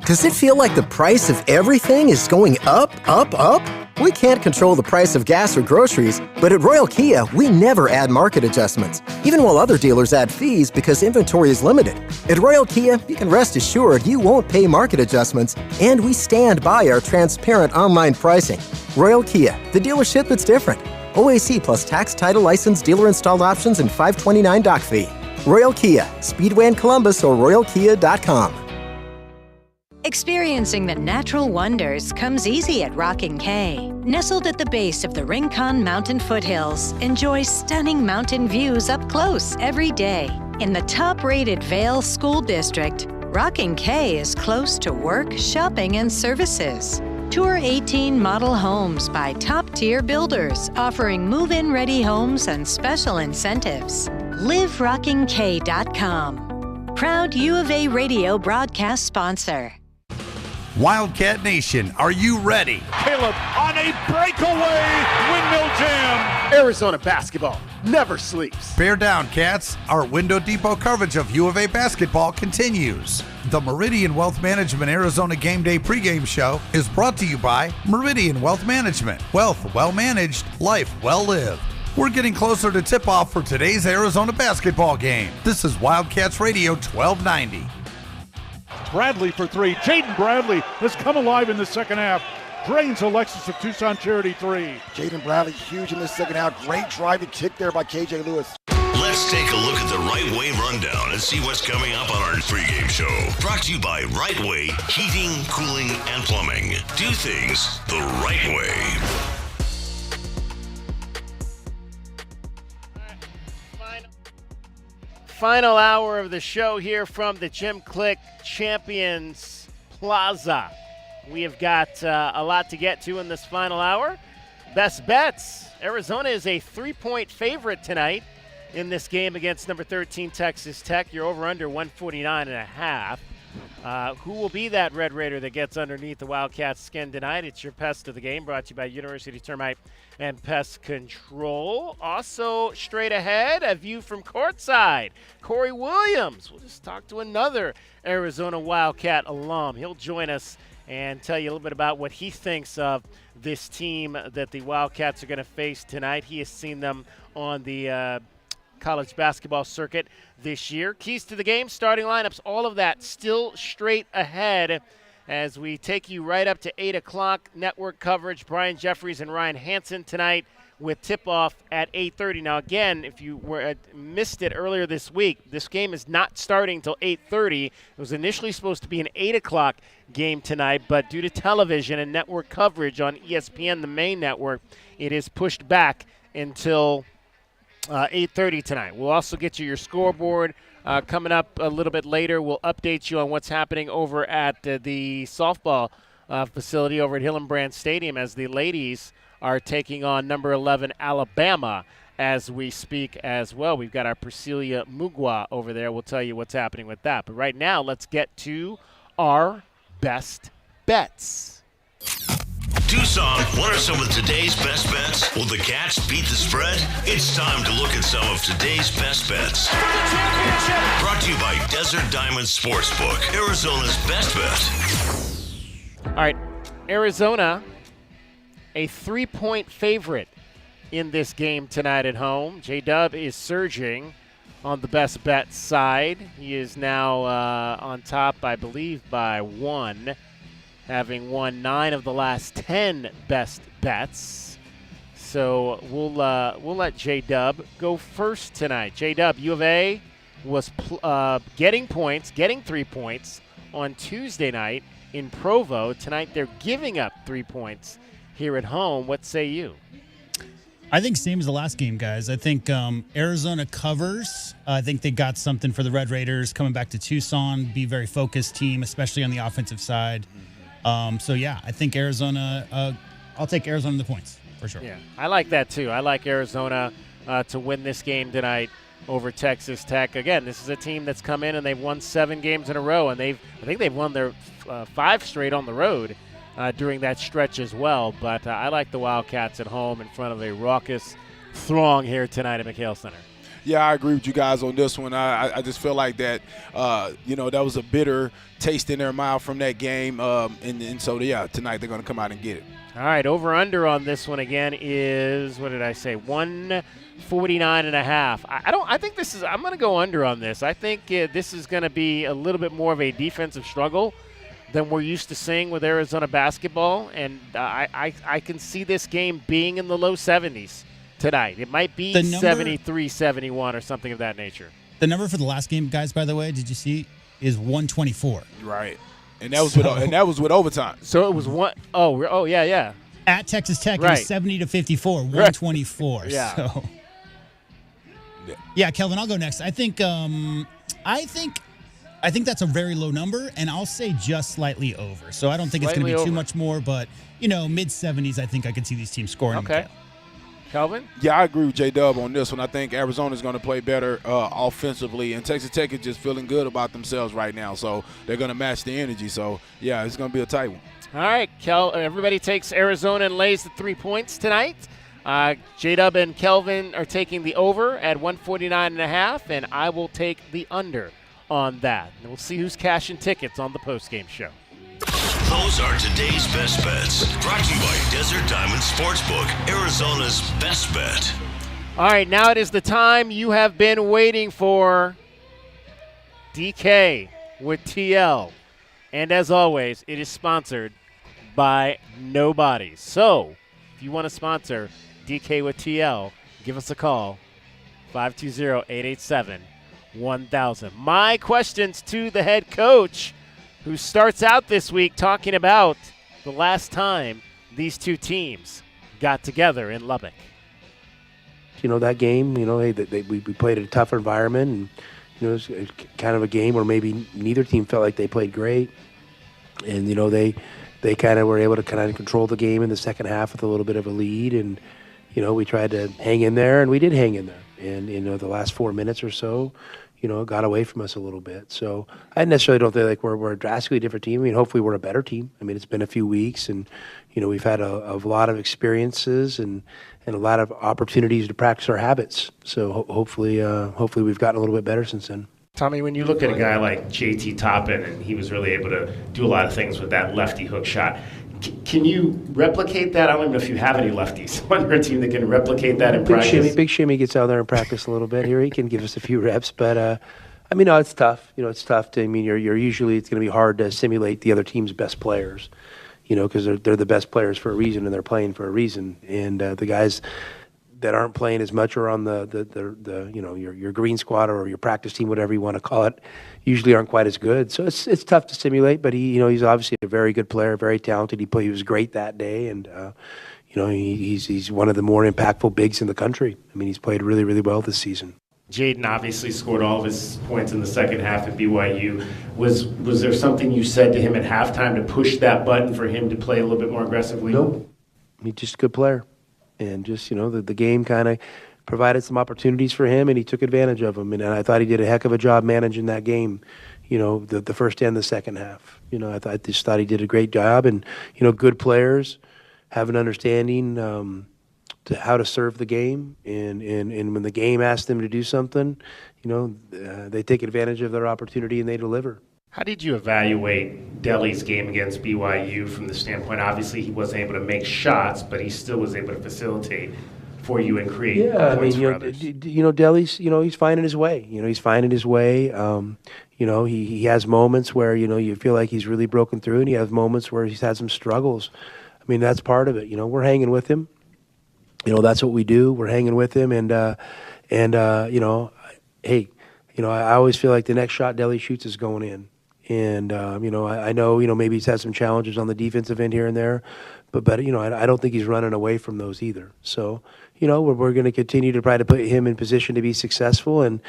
Does it feel like the price of everything is going up, up, up? We can't control the price of gas or groceries, but at Royal Kia, we never add market adjustments, even while other dealers add fees because inventory is limited. At Royal Kia, you can rest assured you won't pay market adjustments, and we stand by our transparent online pricing. Royal Kia, the dealership that's different. OAC plus tax, title, license, dealer installed options, and $529 doc fee. Royal Kia, Speedway in Columbus or royalkia.com. Experiencing the natural wonders comes easy at Rocking K. Nestled at the base of the Rincon Mountain foothills, enjoy stunning mountain views up close every day. In the top-rated Vail School District, Rocking K is close to work, shopping, and services. Tour 18 model homes by top-tier builders, offering move-in ready homes and special incentives. LiveRockingK.com. Proud U of A radio broadcast sponsor. Wildcat Nation, are you ready? Caleb on a breakaway windmill jam. Arizona basketball never sleeps. Bear down, Cats. Our Window Depot coverage of U of A basketball continues. The Meridian Wealth Management Arizona Gameday pregame show is brought to you by Meridian Wealth Management. Wealth well managed, life well lived. We're getting closer to tip-off for today's Arizona basketball game. This is Wildcats Radio 1290. Bradley for 3. Jaden Bradley has come alive in the second half. Drains Alexis of Tucson Charity 3. Jaden Bradley huge in the second half. Great driving kick there by KJ Lewis. Let's take a look at the Right Way rundown and see what's coming up on our pregame show. Brought to you by Right Way Heating, Cooling, and Plumbing. Do things the right way. Final hour of the show here from the Jim Click Champions Plaza. We have got a lot to get to in this final hour. Best bets. Arizona is a 3-point favorite tonight in this game against number 13 Texas Tech. You're over under 149.5. Who will be that Red Raider that gets underneath the Wildcats' skin tonight? It's your Pest of the Game, brought to you by University Termite and Pest Control. Also, straight ahead, a view from courtside. Corey Williams. We'll just talk to another Arizona Wildcat alum. He'll join us and tell you a little bit about what he thinks of this team that the Wildcats are going to face tonight. He has seen them on the college basketball circuit this year. Keys to the game, starting lineups, all of that still straight ahead as we take you right up to 8 o'clock. Network coverage, Brian Jeffries and Ryan Hansen tonight with tip-off at 8:30. Now, again, if you missed it earlier this week, this game is not starting until 8:30. It was initially supposed to be an 8 o'clock game tonight, but due to television and network coverage on ESPN, the main network, it is pushed back until 8:30 tonight. We'll also get you your scoreboard. Coming up a little bit later, we'll update you on what's happening over at the softball facility over at Hillenbrand Stadium as the ladies are taking on number 11 Alabama as we speak as well. We've got our Priscilla Mugwa over there. We'll tell you what's happening with that. But right now, let's get to our best bets. Tucson, what are some of today's best bets? Will the Cats beat the spread? It's time to look at some of today's best bets. Brought to you by Desert Diamond Sportsbook, Arizona's best bet. All right, Arizona, a 3-point favorite in this game tonight at home. J-Dub is surging on the best bet side. He is now on top, I believe, by 1. Having won 9 of the last 10 best bets. So we'll let J-Dub go first tonight. J-Dub, U of A was getting 3 points on Tuesday night in Provo. Tonight they're giving up 3 points here at home. What say you? I think same as the last game, guys. I think Arizona covers. I think they got something for the Red Raiders coming back to Tucson. Be a very focused team, especially on the offensive side. So, yeah, I think Arizona I'll take Arizona in the points for sure. Yeah, I like that too. I like Arizona to win this game tonight over Texas Tech. Again, this is a team that's come in and they've won 7 games in a row, and I think they've won their 5 straight on the road during that stretch as well. But I like the Wildcats at home in front of a raucous throng here tonight at McKale Center. Yeah, I agree with you guys on this one. I just feel like that, that was a bitter taste in their mouth from that game. And so, yeah, tonight they're going to come out and get it. All right, over-under on this one again is, what did I say, 149.5. I think this is – I'm going to go under on this. I think this is going to be a little bit more of a defensive struggle than we're used to seeing with Arizona basketball. And I can see this game being in the low 70s. Tonight. It might be 73-71 or something of that nature. The number for the last game, guys, by the way, did you see, is 124. Right. And that was with overtime. So it was one oh yeah. At Texas Tech, right. It was 70-54, 124. Right. Yeah. So. Yeah, Kelvin, I'll go next. I think that's a very low number, and I'll say just slightly over. So I don't think it's going to be too much more, but mid-70s, I think I could see these teams scoring. Okay. Kelvin? Yeah, I agree with J-Dub on this one. I think Arizona's going to play better offensively, and Texas Tech is just feeling good about themselves right now, so they're going to match the energy. So, yeah, it's going to be a tight one. All right, everybody takes Arizona and lays the 3 points tonight. J-Dub and Kelvin are taking the over at 149.5, and I will take the under on that. And we'll see who's cashing tickets on the postgame show. Those are today's best bets. Brought to you by Desert Diamond Sportsbook, Arizona's best bet. All right, now it is the time you have been waiting for. DK with TL. And as always, it is sponsored by nobody. So, if you want to sponsor DK with TL, give us a call. 520-887-1000. My questions to the head coach, who starts out this week talking about the last time these two teams got together in Lubbock. That game, we played in a tougher environment, and, it was kind of a game where maybe neither team felt like they played great. And, they kind of were able to kind of control the game in the second half with a little bit of a lead. And, we tried to hang in there, and we did hang in there. And, the last 4 minutes or so, it got away from us a little bit. So I necessarily don't think like we're a drastically different team. I mean, hopefully we're a better team. I mean, it's been a few weeks, and, we've had a lot of experiences and a lot of opportunities to practice our habits. So hopefully we've gotten a little bit better since then. Tommy, when you look at a guy like JT Toppin, and he was really able to do a lot of things with that lefty hook shot, can you replicate that? I don't even know if you have any lefties on your team that can replicate that in practice. Big Shimmy gets out there and practice a little bit here. He can give us a few reps, but no, it's tough. It's tough to. You're usually, it's going to be hard to simulate the other team's best players, because they're the best players for a reason and they're playing for a reason. And the guys that aren't playing as much or on your green squad or your practice team, whatever you want to call it, usually aren't quite as good. So it's tough to simulate, but he's obviously a very good player, very talented. He was great that day, and he's one of the more impactful bigs in the country. I mean, he's played really, really well this season. Jaden obviously scored all of his points in the second half at BYU. Was there something you said to him at halftime to push that button for him to play a little bit more aggressively? Nope. He's just a good player. And just, the game kind of provided some opportunities for him, and he took advantage of them. And I thought he did a heck of a job managing that game, the first and the second half. I just thought he did a great job. And, good players have an understanding to how to serve the game. And when the game asks them to do something, they take advantage of their opportunity and they deliver. How did you evaluate Delly's game against BYU from the standpoint? Obviously, he wasn't able to make shots, but he still was able to facilitate for you and create points for others. Delly's, he's finding his way. He's finding his way. He has moments where, you feel like he's really broken through, and he has moments where he's had some struggles. I mean, that's part of it. We're hanging with him. That's what we do. We're hanging with him, and hey, I always feel like the next shot Delly shoots is going in. And, I know, maybe he's had some challenges on the defensive end here and there, but I don't think he's running away from those either. So, we're going to continue to try to put him in position to be successful. And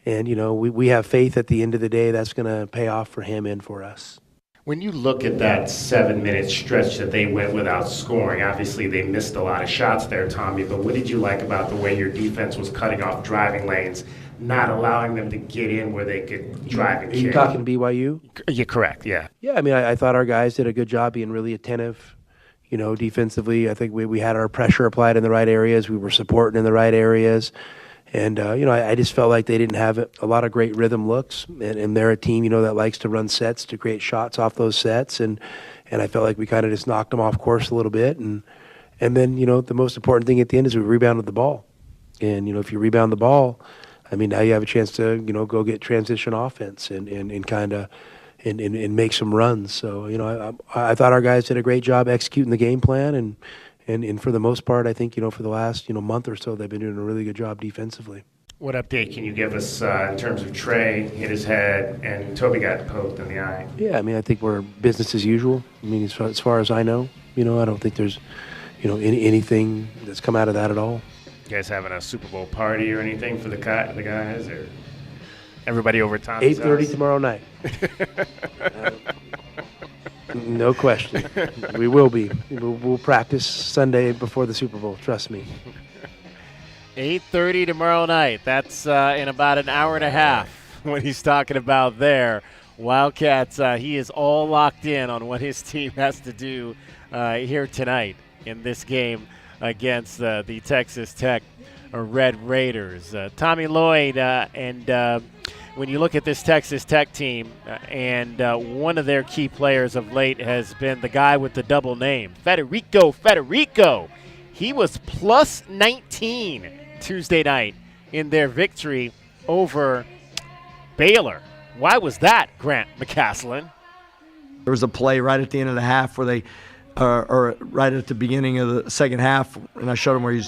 we have faith at the end of the day that's going to pay off for him and for us. When you look at that 7-minute stretch that they went without scoring, obviously they missed a lot of shots there, Tommy, but what did you like about the way your defense was cutting off driving lanes, not allowing them to get in where they could drive and kick? Are you talking BYU? You're correct, yeah. Yeah, I mean, I thought our guys did a good job being really attentive, defensively. I think we had our pressure applied in the right areas. We were supporting in the right areas. And, I just felt like they didn't have a lot of great rhythm looks. And they're a team, that likes to run sets to create shots off those sets. And I felt like we kind of just knocked them off course a little bit. And then, the most important thing at the end is we rebounded the ball. And, if you rebound the ball, I mean, now you have a chance to, go get transition offense and kind of and make some runs. So, I thought our guys did a great job executing the game plan. And for the most part, I think, for the last, month or so, they've been doing a really good job defensively. What update can you give us in terms of Trey hit his head and Toby got poked in the eye? Yeah, I mean, I think we're business as usual. I mean, as far as I know, I don't think there's, anything that's come out of that at all. You guys having a Super Bowl party or anything for the guys, or everybody over Tommy's 8:30 tomorrow night. No question. We will be. We'll practice Sunday before the Super Bowl. Trust me. 8:30 tomorrow night. That's in about an hour and a half what he's talking about there. Wildcats, he is all locked in on what his team has to do here tonight in this game against the Texas Tech Red Raiders. Tommy Lloyd, and when you look at this Texas Tech team, and one of their key players of late has been the guy with the double name, Federico. He was plus 19 Tuesday night in their victory over Baylor. Why was that, Grant McCaslin? There was a play right at the end of the half where they, or right at the beginning of the second half, and I showed him where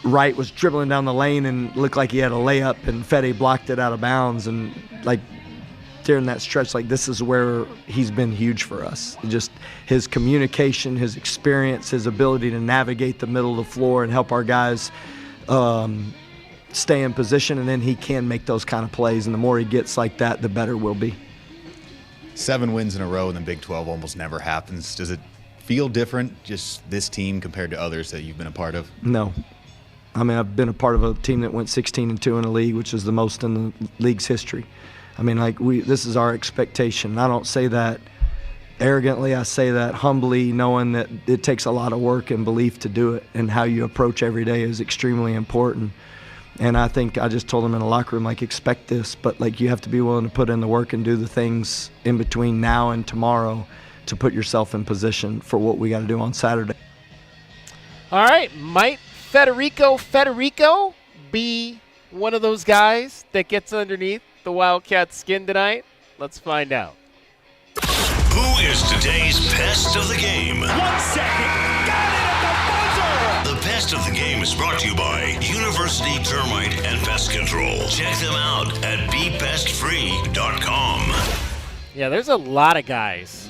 Wright was dribbling down the lane and looked like he had a layup, and Fede blocked it out of bounds. And like during that stretch, like this is where he's been huge for us. Just his communication, his experience, his ability to navigate the middle of the floor and help our guys stay in position, and then he can make those kind of plays. And the more he gets like that, the better we'll be. 7 wins in a row in the Big 12 almost never happens. Does it feel different, just this team compared to others that you've been a part of? No. I mean, I've been a part of a team that went 16-2 in the league, which is the most in the league's history. I mean, like this is our expectation. I don't say that arrogantly. I say that humbly, knowing that it takes a lot of work and belief to do it, and how you approach every day is extremely important. And I think I just told them in the locker room, like, expect this, but like you have to be willing to put in the work and do the things in between now and tomorrow to put yourself in position for what we got to do on Saturday. All right, might Federico be one of those guys that gets underneath the Wildcats' skin tonight? Let's find out. Who is today's Pest of the Game? 1 second. Got it at the buzzer. The Pest of the Game is brought to you by University Termite and Pest Control. Check them out at bepestfree.com. Yeah, there's a lot of guys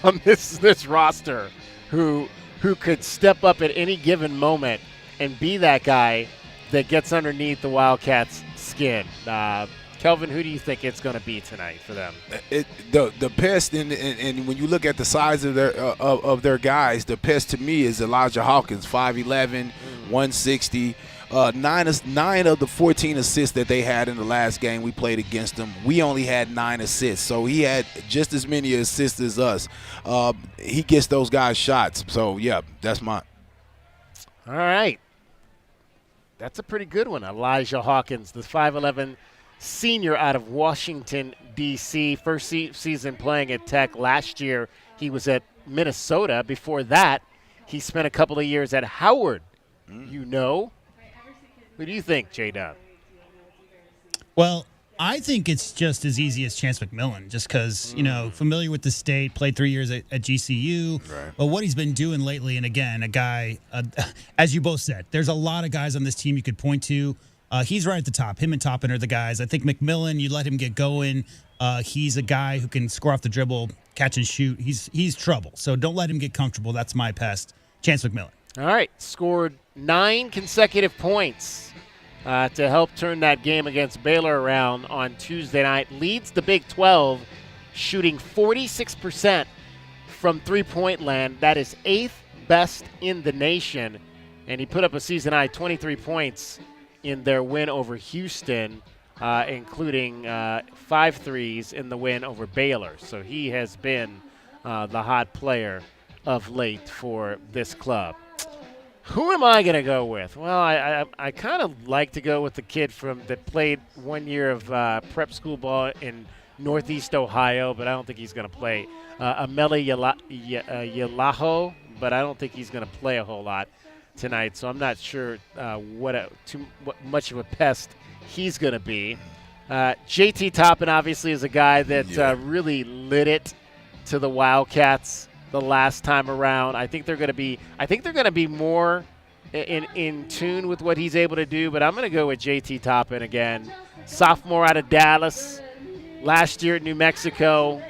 on this roster who who could step up at any given moment and be that guy that gets underneath the Wildcats' skin. Kelvin, who do you think it's going to be tonight for them? The pest, and when you look at the size of their guys, the pest to me is Elijah Hawkins, 5'11", 160. 9 of the 14 assists that they had in the last game we played against them, we only had 9 assists. So he had just as many assists as us. He gets those guys shots. So, yeah, that's mine. All right. That's a pretty good one. Elijah Hawkins, the 5'11" senior out of Washington, D.C. First season playing at Tech. Last year he was at Minnesota. Before that, he spent a couple of years at Howard. You know? What do you think, J-Dub? Well, I think it's just as easy as Chance McMillan, just because, familiar with the state, played 3 years at GCU. Right. But what he's been doing lately, and again, a guy, as you both said, there's a lot of guys on this team you could point to. He's right at the top. Him and Toppin are the guys. I think McMillan, you let him get going. He's a guy who can score off the dribble, catch and shoot. He's trouble. So don't let him get comfortable. That's my pest. Chance McMillan. All right. Scored 9 consecutive points to help turn that game against Baylor around on Tuesday night. Leads the Big 12, shooting 46% from three-point land. That is 8th best in the nation. And he put up a season-high 23 points in their win over Houston, including 5 threes in the win over Baylor. So he has been the hot player of late for this club. Who am I going to go with? Well, I kind of like to go with the kid that played 1 year of prep school ball in Northeast Ohio, but I don't think he's going to play. Ameli Yalaho, but I don't think he's going to play a whole lot tonight, so I'm not sure what much of a pest he's going to be. JT Toppin obviously is a guy that really lit it to the Wildcats the last time around. I think they're going to be more in tune with what he's able to do, but I'm going to go with JT Toppin again. Sophomore out of Dallas, last year at New Mexico,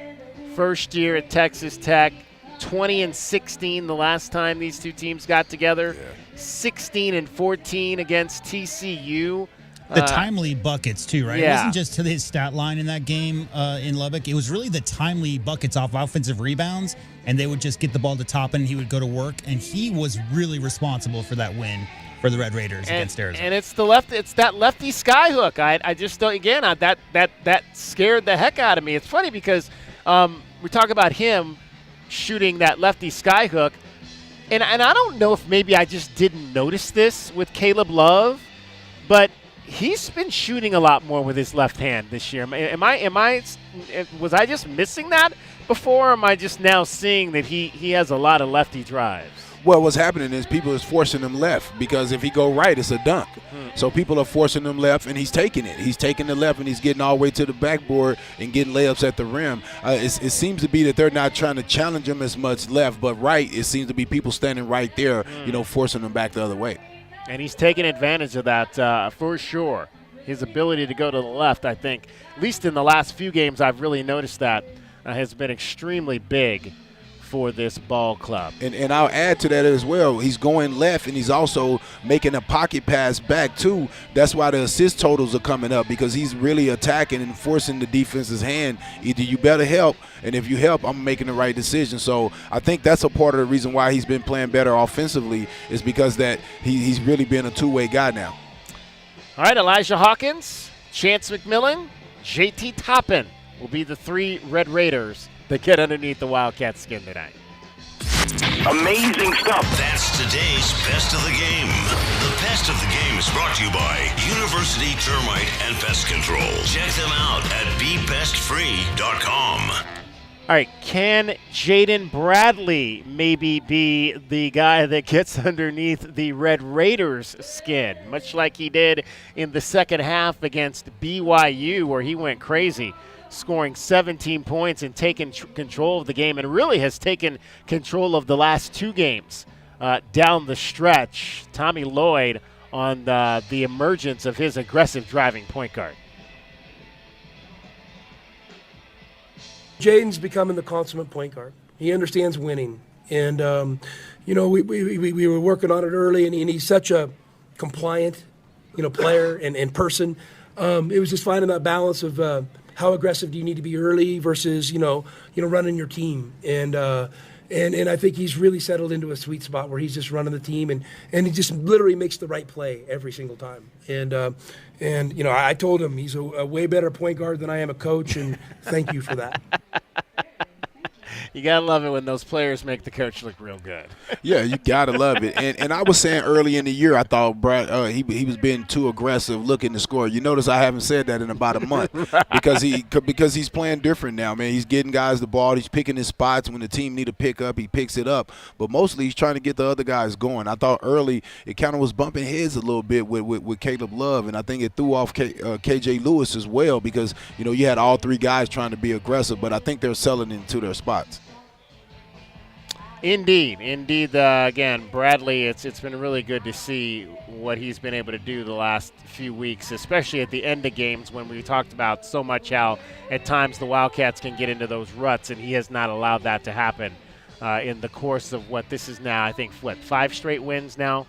first year at Texas Tech. 20-16 the last time these two teams got together. 16-14 against TCU. The timely buckets, too, right? Yeah. It wasn't just to his stat line in that game in Lubbock. It was really the timely buckets off offensive rebounds, and they would just get the ball to Toppin, and he would go to work, and he was really responsible for that win for the Red Raiders against Arizona. And it's that lefty skyhook. I just don't, again, that scared the heck out of me. It's funny because we talk about him shooting that lefty skyhook, and I don't know if maybe I just didn't notice this with Caleb Love, but he's been shooting a lot more with his left hand this year. Was I just missing that before, or am I just now seeing that he has a lot of lefty drives? Well, what's happening is people is forcing him left, because if he go right, it's a dunk. So people are forcing him left, and he's taking it. He's taking the left, and he's getting all the way to the backboard and getting layups at the rim. It seems to be that they're not trying to challenge him as much left, but right, it seems to be people standing right there, forcing him back the other way. And he's taking advantage of that for sure. His ability to go to the left, I think, at least in the last few games, I've really noticed that has been extremely big for this ball club. And I'll add to that as well. He's going left, and he's also making a pocket pass back too. That's why the assist totals are coming up, because he's really attacking and forcing the defense's hand. Either you better help, and if you help, I'm making the right decision. So I think that's a part of the reason why he's been playing better offensively, is because that he's really been a two-way guy now. All right, Elijah Hawkins, Chance McMillan, JT Toppin will be the 3 Red Raiders that get underneath the Wildcat skin tonight. Amazing stuff. That's today's Best of the Game. The Best of the Game is brought to you by University Termite and Pest Control. Check them out at BePestFree.com. All right, can Jaden Bradley maybe be the guy that gets underneath the Red Raiders' skin, much like he did in the second half against BYU, where he went crazy, scoring 17 points and taking control of the game, and really has taken control of the last 2 games down the stretch. Tommy Lloyd on the emergence of his aggressive driving point guard. Jaden's becoming the consummate point guard. He understands winning. And, we were working on it early, and he's such a compliant, player and person. It was just finding that balance of how aggressive do you need to be early versus, running your team. And I think he's really settled into a sweet spot where he's just running the team and he just literally makes the right play every single time. And I told him he's a way better point guard than I am a coach, and thank you for that. You got to love it when those players make the coach look real good. Yeah, you got to love it. And I was saying early in the year, I thought Brad he was being too aggressive looking to score. You notice I haven't said that in about a month because he's playing different now, man. He's getting guys the ball. He's picking his spots. When the team need a pickup, he picks it up. But mostly he's trying to get the other guys going. I thought early it kind of was bumping heads a little bit with Caleb Love, and I think it threw off KJ Lewis as well because, you had all three guys trying to be aggressive, but I think they're selling into their spots. Indeed. Again, Bradley, it's been really good to see what he's been able to do the last few weeks, especially at the end of games when we talked about so much how at times the Wildcats can get into those ruts, and he has not allowed that to happen in the course of what this is now, I think, 5 straight wins now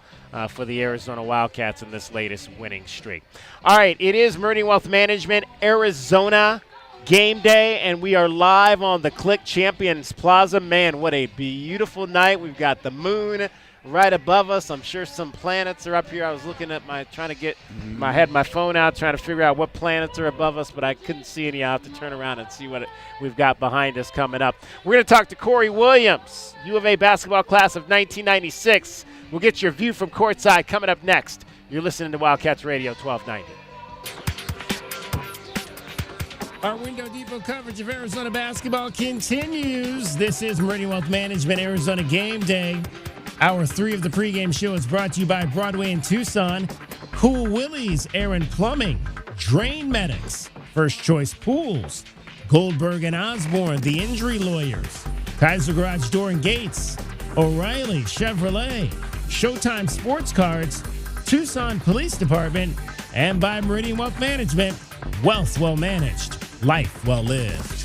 for the Arizona Wildcats in this latest winning streak. All right, it is Meridian Wealth Management, Arizona Game Day, and we are live on the Click Champions Plaza. Man, what a beautiful night. We've got the moon right above us. I'm sure some planets are up here. I was looking at my phone out, trying to figure out what planets are above us, but I couldn't see any. I'll have to turn around and see what we've got behind us coming up. We're going to talk to Corey Williams, U of A basketball class of 1996. We'll get your view from courtside coming up next. You're listening to Wildcats Radio 1290. Our Window Depot coverage of Arizona basketball continues. This is Meridian Wealth Management Arizona Game Day. Hour 3 of the pregame show is brought to you by Broadway in Tucson, Cool Willie's Aaron Plumbing, Drain Medics, First Choice Pools, Goldberg and Osborne, The Injury Lawyers, Kaiser Garage Door and Gates, O'Reilly Chevrolet, Showtime Sports Cards, Tucson Police Department, and by Meridian Wealth Management, wealth well managed, life well lived.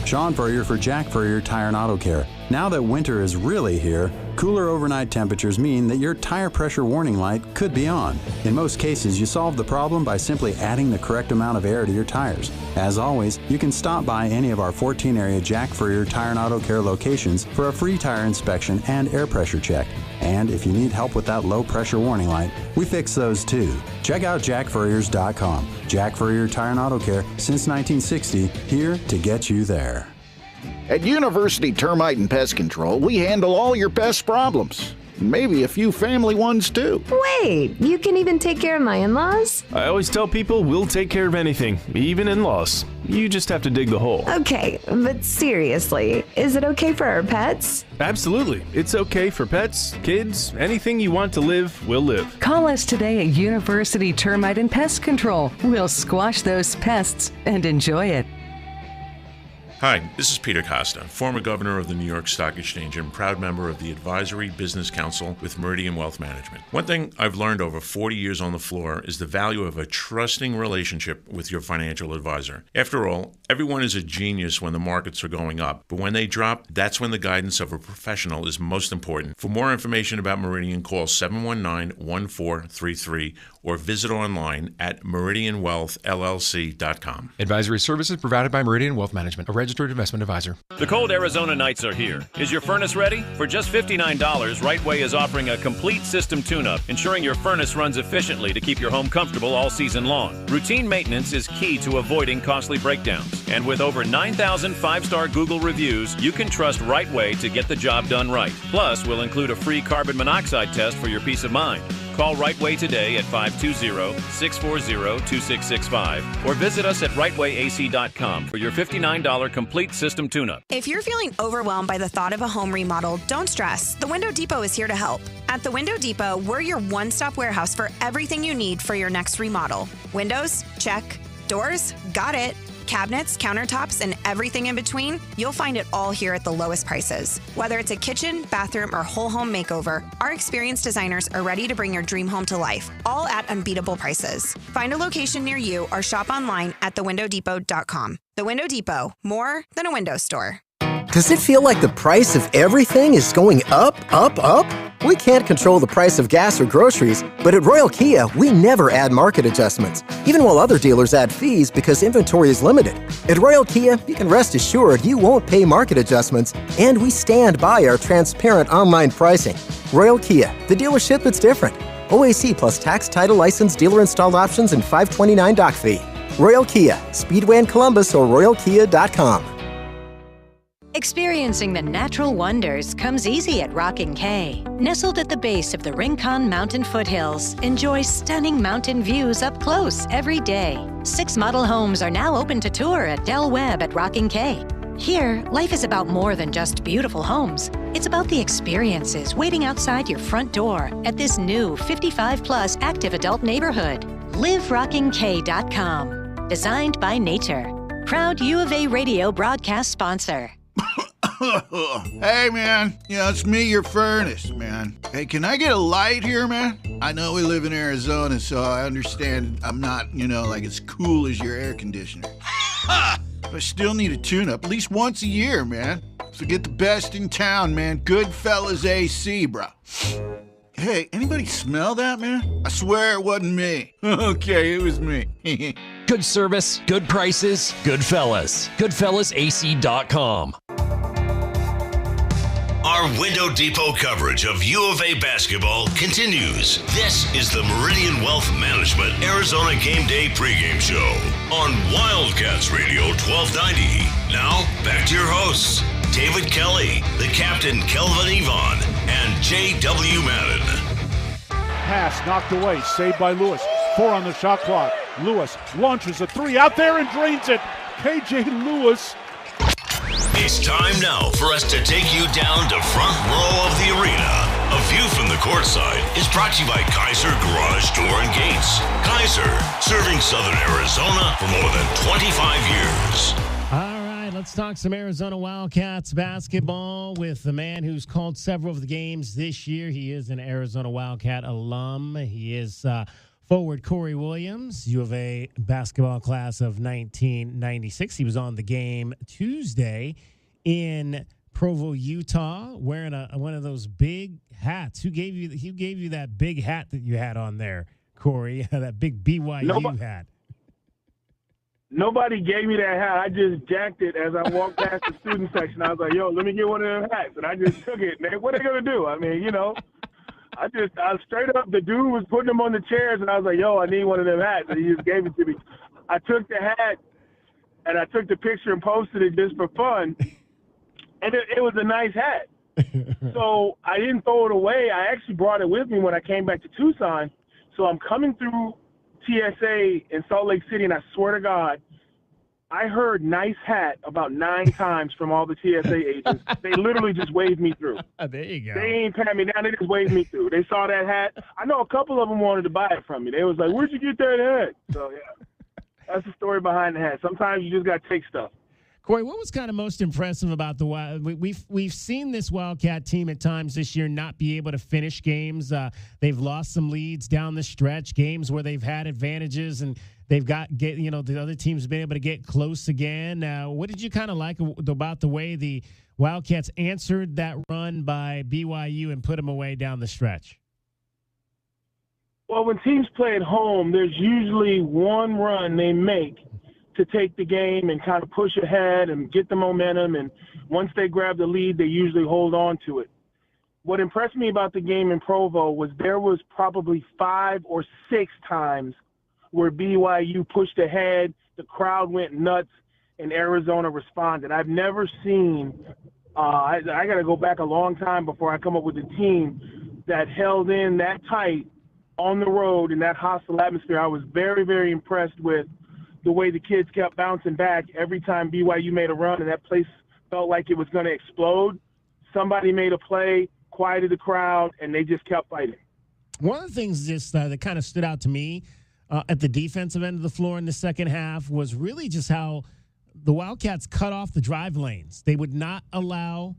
Sean Furrier for Jack Furrier Tire and Auto Care. Now that winter is really here, cooler overnight temperatures mean that your tire pressure warning light could be on. In most cases, you solve the problem by simply adding the correct amount of air to your tires. As always, you can stop by any of our 14 area Jack Furrier Tire and Auto Care locations for a free tire inspection and air pressure check. And if you need help with that low pressure warning light, we fix those too. Check out jackfurriers.com. Jack Furrier Tire and Auto Care since 1960, here to get you there. At University Termite and Pest Control, we handle all your pest problems. Maybe a few family ones too. Wait, you can even take care of my in-laws? I always tell people we'll take care of anything, even in-laws. You just have to dig the hole. Okay, but seriously, is it okay for our pets? Absolutely. It's okay for pets, kids, anything you want to live, will live. Call us today at University Termite and Pest Control. We'll squash those pests and enjoy it. Hi, this is Peter Costa, former governor of the New York Stock Exchange and proud member of the Advisory Business Council with Meridian Wealth Management. One thing I've learned over 40 years on the floor is the value of a trusting relationship with your financial advisor. After all, everyone is a genius when the markets are going up, but when they drop, that's when the guidance of a professional is most important. For more information about Meridian, call 719-1433 or visit online at meridianwealthllc.com. Advisory services provided by Meridian Wealth Management, a registered investment advisor. The cold Arizona nights are here. Is your furnace ready? For just $59, Rightway is offering a complete system tune-up, ensuring your furnace runs efficiently to keep your home comfortable all season long. Routine maintenance is key to avoiding costly breakdowns. And with over 9,000 five-star Google reviews, you can trust Rightway to get the job done right. Plus, we'll include a free carbon monoxide test for your peace of mind. Call Rightway today at 520-640-2665 or visit us at rightwayac.com for your $59 complete system tune-up. If you're feeling overwhelmed by the thought of a home remodel, don't stress. The Window Depot is here to help. At the Window Depot, we're your one-stop warehouse for everything you need for your next remodel. Windows? Check. Doors? Got it. Cabinets, countertops, and everything in between, you'll find it all here at the lowest prices. Whether it's a kitchen, bathroom, or whole home makeover, our experienced designers are ready to bring your dream home to life, all at unbeatable prices. Find a location near you or shop online at thewindowdepot.com. The Window Depot, more than a window store. Does it feel like the price of everything is going up, up, up? We can't control the price of gas or groceries, but at Royal Kia, we never add market adjustments, even while other dealers add fees because inventory is limited. At Royal Kia, you can rest assured you won't pay market adjustments, and we stand by our transparent online pricing. Royal Kia, the dealership that's different. OAC plus tax, title, license, dealer installed options, and $529 doc fee. Royal Kia, Speedway in Columbus or royalkia.com. Experiencing the natural wonders comes easy at Rockin' K. Nestled at the base of the Rincon Mountain foothills, enjoy stunning mountain views up close every day. 6 model homes are now open to tour at Del Webb at Rockin' K. Here, life is about more than just beautiful homes. It's about the experiences waiting outside your front door at this new 55-plus active adult neighborhood. LiveRockingK.com. Designed by nature. Proud U of A radio broadcast sponsor. Hey, man. Yeah, it's me, your furnace, man. Hey, can I get a light here, man? I know we live in Arizona, so I understand I'm not, like as cool as your air conditioner. But I still need a tune-up at least once a year, man. So get the best in town, man. Goodfellas AC, bro. Hey, anybody smell that, man? I swear it wasn't me. Okay, it was me. Good service, good prices, Goodfellas. GoodfellasAC.com. Our Window Depot coverage of U of A basketball continues. This is the Meridian Wealth Management Arizona Game Day pregame show on Wildcats Radio 1290. Now, back to your hosts, David Kelly, the captain Kelvin Yvonne, and J.W. Madden. Pass knocked away, saved by Lewis. 4 on the shot clock. Lewis launches a 3 out there and drains it. K.J. Lewis. It's time now for us to take you down to front row of the arena. A view from the courtside is brought to you by Kaiser Garage Door and Gates. Kaiser, serving Southern Arizona for more than 25 years. All right, let's talk some Arizona Wildcats basketball with the man who's called several of the games this year. He is an Arizona Wildcat alum. He is forward Corey Williams, U of A basketball class of 1996. He was on the game Tuesday in Provo, Utah, wearing one of those big hats. Who gave you that big hat that you had on there, Corey? That big BYU hat. Nobody gave me that hat. I just jacked it as I walked past the student section. I was like, yo, let me get one of them hats. And I just took it. Man, what are they going to do? I mean, I straight up, the dude was putting them on the chairs, and I was like, yo, I need one of them hats. And he just gave it to me. I took the hat, and I took the picture and posted it just for fun. And it was a nice hat. So I didn't throw it away. I actually brought it with me when I came back to Tucson. So I'm coming through TSA in Salt Lake City, and I swear to God, I heard nice hat about 9 times from all the TSA agents. They literally just waved me through. There you go. They ain't patting me down. They just waved me through. They saw that hat. I know a couple of them wanted to buy it from me. They was like, where'd you get that hat? So, yeah, that's the story behind the hat. Sometimes you just got to take stuff. Corey, what was kind of most impressive about the Wild? We've seen this Wildcat team at times this year not be able to finish games. They've lost some leads down the stretch, games where they've had advantages, and they've the other team's been able to get close again. What did you kind of like about the way the Wildcats answered that run by BYU and put them away down the stretch? Well, when teams play at home, there's usually one run they make to take the game and kind of push ahead and get the momentum. And once they grab the lead, they usually hold on to it. What impressed me about the game in Provo was there was probably 5 or 6 times where BYU pushed ahead, the crowd went nuts, and Arizona responded. I've never seen I got to go back a long time before I come up with a team that held in that tight on the road in that hostile atmosphere. I was very, very impressed with the way the kids kept bouncing back every time BYU made a run, and that place felt like it was going to explode. Somebody made a play, quieted the crowd, and they just kept fighting. One of the things that kind of stood out to me at the defensive end of the floor in the second half was really just how the Wildcats cut off the drive lanes. They would not allow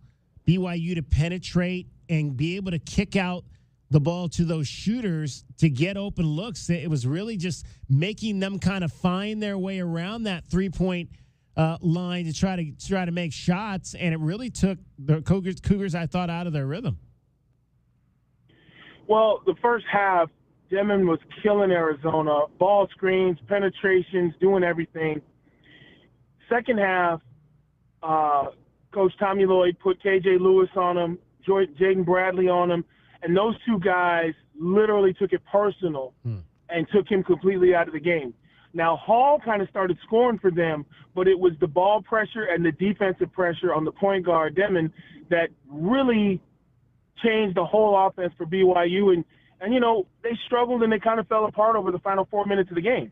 BYU to penetrate and be able to kick out the ball to those shooters to get open looks. It was really just making them kind of find their way around that three-point line to try to make shots, and it really took the Cougars, I thought, out of their rhythm. Well, the first half, Demon was killing Arizona. Ball screens, penetrations, doing everything. Second half, Coach Tommy Lloyd put KJ Lewis on him, Jaden Bradley on him, and those two guys literally took it personal and took him completely out of the game. Now, Hall kind of started scoring for them, but it was the ball pressure and the defensive pressure on the point guard, Demon, that really changed the whole offense for BYU. And you know, they struggled and they kind of fell apart over the final 4 minutes of the game.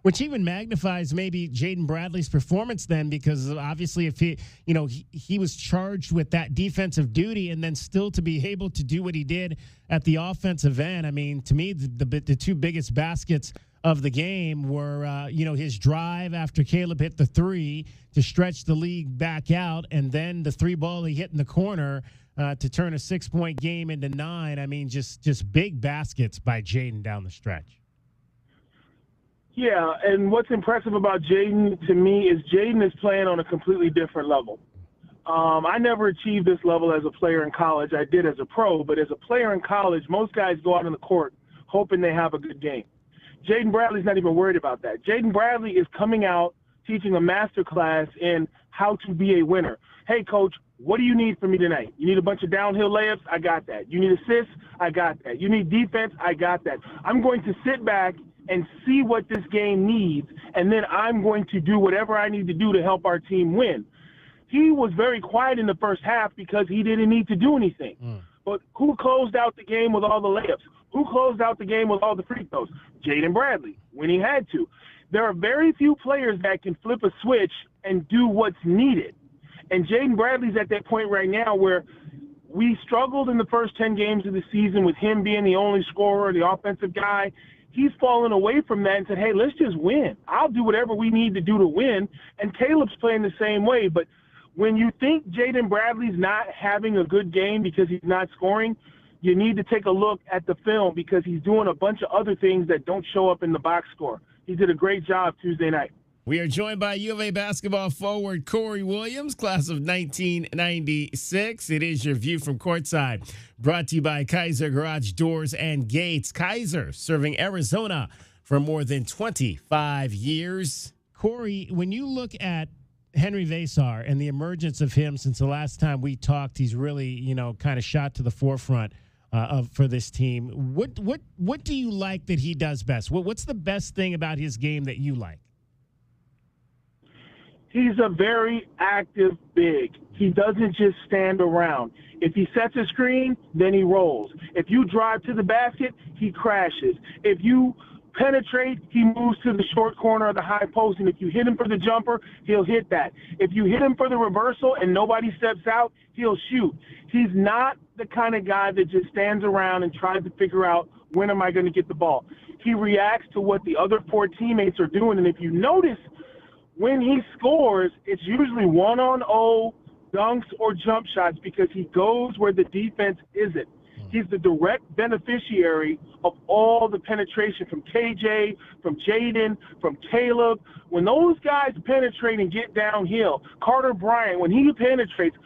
Which even magnifies maybe Jaden Bradley's performance then, because obviously if he was charged with that defensive duty and then still to be able to do what he did at the offensive end. I mean, to me, the two biggest baskets of the game were, his drive after Caleb hit the three to stretch the league back out, and then the three ball he hit in the corner to turn a 6-point game into 9. I mean, just big baskets by Jaden down the stretch. Yeah, and what's impressive about Jaden to me is Jaden is playing on a completely different level. I never achieved this level as a player in college. I did as a pro, but as a player in college, most guys go out on the court hoping they have a good game. Jaden Bradley's not even worried about that. Jaden Bradley is coming out teaching a master class in how to be a winner. Hey, coach, what do you need from me tonight? You need a bunch of downhill layups? I got that. You need assists? I got that. You need defense? I got that. I'm going to sit back and see what this game needs, and then I'm going to do whatever I need to do to help our team win. He was very quiet in the first half because he didn't need to do anything. But who closed out the game with all the layups? Who closed out the game with all the free throws? Jaden Bradley, when he had to. There are very few players that can flip a switch and do what's needed. And Jaden Bradley's at that point right now where we struggled in the first 10 games of the season with him being the only scorer, the offensive guy. He's fallen away from that and said, hey, let's just win. I'll do whatever we need to do to win. And Caleb's playing the same way. But when you think Jaden Bradley's not having a good game because he's not scoring, you need to take a look at the film because he's doing a bunch of other things that don't show up in the box score. He did a great job Tuesday night. We are joined by U of A basketball forward Corey Williams, class of 1996. It is your view from courtside, brought to you by Kaiser Garage Doors and Gates. Kaiser, serving Arizona for more than 25 years. Corey, when you look at Henry Vasar and the emergence of him since the last time we talked, he's really, kind of shot to the forefront for this team. What do you like that he does best? What's the best thing about his game that you like? He's a very active big. He doesn't just stand around. If he sets a screen, then he rolls. If you drive to the basket, he crashes. If you penetrate, he moves to the short corner of the high post, and if you hit him for the jumper, he'll hit that. If you hit him for the reversal and nobody steps out, he'll shoot. He's not the kind of guy that just stands around and tries to figure out when am I going to get the ball. He reacts to what the other 4 teammates are doing, and if you notice, when he scores, it's usually 1-on-0 dunks or jump shots because he goes where the defense isn't. He's the direct beneficiary of all the penetration from KJ, from Jaden, from Caleb. When those guys penetrate and get downhill, Carter Bryant, when he penetrates,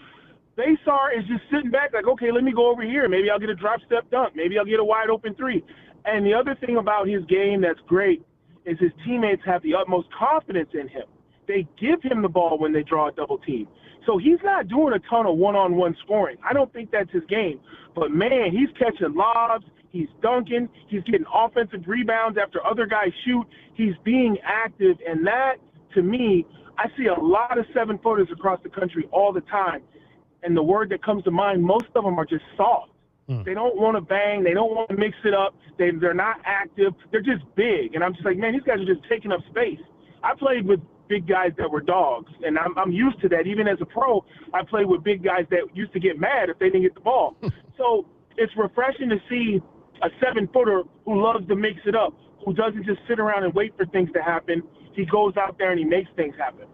Vasar is just sitting back like, okay, let me go over here. Maybe I'll get a drop step dunk. Maybe I'll get a wide open 3. And the other thing about his game that's great is his teammates have the utmost confidence in him. They give him the ball when they draw a double team. So he's not doing a ton of one-on-one scoring. I don't think that's his game. But, man, he's catching lobs. He's dunking. He's getting offensive rebounds after other guys shoot. He's being active. And that, to me, I see a lot of 7-footers across the country all the time. And the word that comes to mind, most of them are just soft. They don't want to bang. They don't want to mix it up. They're not active. They're just big. And I'm just like, man, these guys are just taking up space. I played with big guys that were dogs, and I'm used to that. Even as a pro, I played with big guys that used to get mad if they didn't get the ball. So it's refreshing to see a 7-footer who loves to mix it up, who doesn't just sit around and wait for things to happen. He goes out there and he makes things happen.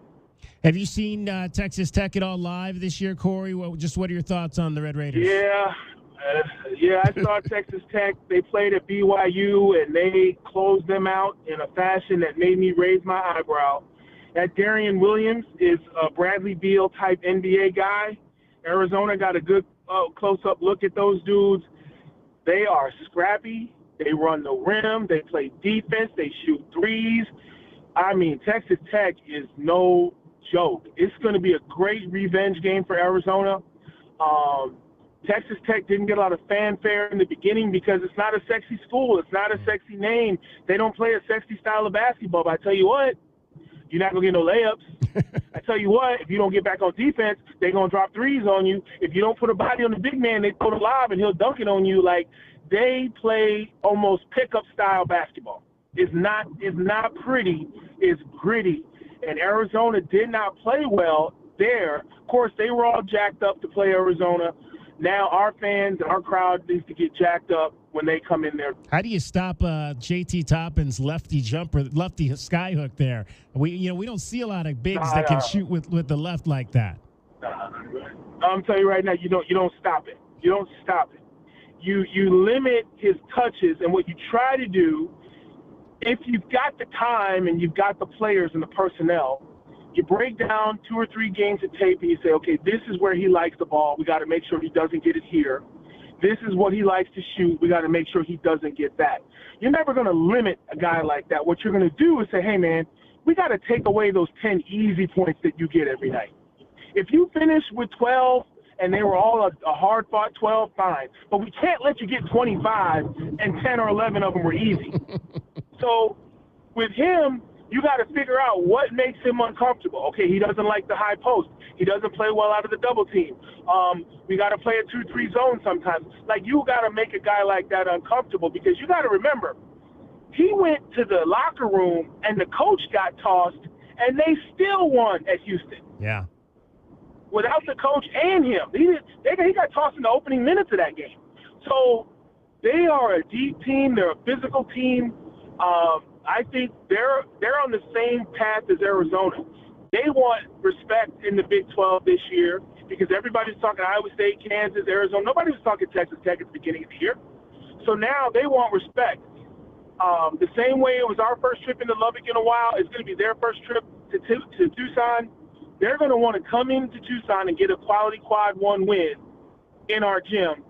Have you seen Texas Tech at all live this year, Corey? What are your thoughts on the Red Raiders? Yeah, I saw Texas Tech. They played at BYU, and they closed them out in a fashion that made me raise my eyebrow. That Darian Williams is a Bradley Beal-type NBA guy. Arizona got a good close-up look at those dudes. They are scrappy. They run the rim. They play defense. They shoot threes. I mean, Texas Tech is no joke. It's going to be a great revenge game for Arizona. Texas Tech didn't get a lot of fanfare in the beginning because it's not a sexy school. It's not a sexy name. They don't play a sexy style of basketball. But I tell you what, you're not going to get no layups. I tell you what, if you don't get back on defense, they're going to drop threes on you. If you don't put a body on the big man, they throw the lob and he'll dunk it on you. Like, they play almost pickup style basketball. It's not pretty. It's gritty. And Arizona did not play well there. Of course, they were all jacked up to play Arizona. Now our fans and our crowd needs to get jacked up when they come in there. How do you stop JT Toppin's lefty skyhook there? We don't see a lot of bigs that can shoot with the left like that. I'm telling you right now, you don't stop it. You don't stop it. You limit his touches, and what you try to do, if you've got the time and you've got the players and the personnel, you break down 2 or 3 games of tape and you say, okay, this is where he likes the ball. We got to make sure he doesn't get it here. This is what he likes to shoot. We got to make sure he doesn't get that. You're never going to limit a guy like that. What you're going to do is say, hey, man, we got to take away those 10 easy points that you get every night. If you finish with 12 and they were all a hard-fought 12, fine. But we can't let you get 25 and 10 or 11 of them were easy. So with him, you got to figure out what makes him uncomfortable. Okay, he doesn't like the high post. He doesn't play well out of the double team. We got to play a 2-3 zone sometimes. Like, you got to make a guy like that uncomfortable because you got to remember, he went to the locker room and the coach got tossed, and they still won at Houston. Yeah. Without the coach and him. He got tossed in the opening minutes of that game. So they are a deep team. They're a physical team. I think they're on the same path as Arizona. They want respect in the Big 12 this year because everybody's talking Iowa State, Kansas, Arizona. Nobody was talking Texas Tech at the beginning of the year. So now they want respect. The same way it was our first trip into Lubbock in a while, it's going to be their first trip to Tucson. They're going to want to come into Tucson and get a quality quad 1 win in our gym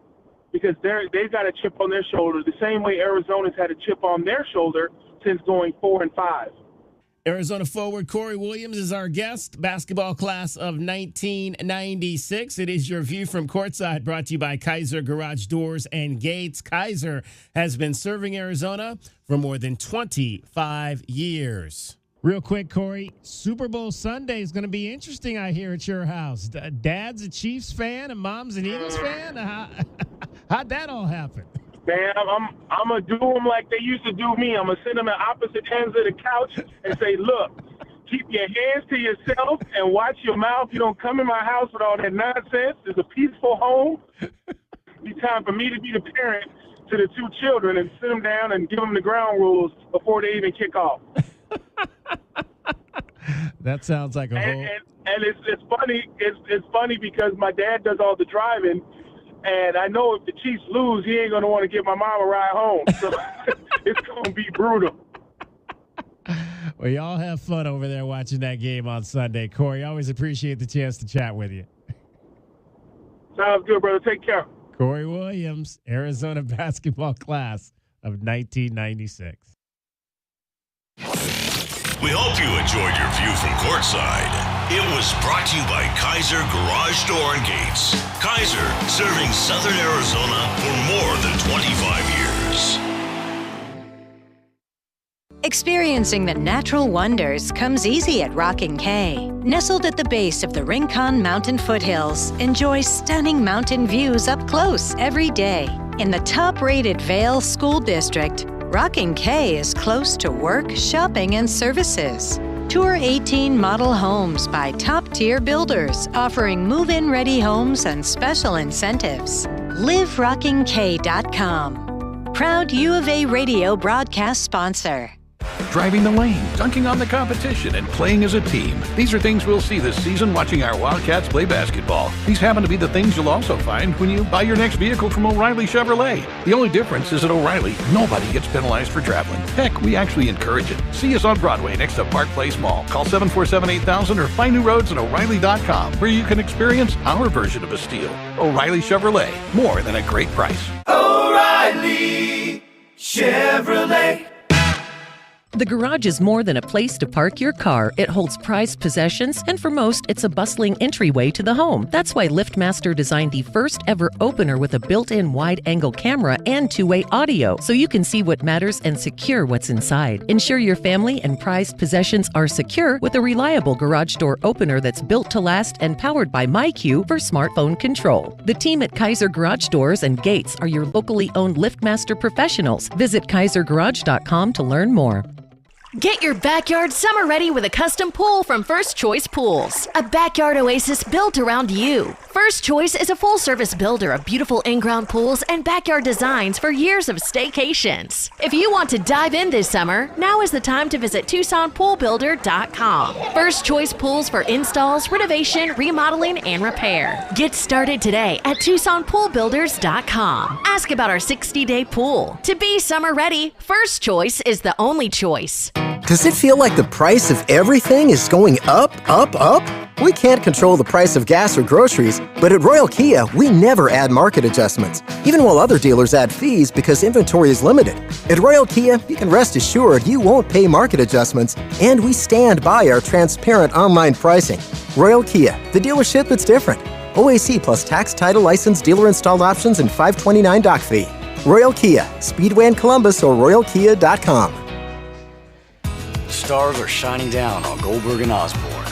because they've got a chip on their shoulder the same way Arizona's had a chip on their shoulder since going 4-5. Arizona forward Corey Williams is our guest, basketball class of 1996. It is your view from courtside, brought to you by Kaiser Garage Doors and Gates. Kaiser has been serving Arizona for more than 25 years. Real quick, Corey, Super Bowl Sunday is going to be interesting, I hear, at your house. Dad's a Chiefs fan and Mom's an Eagles fan? How'd that all happen? Man, I'm going to do them like they used to do me. I'm going to sit them at opposite ends of the couch and say, look, keep your hands to yourself and watch your mouth. You don't come in my house with all that nonsense. It's a peaceful home. It's time for me to be the parent to the 2 children and sit them down and give them the ground rules before they even kick off. That sounds like a whole... And it's funny. It's funny because my dad does all the driving, and I know if the Chiefs lose, he ain't gonna want to give my mom a ride home. So it's gonna be brutal. Well, y'all have fun over there watching that game on Sunday, Corey. Always appreciate the chance to chat with you. Sounds good, brother. Take care. Corey Williams, Arizona basketball class of 1996. We hope you enjoyed your view from courtside. It was brought to you by Kaiser Garage Door and Gates. Kaiser, serving Southern Arizona for more than 25 years. Experiencing the natural wonders comes easy at Rockin' K. Nestled at the base of the Rincon Mountain foothills, enjoy stunning mountain views up close every day. In the top-rated Vail School District, Rockin' K is close to work, shopping, and services. Tour 18 model homes by top-tier builders, offering move-in ready homes and special incentives. LiveRockingK.com. proud U of A radio broadcast sponsor. Driving the lane, dunking on the competition, and playing as a team. These are things we'll see this season watching our Wildcats play basketball. These happen to be the things you'll also find when you buy your next vehicle from O'Reilly Chevrolet. The only difference is at O'Reilly, nobody gets penalized for traveling. Heck, we actually encourage it. See us on Broadway next to Park Place Mall. Call 747-8000 or find new roads at O'Reilly.com, where you can experience our version of a steal. O'Reilly Chevrolet, more than a great price. O'Reilly Chevrolet. The garage is more than a place to park your car. It holds prized possessions, and for most, it's a bustling entryway to the home. That's why LiftMaster designed the first ever opener with a built-in wide-angle camera and two-way audio, so you can see what matters and secure what's inside. Ensure your family and prized possessions are secure with a reliable garage door opener that's built to last and powered by MyQ for smartphone control. The team at Kaiser Garage Doors and Gates are your locally owned LiftMaster professionals. Visit kaisergarage.com to learn more. Get your backyard summer ready with a custom pool from First Choice Pools. A backyard oasis built around you. First Choice is a full-service builder of beautiful in-ground pools and backyard designs for years of staycations. If you want to dive in this summer, now is the time to visit TucsonPoolBuilder.com. First Choice Pools for installs, renovation, remodeling, and repair. Get started today at TucsonPoolBuilders.com. Ask about our 60-day pool. To be summer ready, First Choice is the only choice. Does it feel like the price of everything is going up, up, up? We can't control the price of gas or groceries, but at Royal Kia, we never add market adjustments, even while other dealers add fees because inventory is limited. At Royal Kia, you can rest assured you won't pay market adjustments, and we stand by our transparent online pricing. Royal Kia, the dealership that's different. OAC plus tax, title, license, dealer installed options, and $529 doc fee. Royal Kia, Speedway in Columbus or RoyalKia.com. Stars are shining down on Goldberg and Osborne.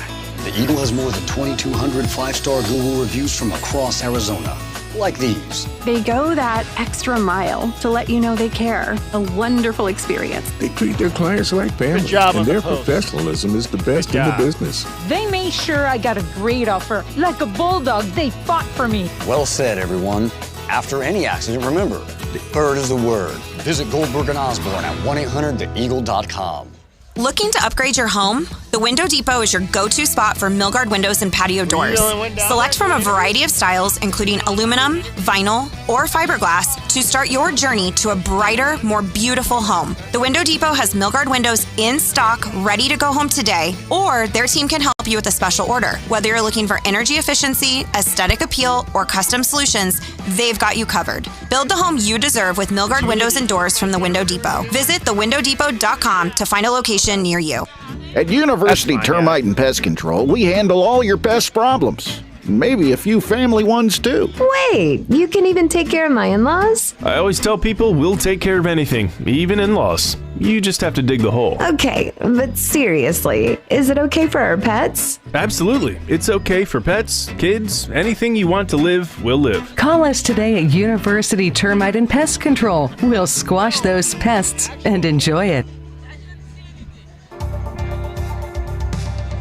The Eagle has more than 2,200 five-star Google reviews from across Arizona, like these. They go that extra mile to let you know they care. A wonderful experience. They treat their clients like family. Good job and on their the post. professionalism is the best in the business. They made sure I got a great offer. Like a bulldog, they fought for me. Well said, everyone. After any accident, remember, the bird is the word. Visit Goldberg and Osborne at 1-800-THEEAGLE.com. Looking to upgrade your home? The Window Depot is your go-to spot for Milgard windows and patio doors. Select from a variety of styles, including aluminum, vinyl, or fiberglass, to start your journey to a brighter, more beautiful home. The Window Depot has Milgard windows in stock, ready to go home today, or their team can help you with a special order. Whether you're looking for energy efficiency, aesthetic appeal, or custom solutions, they've got you covered. Build the home you deserve with Milgard windows and doors from the Window Depot. Visit thewindowdepot.com to find a location near you. At University Termite and Pest Control, we handle all your pest problems. Maybe a few family ones too. Wait, you can even take care of my in-laws? I always tell people we'll take care of anything, even in-laws. You just have to dig the hole. Okay, but seriously, is it okay for our pets? Absolutely. It's okay for pets, kids, anything you want to live, will live. Call us today at University Termite and Pest Control. We'll squash those pests and enjoy it.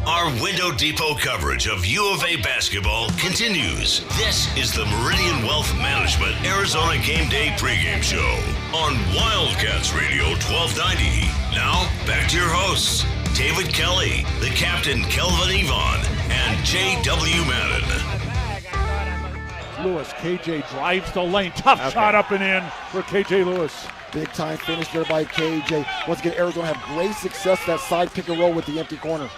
Our Window Depot coverage of U of A basketball continues. This is the Meridian Wealth Management Arizona Game Day pregame show on Wildcats Radio 1290. Now, back to your hosts, David Kelly, the captain Kelvin Yvonne, and J.W. Madden. Lewis, KJ drives the lane. Tough shot up and in for KJ Lewis. Big time finish there by KJ. Once again, Arizona have great success that side pick and roll with the empty corner.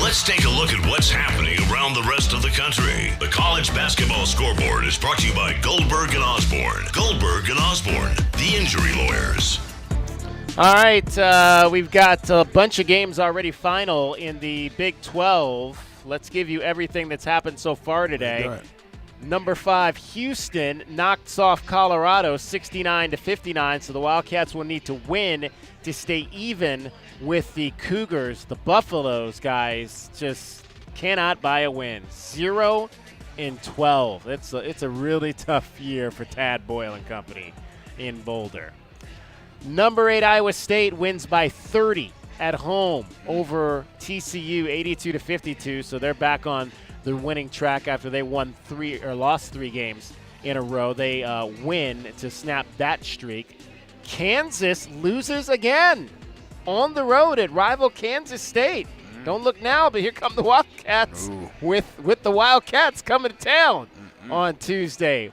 Let's take a look at what's happening around the rest of the country. The college basketball scoreboard is brought to you by Goldberg and Osborne. Goldberg and Osborne, the injury lawyers. All right, we've got a bunch of games already final in the Big 12. Let's give you everything that's happened so far today. Number 5, Houston knocks off Colorado 69-59, so the Wildcats will need to win to stay even with the Cougars. The Buffaloes, guys, just cannot buy a win. 0-12. It's a really tough year for Tad Boyle and company in Boulder. Number 8, Iowa State wins by 30 at home over TCU 82-52, so they're back on the winning track after they lost 3 games in a row. They win to snap that streak. Kansas loses again on the road at rival Kansas State. Don't look now, but here come the Wildcats with the Wildcats coming to town on Tuesday.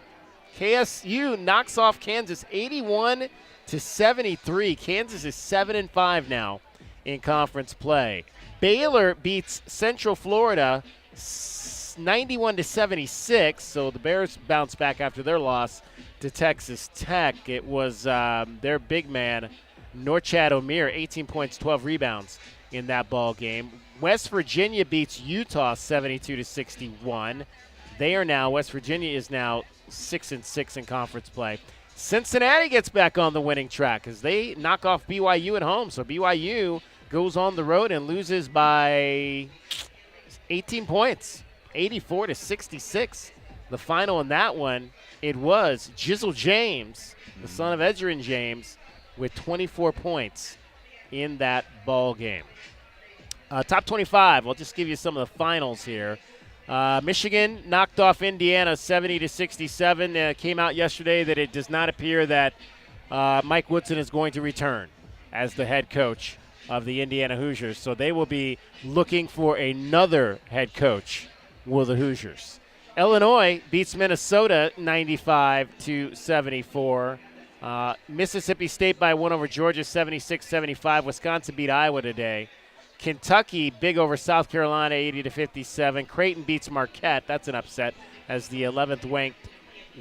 KSU knocks off Kansas 81-73. Kansas is 7-5 now in conference play. Baylor beats Central Florida 91-76. So the Bears bounce back after their loss to Texas Tech. It was their big man, Norchad O'Meara, 18 points, 12 rebounds in that ball game. West Virginia beats Utah 72-61. West Virginia is now 6-6 in conference play. Cincinnati gets back on the winning track as they knock off BYU at home. So BYU goes on the road and loses by 18 points, 84-66. The final in that one, it was Jizzle James, the son of Edgerrin James, with 24 points in that ball game. Top 25, I'll just give you some of the finals here. Michigan knocked off Indiana 70-67. Came out yesterday that it does not appear that Mike Woodson is going to return as the head coach of the Indiana Hoosiers. So they will be looking for another head coach with the Hoosiers. Illinois beats Minnesota 95-74. Mississippi State by one over Georgia 76-75. Wisconsin beat Iowa today. Kentucky big over South Carolina 80-57. Creighton beats Marquette. That's an upset as the 11th ranked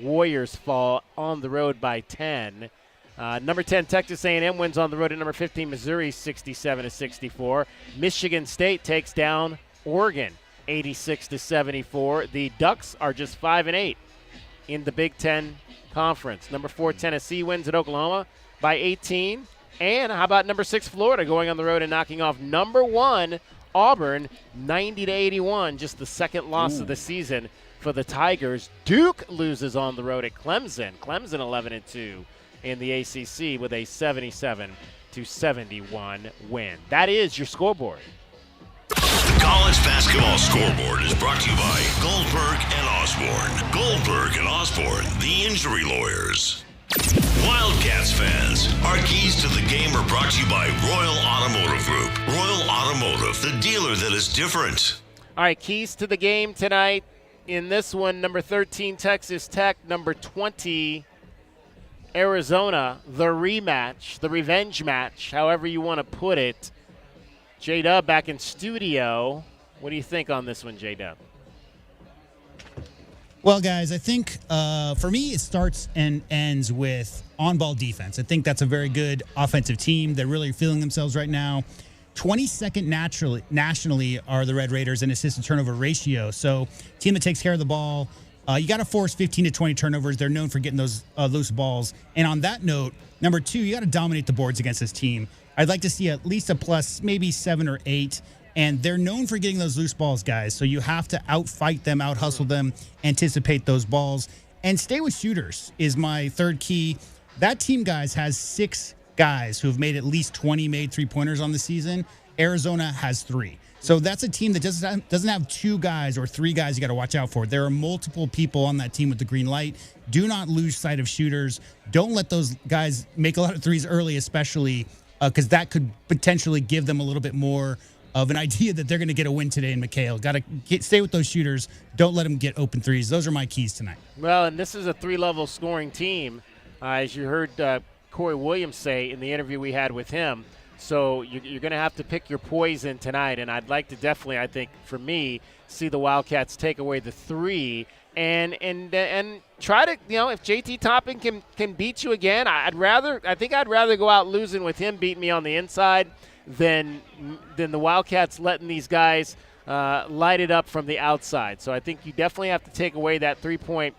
Warriors fall on the road by 10. Number 10 Texas A&M wins on the road at number 15 Missouri 67-64. Michigan State takes down Oregon 86-74. The Ducks are just 5-8 in the Big Ten Conference. Number 4 Tennessee wins at Oklahoma by 18. And how about number 6 Florida going on the road and knocking off number 1 Auburn 90-81, just the second loss of the season for the Tigers. Duke loses on the road at Clemson. Clemson 11-2 in the ACC with a 77-71 win. That is your scoreboard. The College Basketball Scoreboard is brought to you by Goldberg and Osborne. Goldberg and Osborne, the injury lawyers. Wildcats fans, our keys to the game are brought to you by Royal Automotive Group. Royal Automotive, the dealer that is different. All right, keys to the game tonight. In this one, number 13 Texas Tech, number 20 Arizona, the rematch, the revenge match, however you want to put it. J-Dub back in studio. What do you think on this one, J-Dub? Well, guys, I think for me it starts and ends with on-ball defense. I think that's a very good offensive team. They're really feeling themselves right now. 22nd nationally are the Red Raiders in assist-to-turnover ratio. So team that takes care of the ball, you got to force 15 to 20 turnovers. They're known for getting those loose balls. And on that note, number 2, you got to dominate the boards against this team. I'd like to see at least a plus, maybe 7 or 8. And they're known for getting those loose balls, guys. So you have to outfight them, out-hustle them, anticipate those balls. And stay with shooters is my third key. That team, guys, has 6 guys who have made at least 20 made three-pointers on the season. Arizona has 3. So that's a team that doesn't have 2 guys or 3 guys you got to watch out for. There are multiple people on that team with the green light. Do not lose sight of shooters. Don't let those guys make a lot of threes early, especially because that could potentially give them a little bit more of an idea that they're going to get a win today in McKale. Got to stay with those shooters. Don't let them get open threes. Those are my keys tonight. Well, and this is a 3-level scoring team, as you heard Corey Williams say in the interview we had with him. So you're going to have to pick your poison tonight, and I'd like to definitely, I think, for me, see the Wildcats take away the 3 and try to, if JT Toppin can beat you again, I'd rather go out losing with him beating me on the inside than the Wildcats letting these guys light it up from the outside. So I think you definitely have to take away that 3-point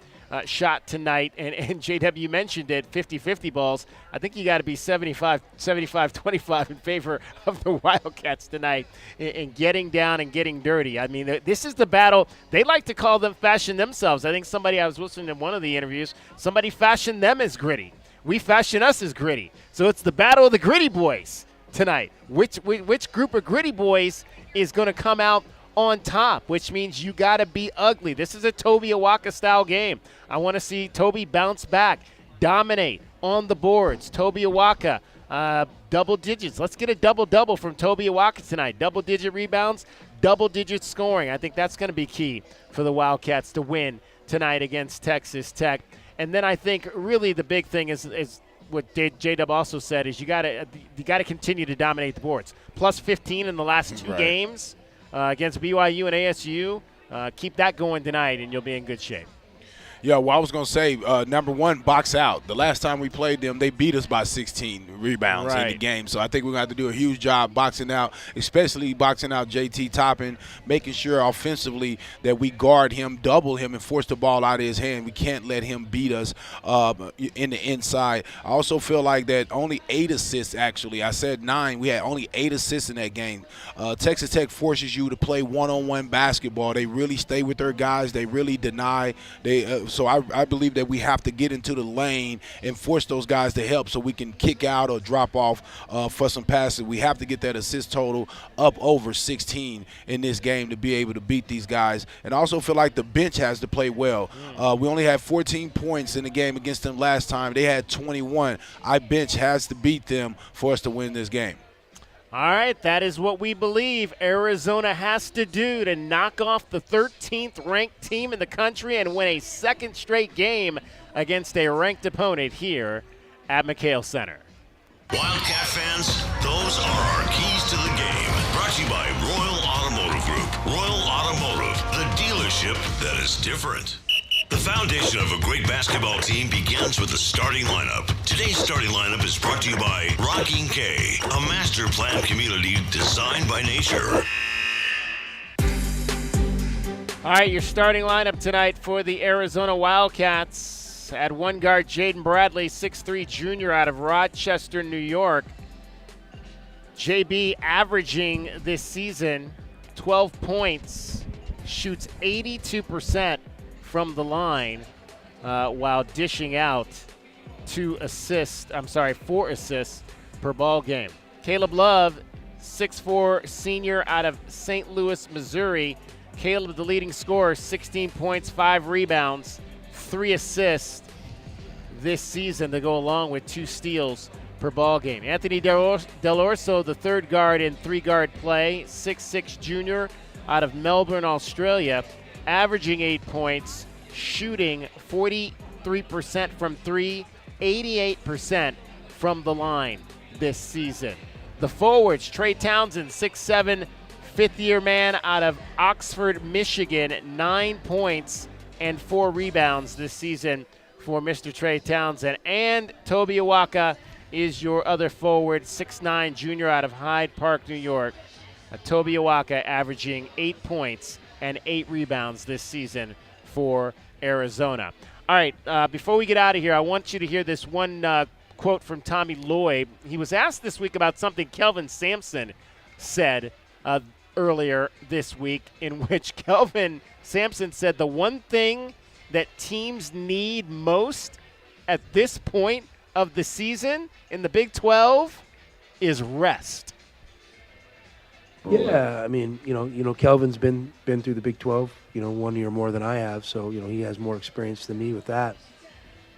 shot tonight. And JW mentioned it, 50-50 balls. I think you got to be 75-25 in favor of the Wildcats tonight in getting down and getting dirty. I mean, this is the battle. They like to call them fashion themselves. I think I was listening to one of the interviews, somebody fashioned them as gritty. We fashion us as gritty. So it's the battle of the gritty boys tonight. Which group of gritty boys is going to come out on top, which means you got to be ugly. This is a Toby Awaka style game. I want to see Toby bounce back, dominate, on the boards. Toby Awaka, double digits. Let's get a double-double from Toby Awaka tonight. Double-digit rebounds, double-digit scoring. I think that's going to be key for the Wildcats to win tonight against Texas Tech. And then I think really the big thing is what J-Dub also said is you got to continue to dominate the boards. Plus 15 in the last two games against BYU and ASU. Keep that going tonight, and you'll be in good shape. Yeah, well, I was going to say, number one, box out. The last time we played them, they beat us by 16 rebounds in the game. So I think we're going to have to do a huge job boxing out, especially boxing out JT Toppin, making sure offensively that we guard him, double him, and force the ball out of his hand. We can't let him beat us in the inside. I also feel like that only 8 assists, actually. I said 9. We had only 8 assists in that game. Texas Tech forces you to play one-on-one basketball. They really stay with their guys. They really deny. So I believe that we have to get into the lane and force those guys to help so we can kick out or drop off for some passes. We have to get that assist total up over 16 in this game to be able to beat these guys. And I also feel like the bench has to play well. We only had 14 points in the game against them last time. They had 21. Our bench has to beat them for us to win this game. All right, that is what we believe Arizona has to do to knock off the 13th ranked team in the country and win a second straight game against a ranked opponent here at McKale Center. Wildcat fans, those are our keys to the game. Brought to you by Royal Automotive Group. Royal Automotive, the dealership that is different. The foundation of a great basketball team begins with the starting lineup. Today's starting lineup is brought to you by Rocking K, a master plan community designed by nature. All right, your starting lineup tonight for the Arizona Wildcats. At one guard, Jaden Bradley, 6'3" junior out of Rochester, New York. JB averaging this season 12 points, shoots 82% from the line while dishing out 4 assists per ball game. Caleb Love, 6'4" senior out of St. Louis, Missouri. Caleb, the leading scorer, 16 points, 5 rebounds, 3 assists this season to go along with 2 steals per ball game. Anthony Del Orso, the third guard in 3-guard play, 6'6" junior out of Melbourne, Australia, averaging 8 points, shooting 43% from 3, 88% from the line this season. The forwards, Trey Townsend, 6'7", fifth-year man out of Oxford, Michigan, 9 points and 4 rebounds this season for Mr. Trey Townsend. And Toby Awaka is your other forward, 6'9", junior out of Hyde Park, New York. Toby Awaka averaging 8 points and 8 rebounds this season for Arizona. All right, before we get out of here, I want you to hear this one quote from Tommy Lloyd. He was asked this week about something Kelvin Sampson said earlier this week, in which Kelvin Sampson said the one thing that teams need most at this point of the season in the Big 12 is rest. Yeah, I mean, Kelvin's been through the Big 12, 1 year more than I have, so he has more experience than me with that,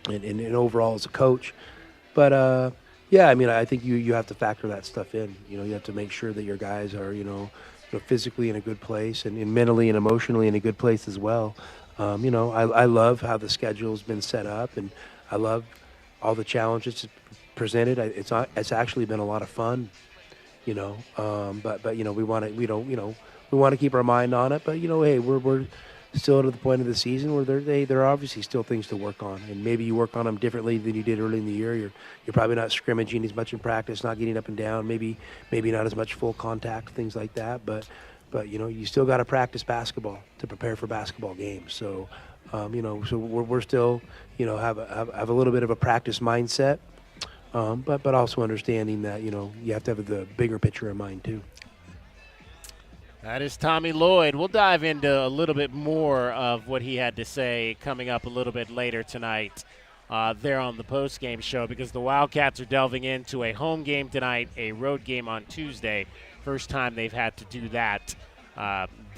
and overall as a coach. But yeah, I mean, I think you have to factor that stuff in. You have to make sure that your guys are physically in a good place and mentally and emotionally in a good place as well. I love how the schedule's been set up, and I love all the challenges presented. It's actually been a lot of fun. But we want to keep our mind on it. But hey, we're still to the point of the season where there are obviously still things to work on, and maybe you work on them differently than you did early in the year. You're probably not scrimmaging as much in practice, not getting up and down, maybe not as much full contact, things like that. But you still got to practice basketball to prepare for basketball games. So so we're still have a little bit of a practice mindset. But also understanding that, you have to have the bigger picture in mind, too. That is Tommy Lloyd. We'll dive into a little bit more of what he had to say coming up a little bit later tonight there on the postgame show, because the Wildcats are delving into a home game tonight, a road game on Tuesday. First time they've had to do that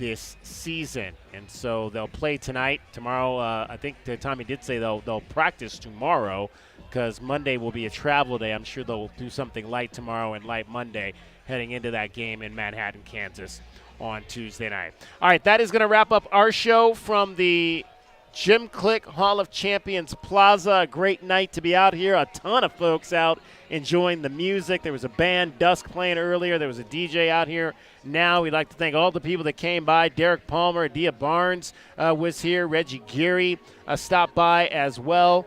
this season. And so they'll play tonight. Tomorrow, I think Tommy did say they'll practice tomorrow because Monday will be a travel day. I'm sure they'll do something light tomorrow and light Monday heading into that game in Manhattan, Kansas on Tuesday night. All right, that is going to wrap up our show from the Jim Click Hall of Champions Plaza. A great night to be out here. A ton of folks out enjoying the music. There was a band, Dusk, playing earlier. There was a DJ out here. Now we'd like to thank all the people that came by. Derek Palmer, Adia Barnes was here. Reggie Geary stopped by as well.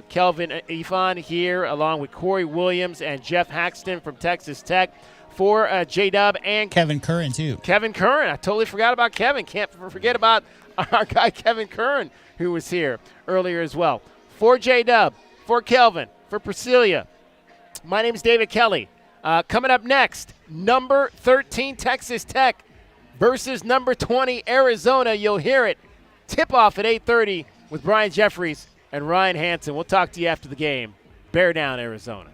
Kelvin Ifan here along with Corey Williams and Jeff Haxton from Texas Tech. For J-Dub and Kevin Curran, too. Kevin Curran. I totally forgot about Kevin. Can't forget about our guy Kevin Curran, who was here earlier as well. For J-Dub, for Kelvin, for Priscilla, my name is David Kelly. Coming up next, number 13 Texas Tech versus number 20 Arizona. You'll hear it. Tip-off at 8:30 with Brian Jeffries and Ryan Hansen. We'll talk to you after the game. Bear down, Arizona.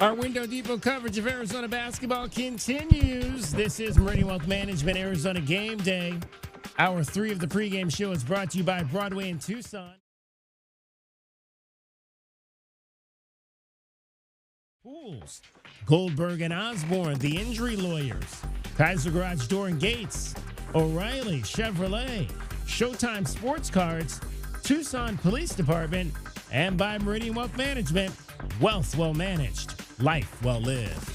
Our Window Depot coverage of Arizona basketball continues. This is Meridian Wealth Management Arizona Game Day. Hour 3 of the pregame show is brought to you by Broadway in Tucson. Pools, Goldberg and Osborne, the injury lawyers, Kaiser Garage Door and Gates, O'Reilly Chevrolet, Showtime Sports Cards, Tucson Police Department, and by Meridian Wealth Management. Wealth well managed, life well lived.